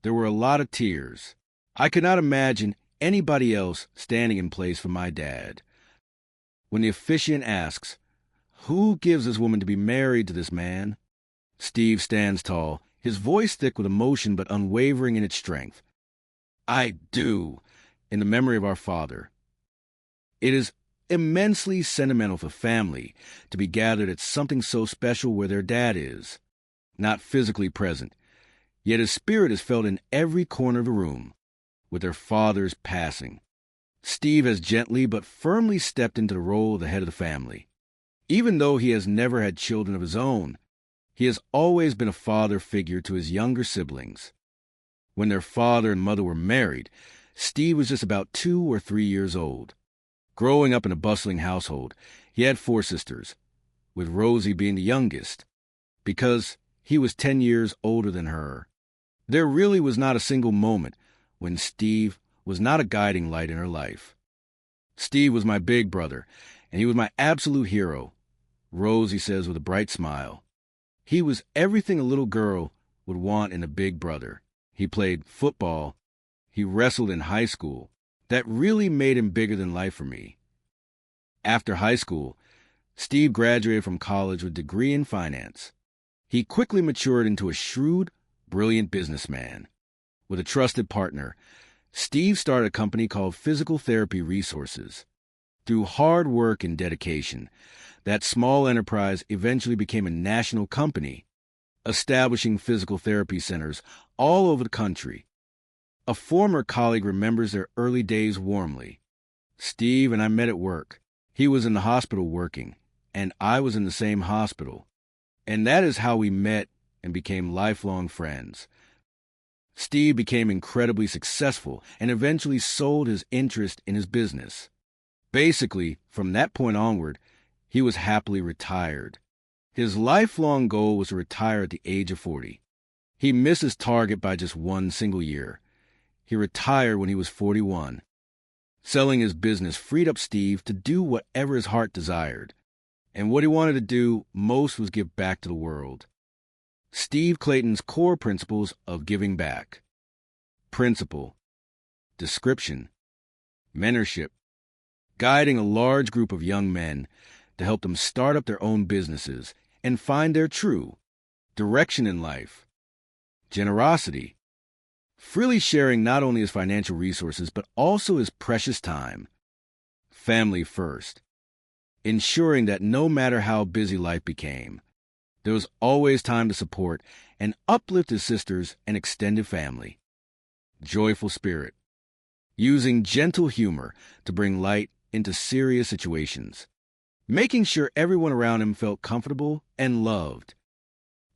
there were a lot of tears. I could not imagine anybody else standing in place for my dad. When the officiant asks, "Who gives this woman to be married to this man?" Steve stands tall, his voice thick with emotion but unwavering in its strength. "I do, in the memory of our father." It is immensely sentimental for family to be gathered at something so special where their dad is, not physically present, yet his spirit is felt in every corner of the room, with their father's passing. Steve has gently but firmly stepped into the role of the head of the family. Even though he has never had children of his own, he has always been a father figure to his younger siblings. When their father and mother were married, Steve was just about 2 or 3 years old. Growing up in a bustling household, he had 4 sisters, with Rosie being the youngest, because he was 10 years older than her. There really was not a single moment when Steve was not a guiding light in her life. Steve was my big brother, and he was my absolute hero, Rosie says with a bright smile. He was everything a little girl would want in a big brother. He played football. He wrestled in high school. That really made him bigger than life for me. After high school, Steve graduated from college with a degree in finance. He quickly matured into a shrewd, brilliant businessman. With a trusted partner, Steve started a company called Physical Therapy Resources. Through hard work and dedication, that small enterprise eventually became a national company, establishing physical therapy centers all over the country. A former colleague remembers their early days warmly. Steve and I met at work. He was in the hospital working, and I was in the same hospital. And that is how we met and became lifelong friends. Steve became incredibly successful and eventually sold his interest in his business. Basically, from that point onward, he was happily retired. His lifelong goal was to retire at the age of 40. He missed his target by just one single year. He retired when he was 41. Selling his business freed up Steve to do whatever his heart desired. And what he wanted to do most was give back to the world. Steve Clayton's core principles of giving back. Principle. Description. Mentorship. Guiding a large group of young men to help them start up their own businesses and find their true direction in life. Generosity. Freely sharing not only his financial resources, but also his precious time. Family first. Ensuring that no matter how busy life became, there was always time to support and uplift his sisters and extended family. Joyful spirit. Using gentle humor to bring light into serious situations. Making sure everyone around him felt comfortable and loved.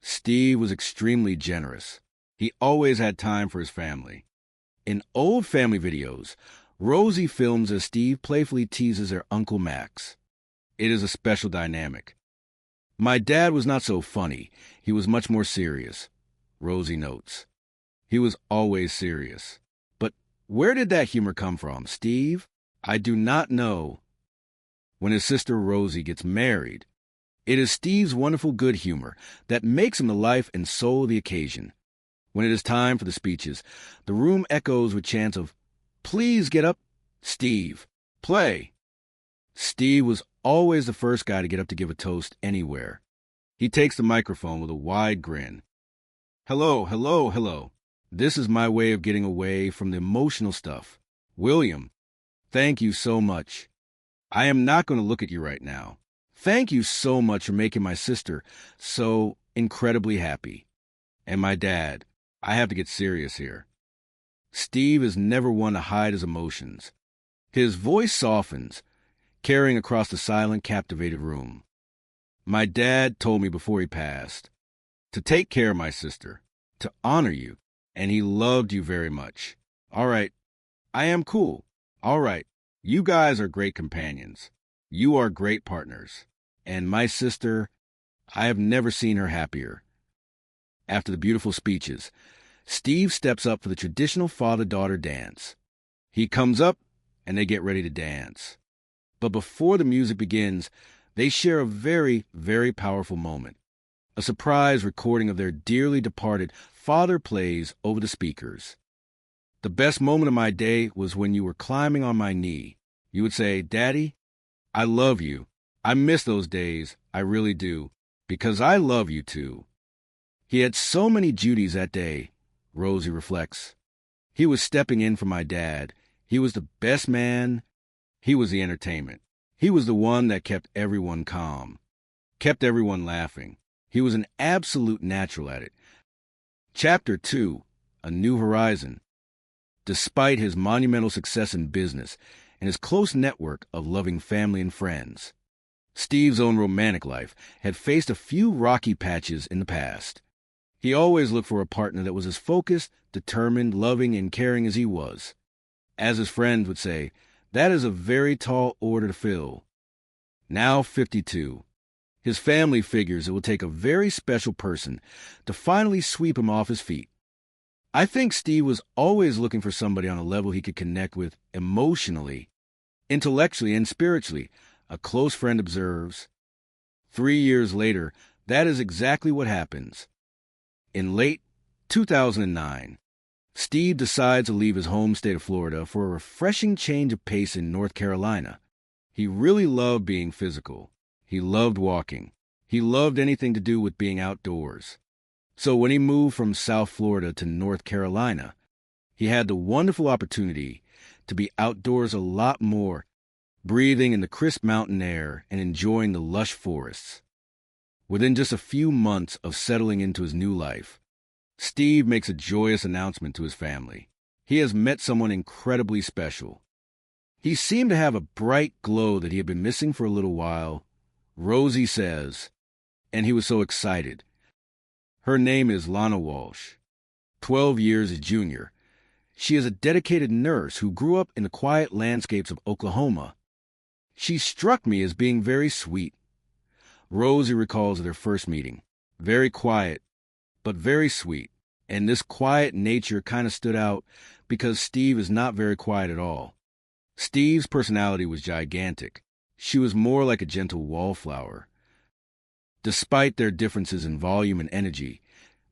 Steve was extremely generous. He always had time for his family. In old family videos, Rosie films as Steve playfully teases her Uncle Max. It is a special dynamic. My dad was not so funny. He was much more serious, Rosie notes. He was always serious. But where did that humor come from, Steve? I do not know. When his sister Rosie gets married, it is Steve's wonderful good humor that makes him the life and soul of the occasion. When it is time for the speeches, the room echoes with chants of, "Please get up, Steve, play." Steve was always the first guy to get up to give a toast anywhere. He takes the microphone with a wide grin. "Hello, hello, hello. This is my way of getting away from the emotional stuff. William, thank you so much. I am not going to look at you right now. Thank you so much for making my sister so incredibly happy. And my dad, I have to get serious here." Steve is never one to hide his emotions. His voice softens, carrying across the silent, captivated room. My dad told me before he passed to take care of my sister, to honor you, and he loved you very much. All right, I am cool. All right, you guys are great companions. You are great partners. And my sister, I have never seen her happier. After the beautiful speeches, Steve steps up for the traditional father-daughter dance. He comes up, and they get ready to dance. But before the music begins, they share a very, very powerful moment. A surprise recording of their dearly departed father plays over the speakers. The best moment of my day was when you were climbing on my knee. You would say, "Daddy, I love you. I miss those days. I really do. Because I love you too." He had so many duties that day, Rosie reflects. He was stepping in for my dad. He was the best man. He was the entertainment. He was the one that kept everyone calm, kept everyone laughing. He was an absolute natural at it. Chapter 2, A New Horizon. Despite his monumental success in business and his close network of loving family and friends, Steve's own romantic life had faced a few rocky patches in the past. He always looked for a partner that was as focused, determined, loving, and caring as he was. As his friends would say, that is a very tall order to fill. Now 52. His family figures it will take a very special person to finally sweep him off his feet. I think Steve was always looking for somebody on a level he could connect with emotionally, intellectually, and spiritually, a close friend observes. 3 years later, that is exactly what happens. In late 2009, Steve decides to leave his home state of Florida for a refreshing change of pace in North Carolina. He really loved being physical. He loved walking. He loved anything to do with being outdoors. So when he moved from South Florida to North Carolina, he had the wonderful opportunity to be outdoors a lot more breathing in the crisp mountain air and enjoying the lush forests. Within just a few months of settling into his new life, Steve makes a joyous announcement to his family. He has met someone incredibly special. He seemed to have a bright glow that he had been missing for a little while, Rosie says, and he was so excited. Her name is Lana Walsh, 12 years his junior. She is a dedicated nurse who grew up in the quiet landscapes of Oklahoma. She struck me as being very sweet. Rosie recalls their first meeting. Very quiet, but very sweet. And this quiet nature kind of stood out because Steve is not very quiet at all. Steve's personality was gigantic. She was more like a gentle wallflower. Despite their differences in volume and energy,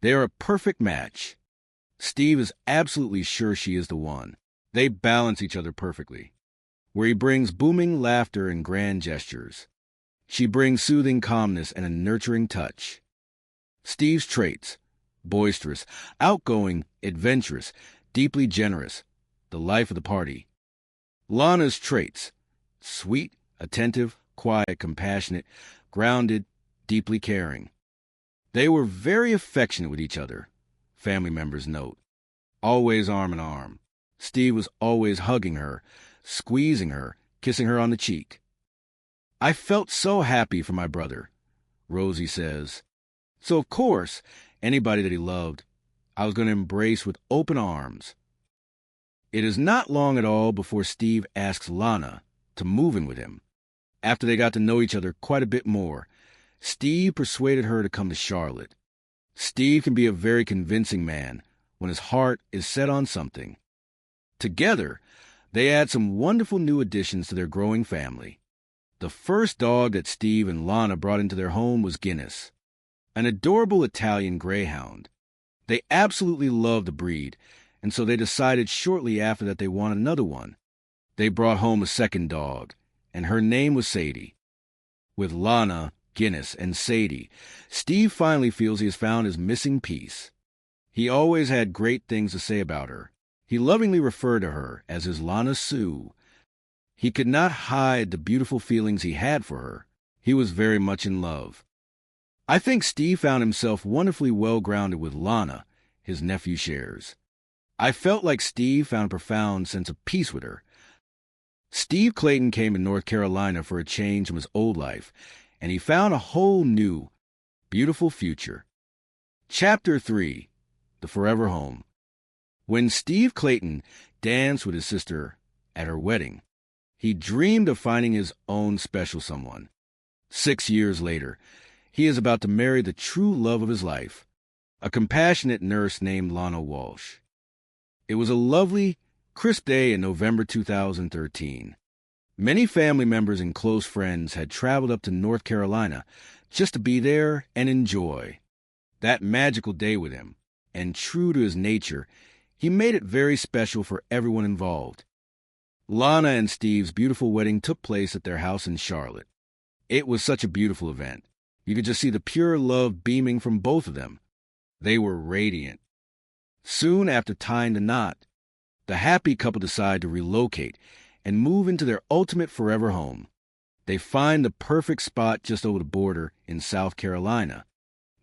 they are a perfect match. Steve is absolutely sure she is the one. They balance each other perfectly. Where he brings booming laughter and grand gestures, she brings soothing calmness and a nurturing touch. Steve's traits: boisterous, outgoing, adventurous, deeply generous, the life of the party. Lana's traits: sweet, attentive, quiet, compassionate, grounded, deeply caring. They were very affectionate with each other, family members note. Always arm in arm. Steve was always hugging her, squeezing her, kissing her on the cheek. I felt so happy for my brother, Rosie says. So, of course, anybody that he loved, I was going to embrace with open arms. It is not long at all before Steve asks Lana to move in with him. After they got to know each other quite a bit more, Steve persuaded her to come to Charlotte. Steve can be a very convincing man when his heart is set on something. Together, they add some wonderful new additions to their growing family. The first dog that Steve and Lana brought into their home was Guinness, an adorable Italian greyhound. They absolutely loved the breed, and so they decided shortly after that they wanted another one. They brought home a second dog, and her name was Sadie. With Lana, Guinness, and Sadie, Steve finally feels he has found his missing piece. He always had great things to say about her. He lovingly referred to her as his Lana Sue. He could not hide the beautiful feelings he had for her. He was very much in love. I think Steve found himself wonderfully well-grounded with Lana, his nephew shares. I felt like Steve found a profound sense of peace with her. Steve Clayton came to North Carolina for a change from his old life, and he found a whole new, beautiful future. Chapter 3: The Forever Home. When Steve Clayton danced with his sister at her wedding, he dreamed of finding his own special someone. 6 years later, he is about to marry the true love of his life, a compassionate nurse named Lana Walsh. It was a lovely, crisp day in November 2013. Many family members and close friends had traveled up to North Carolina just to be there and enjoy that magical day with him, and true to his nature, he made it very special for everyone involved. Lana and Steve's beautiful wedding took place at their house in Charlotte. It was such a beautiful event. You could just see the pure love beaming from both of them. They were radiant. Soon after tying the knot, the happy couple decide to relocate and move into their ultimate forever home. They find the perfect spot just over the border in South Carolina,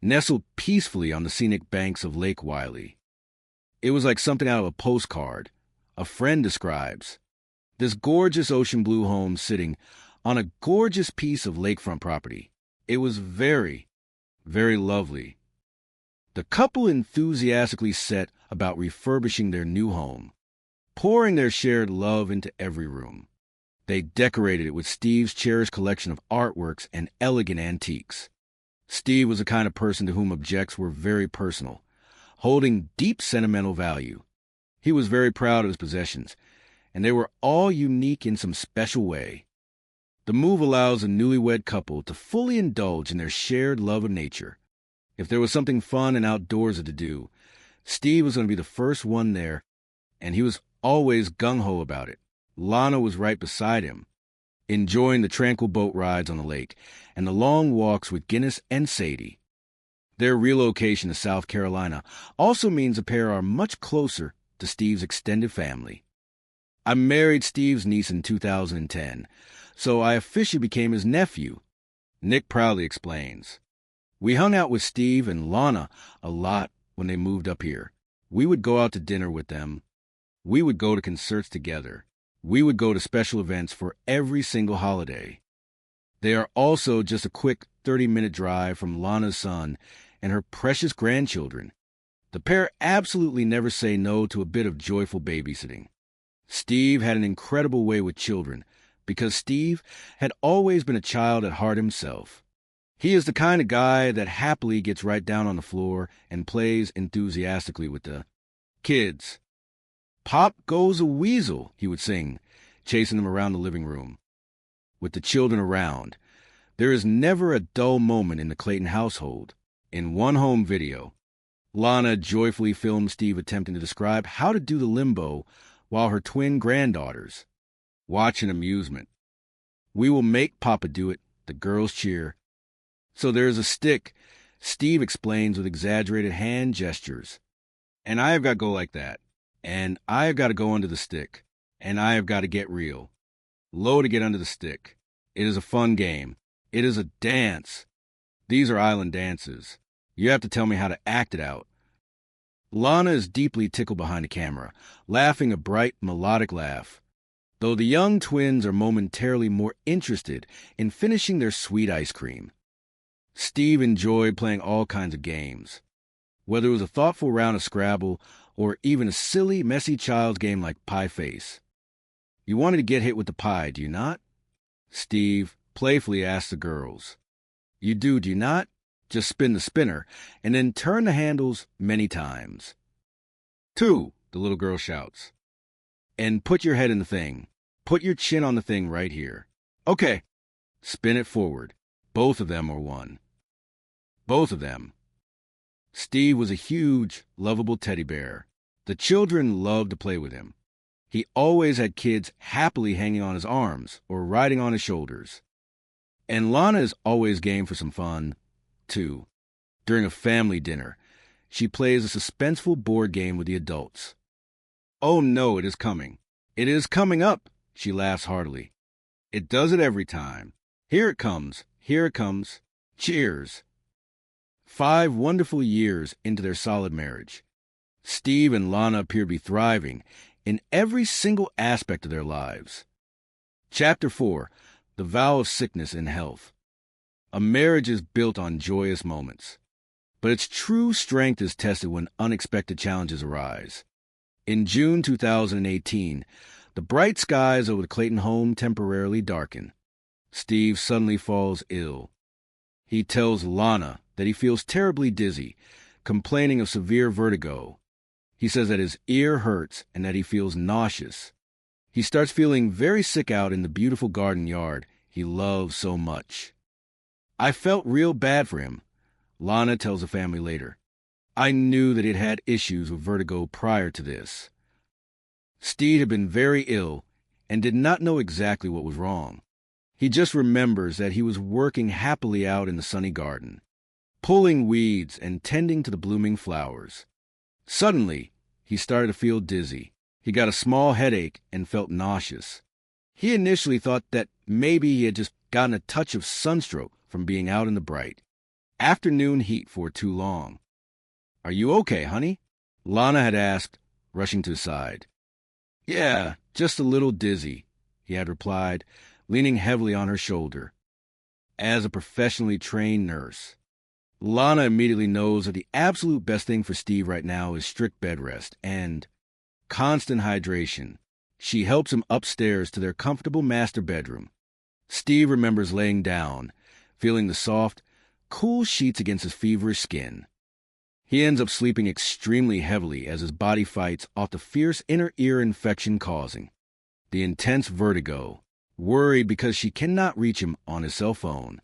nestled peacefully on the scenic banks of Lake Wylie. It was like something out of a postcard. A friend describes this gorgeous ocean blue home sitting on a gorgeous piece of lakefront property. It was very, very lovely. The couple enthusiastically set about refurbishing their new home, pouring their shared love into every room. They decorated it with Steve's cherished collection of artworks and elegant antiques. Steve was the kind of person to whom objects were very personal, holding deep sentimental value. He was very proud of his possessions, and they were all unique in some special way. The move allows a newlywed couple to fully indulge in their shared love of nature. If there was something fun and outdoorsy to do, Steve was going to be the first one there, and he was always gung-ho about it. Lana was right beside him, enjoying the tranquil boat rides on the lake and the long walks with Guinness and Sadie. Their relocation to South Carolina also means the pair are much closer to Steve's extended family. I married Steve's niece in 2010, so I officially became his nephew, Nick proudly explains. We hung out with Steve and Lana a lot when they moved up here. We would go out to dinner with them. We would go to concerts together. We would go to special events for every single holiday. They are also just a quick 30-minute drive from Lana's son and her precious grandchildren. The pair absolutely never say no to a bit of joyful babysitting. Steve had an incredible way with children because Steve had always been a child at heart himself. He is the kind of guy that happily gets right down on the floor and plays enthusiastically with the kids. "Pop goes a weasel," he would sing, chasing them around the living room. With the children around, there is never a dull moment in the Clayton household. In one home video, Lana joyfully filmed Steve attempting to describe how to do the limbo while her twin granddaughters watch in amusement. "We will make Papa do it," the girls cheer. "So there's a stick," Steve explains with exaggerated hand gestures. "And I have got to go like that. And I have got to go under the stick. And I have got to get real. Low to get under the stick. It is a fun game. It is a dance. These are island dances. You have to tell me how to act it out." Lana is deeply tickled behind the camera, laughing a bright, melodic laugh, though the young twins are momentarily more interested in finishing their sweet ice cream. Steve enjoyed playing all kinds of games, whether it was a thoughtful round of Scrabble or even a silly, messy child's game like Pie Face. "You wanted to get hit with the pie, do you not?" Steve playfully asked the girls. "You do you not? Just spin the spinner, and then turn the handles many times." "Two," the little girl shouts. "And put your head in the thing. Put your chin on the thing right here. Okay. Spin it forward. Both of them or one." Both of them. Steve was a huge, lovable teddy bear. The children loved to play with him. He always had kids happily hanging on his arms or riding on his shoulders. And Lana is always game for some fun, too. During a family dinner, she plays a suspenseful board game with the adults. "Oh no, it is coming. It is coming up," she laughs heartily. "It does it every time. Here it comes. Here it comes. Cheers." 5 wonderful years into their solid marriage, Steve and Lana appear to be thriving in every single aspect of their lives. Chapter 4, The Vow of Sickness and Health. A marriage is built on joyous moments, but its true strength is tested when unexpected challenges arise. In June 2018, the bright skies over the Clayton home temporarily darken. Steve suddenly falls ill. He tells Lana that he feels terribly dizzy, complaining of severe vertigo. He says that his ear hurts and that he feels nauseous. He starts feeling very sick out in the beautiful garden yard he loves so much. "I felt real bad for him," Lana tells the family later. "I knew that he'd had issues with vertigo prior to this." Steve had been very ill and did not know exactly what was wrong. He just remembers that he was working happily out in the sunny garden, pulling weeds and tending to the blooming flowers. Suddenly, he started to feel dizzy. He got a small headache and felt nauseous. He initially thought that maybe he had just gotten a touch of sunstroke from being out in the bright afternoon heat for too long. "Are you okay, honey?" Lana had asked, rushing to his side. "Yeah, just a little dizzy," he had replied, leaning heavily on her shoulder. As a professionally trained nurse, Lana immediately knows that the absolute best thing for Steve right now is strict bed rest and constant hydration. She helps him upstairs to their comfortable master bedroom. Steve remembers laying down, feeling the soft, cool sheets against his feverish skin. He ends up sleeping extremely heavily as his body fights off the fierce inner ear infection causing the intense vertigo, worried because she cannot reach him on his cell phone.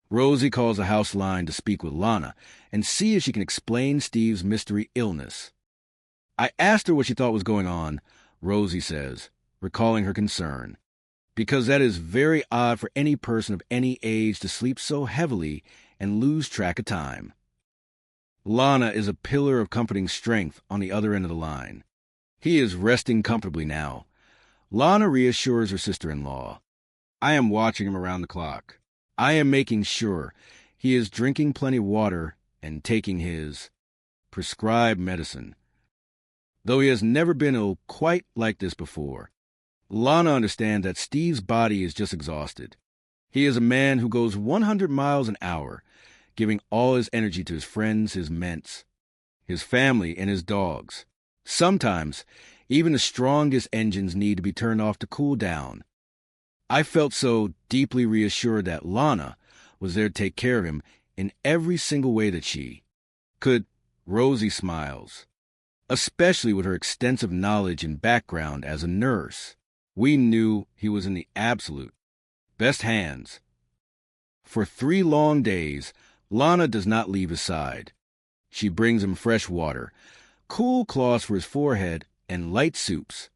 Rosie calls the house line to speak with Lana and see if she can explain Steve's mystery illness. "I asked her what she thought was going on," Rosie says, recalling her concern, "because that is very odd for any person of any age to sleep so heavily and lose track of time." Lana is a pillar of comforting strength on the other end of the line. He is resting comfortably now. Lana reassures her sister-in-law. I am watching him around the clock. I am making sure he is drinking plenty of water and taking his prescribed medicine. Though he has never been ill quite like this before, Lana understands that Steve's body is just exhausted. He is a man who goes 100 miles an hour, giving all his energy to his friends, his ments, his family, and his dogs. Sometimes, even the strongest engines need to be turned off to cool down. I felt so deeply reassured that Lana was there to take care of him in every single way that she could. Rosie smiles, especially with her extensive knowledge and background as a nurse. We knew he was in the absolute best hands. For 3 long days, Lana does not leave his side. She brings him fresh water, cool cloths for his forehead, and light soups.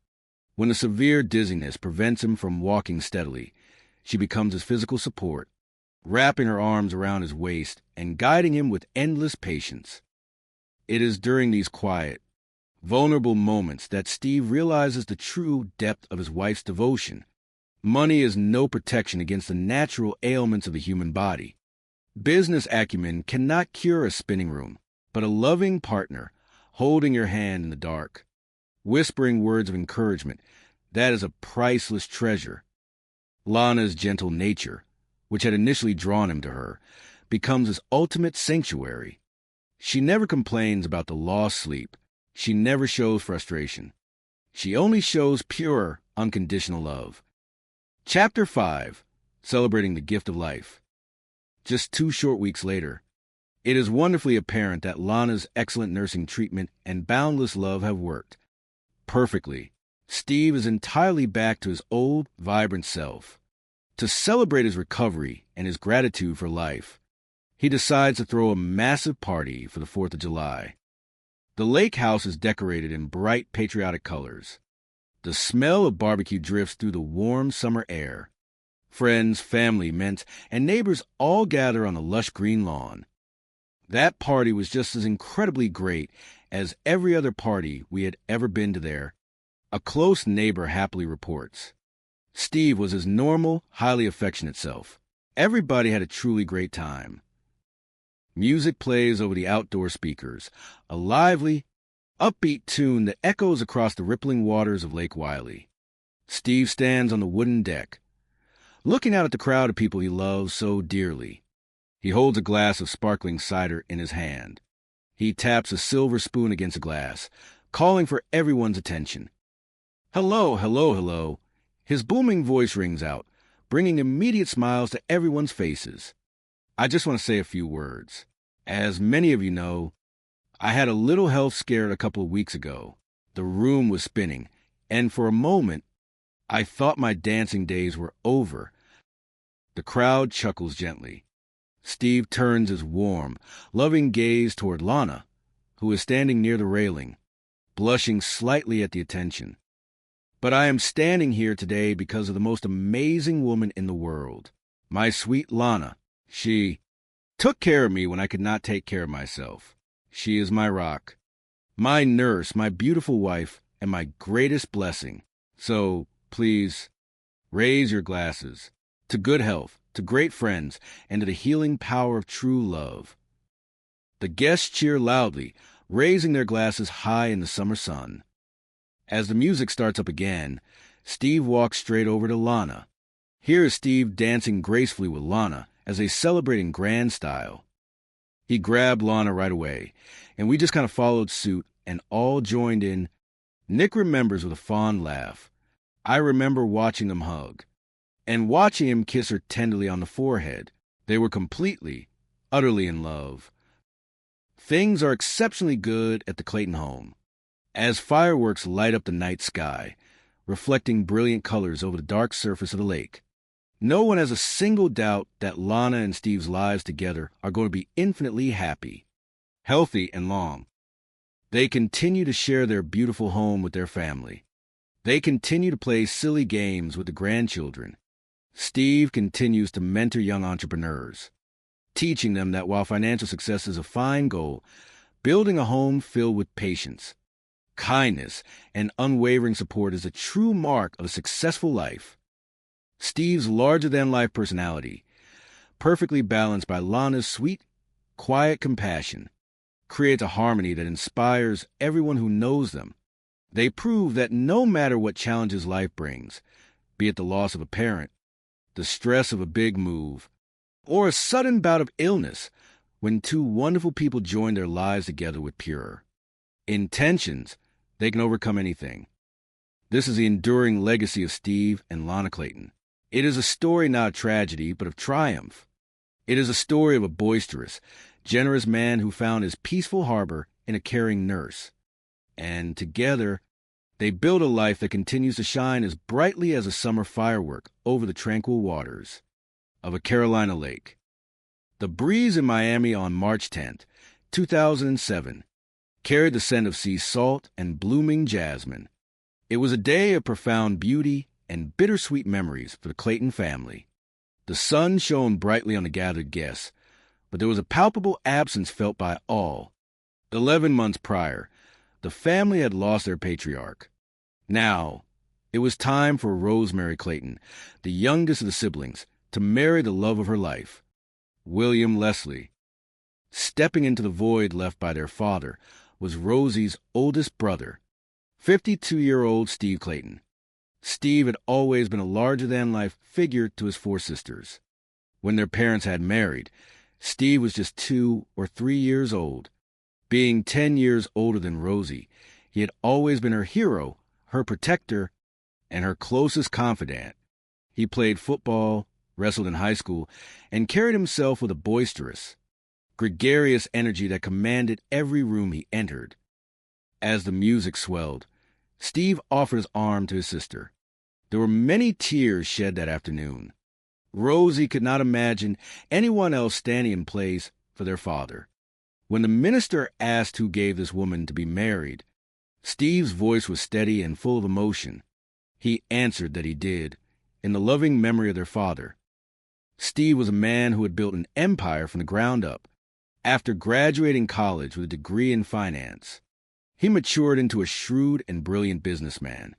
When a severe dizziness prevents him from walking steadily, she becomes his physical support, wrapping her arms around his waist and guiding him with endless patience. It is during these quiet, vulnerable moments that Steve realizes the true depth of his wife's devotion. Money is no protection against the natural ailments of the human body. Business acumen cannot cure a spinning room, but a loving partner, holding your hand in the dark, whispering words of encouragement, that is a priceless treasure. Lana's gentle nature, which had initially drawn him to her, becomes his ultimate sanctuary. She never complains about the lost sleep. She never shows frustration. She only shows pure, unconditional love. Chapter 5, Celebrating the Gift of Life. Just 2 short weeks later, it is wonderfully apparent that Lana's excellent nursing treatment and boundless love have worked perfectly. Steve is entirely back to his old, vibrant self. To celebrate his recovery and his gratitude for life, he decides to throw a massive party for the 4th of July. The lake house is decorated in bright patriotic colors. The smell of barbecue drifts through the warm summer air. Friends, family, ments, and neighbors all gather on the lush green lawn. That party was just as incredibly great as every other party we had ever been to there, a close neighbor happily reports. Steve was his normal, highly affectionate self. Everybody had a truly great time. Music plays over the outdoor speakers, a lively, upbeat tune that echoes across the rippling waters of Lake Wylie. Steve stands on the wooden deck, looking out at the crowd of people he loves so dearly. He holds a glass of sparkling cider in his hand. He taps a silver spoon against a glass, calling for everyone's attention. Hello, hello, hello. His booming voice rings out, bringing immediate smiles to everyone's faces. I just want to say a few words. As many of you know, I had a little health scare a couple of weeks ago. The room was spinning, and for a moment, I thought my dancing days were over. The crowd chuckles gently. Steve turns his warm, loving gaze toward Lana, who is standing near the railing, blushing slightly at the attention. But I am standing here today because of the most amazing woman in the world, my sweet Lana. She took care of me when I could not take care of myself. She is my rock, my nurse, my beautiful wife, and my greatest blessing. So, please, raise your glasses to good health, to great friends, and to the healing power of true love. The guests cheer loudly, raising their glasses high in the summer sun. As the music starts up again, Steve walks straight over to Lana. Here is Steve dancing gracefully with Lana as they celebrate in grand style. He grabbed Lana right away, and we just kind of followed suit and all joined in. Nick remembers with a fond laugh. I remember watching them hug, and watching him kiss her tenderly on the forehead. They were completely, utterly in love. Things are exceptionally good at the Clayton home, as fireworks light up the night sky, reflecting brilliant colors over the dark surface of the lake. No one has a single doubt that Lana and Steve's lives together are going to be infinitely happy, healthy, and long. They continue to share their beautiful home with their family. They continue to play silly games with the grandchildren. Steve continues to mentor young entrepreneurs, teaching them that while financial success is a fine goal, building a home filled with patience, kindness, and unwavering support is a true mark of a successful life. Steve's larger-than-life personality, perfectly balanced by Lana's sweet, quiet compassion, creates a harmony that inspires everyone who knows them. They prove that no matter what challenges life brings, be it the loss of a parent, the stress of a big move, or a sudden bout of illness, when two wonderful people join their lives together with pure intentions, they can overcome anything. This is the enduring legacy of Steve and Lana Clayton. It is a story not of tragedy, but of triumph. It is a story of a boisterous, generous man who found his peaceful harbor in a caring nurse. And together, they build a life that continues to shine as brightly as a summer firework over the tranquil waters of a Carolina lake. The breeze in Miami on March 10th, 2007, carried the scent of sea salt and blooming jasmine. It was a day of profound beauty and bittersweet memories for the Clayton family. The sun shone brightly on the gathered guests, but there was a palpable absence felt by all. 11 months prior, the family had lost their patriarch. Now, it was time for Rosemary Clayton, the youngest of the siblings, to marry the love of her life, William Leslie. Stepping into the void left by their father was Rosie's oldest brother, 52-year-old Steve Clayton. Steve had always been a larger-than-life figure to his four sisters. When their parents had married, Steve was just 2 or 3 years old. Being 10 years older than Rosie, he had always been her hero, her protector, and her closest confidant. He played football, wrestled in high school, and carried himself with a boisterous, gregarious energy that commanded every room he entered. As the music swelled, Steve offered his arm to his sister. There were many tears shed that afternoon. Rosie could not imagine anyone else standing in place for their father. When the minister asked who gave this woman to be married, Steve's voice was steady and full of emotion. He answered that he did, in the loving memory of their father. Steve was a man who had built an empire from the ground up. After graduating college with a degree in finance, he matured into a shrewd and brilliant businessman.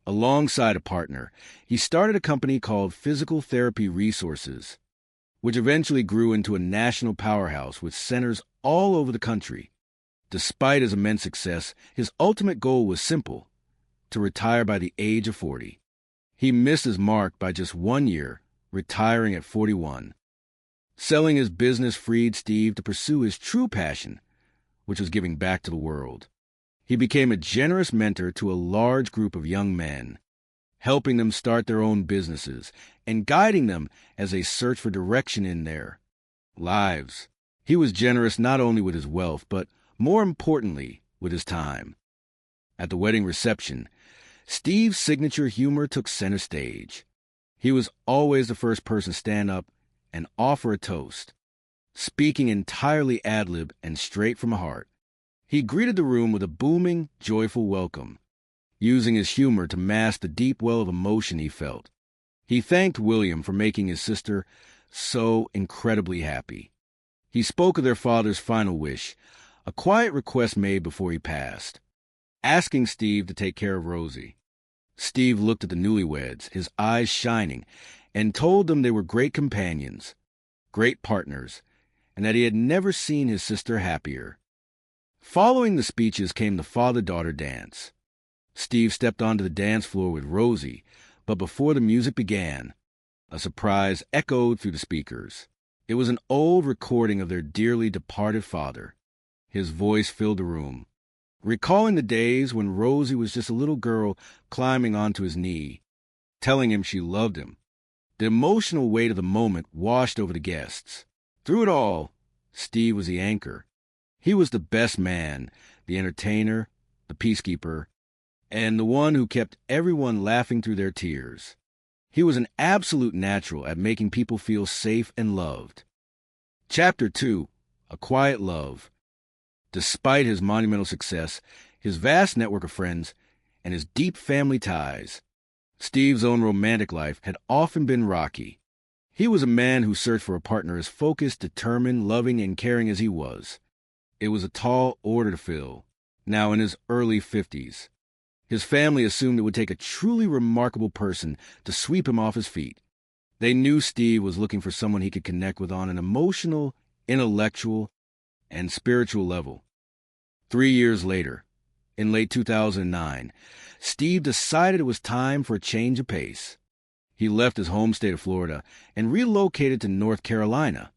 Alongside a partner, he started a company called Physical Therapy Resources, which eventually grew into a national powerhouse with centers all over the country. Despite his immense success, his ultimate goal was simple: to retire by the age of 40. He missed his mark by just 1 year, retiring at 41. Selling his business freed Steve to pursue his true passion, which was giving back to the world. He became a generous mentor to a large group of young men, helping them start their own businesses and guiding them as they search for direction in their lives. He was generous not only with his wealth, but more importantly, with his time. At the wedding reception, Steve's signature humor took center stage. He was always the first person to stand up and offer a toast, speaking entirely ad-lib and straight from the heart. He greeted the room with a booming, joyful welcome, using his humor to mask the deep well of emotion he felt. He thanked William for making his sister so incredibly happy. He spoke of their father's final wish, a quiet request made before he passed, asking Steve to take care of Rosie. Steve looked at the newlyweds, his eyes shining, and told them they were great companions, great partners, and that he had never seen his sister happier. Following the speeches came the father-daughter dance. Steve stepped onto the dance floor with Rosie, but before the music began, a surprise echoed through the speakers. It was an old recording of their dearly departed father. His voice filled the room, recalling the days when Rosie was just a little girl climbing onto his knee, telling him she loved him. The emotional weight of the moment washed over the guests. Through it all, Steve was the anchor. He was the best man, the entertainer, the peacekeeper, and the one who kept everyone laughing through their tears. He was an absolute natural at making people feel safe and loved. Chapter 2, A Quiet Love. Despite his monumental success, his vast network of friends, and his deep family ties, Steve's own romantic life had often been rocky. He was a man who searched for a partner as focused, determined, loving, and caring as he was. It was a tall order to fill. now in his early 50s. His family assumed it would take a truly remarkable person to sweep him off his feet. They knew Steve was looking for someone he could connect with on an emotional, intellectual, and spiritual level. 3 years later, in late 2009, Steve decided it was time for a change of pace. He left his home state of Florida and relocated to North Carolina.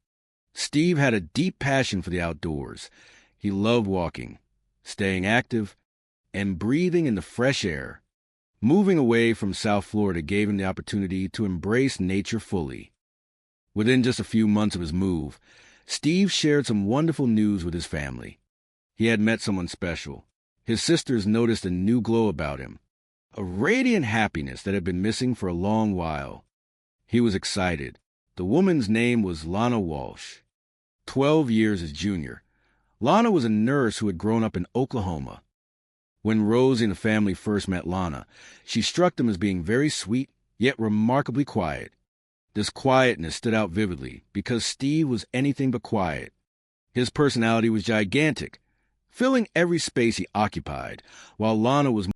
Steve had a deep passion for the outdoors. He loved walking, staying active, and breathing in the fresh air. Moving away from South Florida gave him the opportunity to embrace nature fully. Within just a few months of his move, Steve shared some wonderful news with his family. He had met someone special. His sisters noticed a new glow about him, a radiant happiness that had been missing for a long while. He was excited. The woman's name was Lana Walsh, 12 years his junior. Lana was a nurse who had grown up in Oklahoma. When Rosie and the family first met Lana, she struck them as being very sweet, yet remarkably quiet. This quietness stood out vividly because Steve was anything but quiet. His personality was gigantic, filling every space he occupied, while Lana was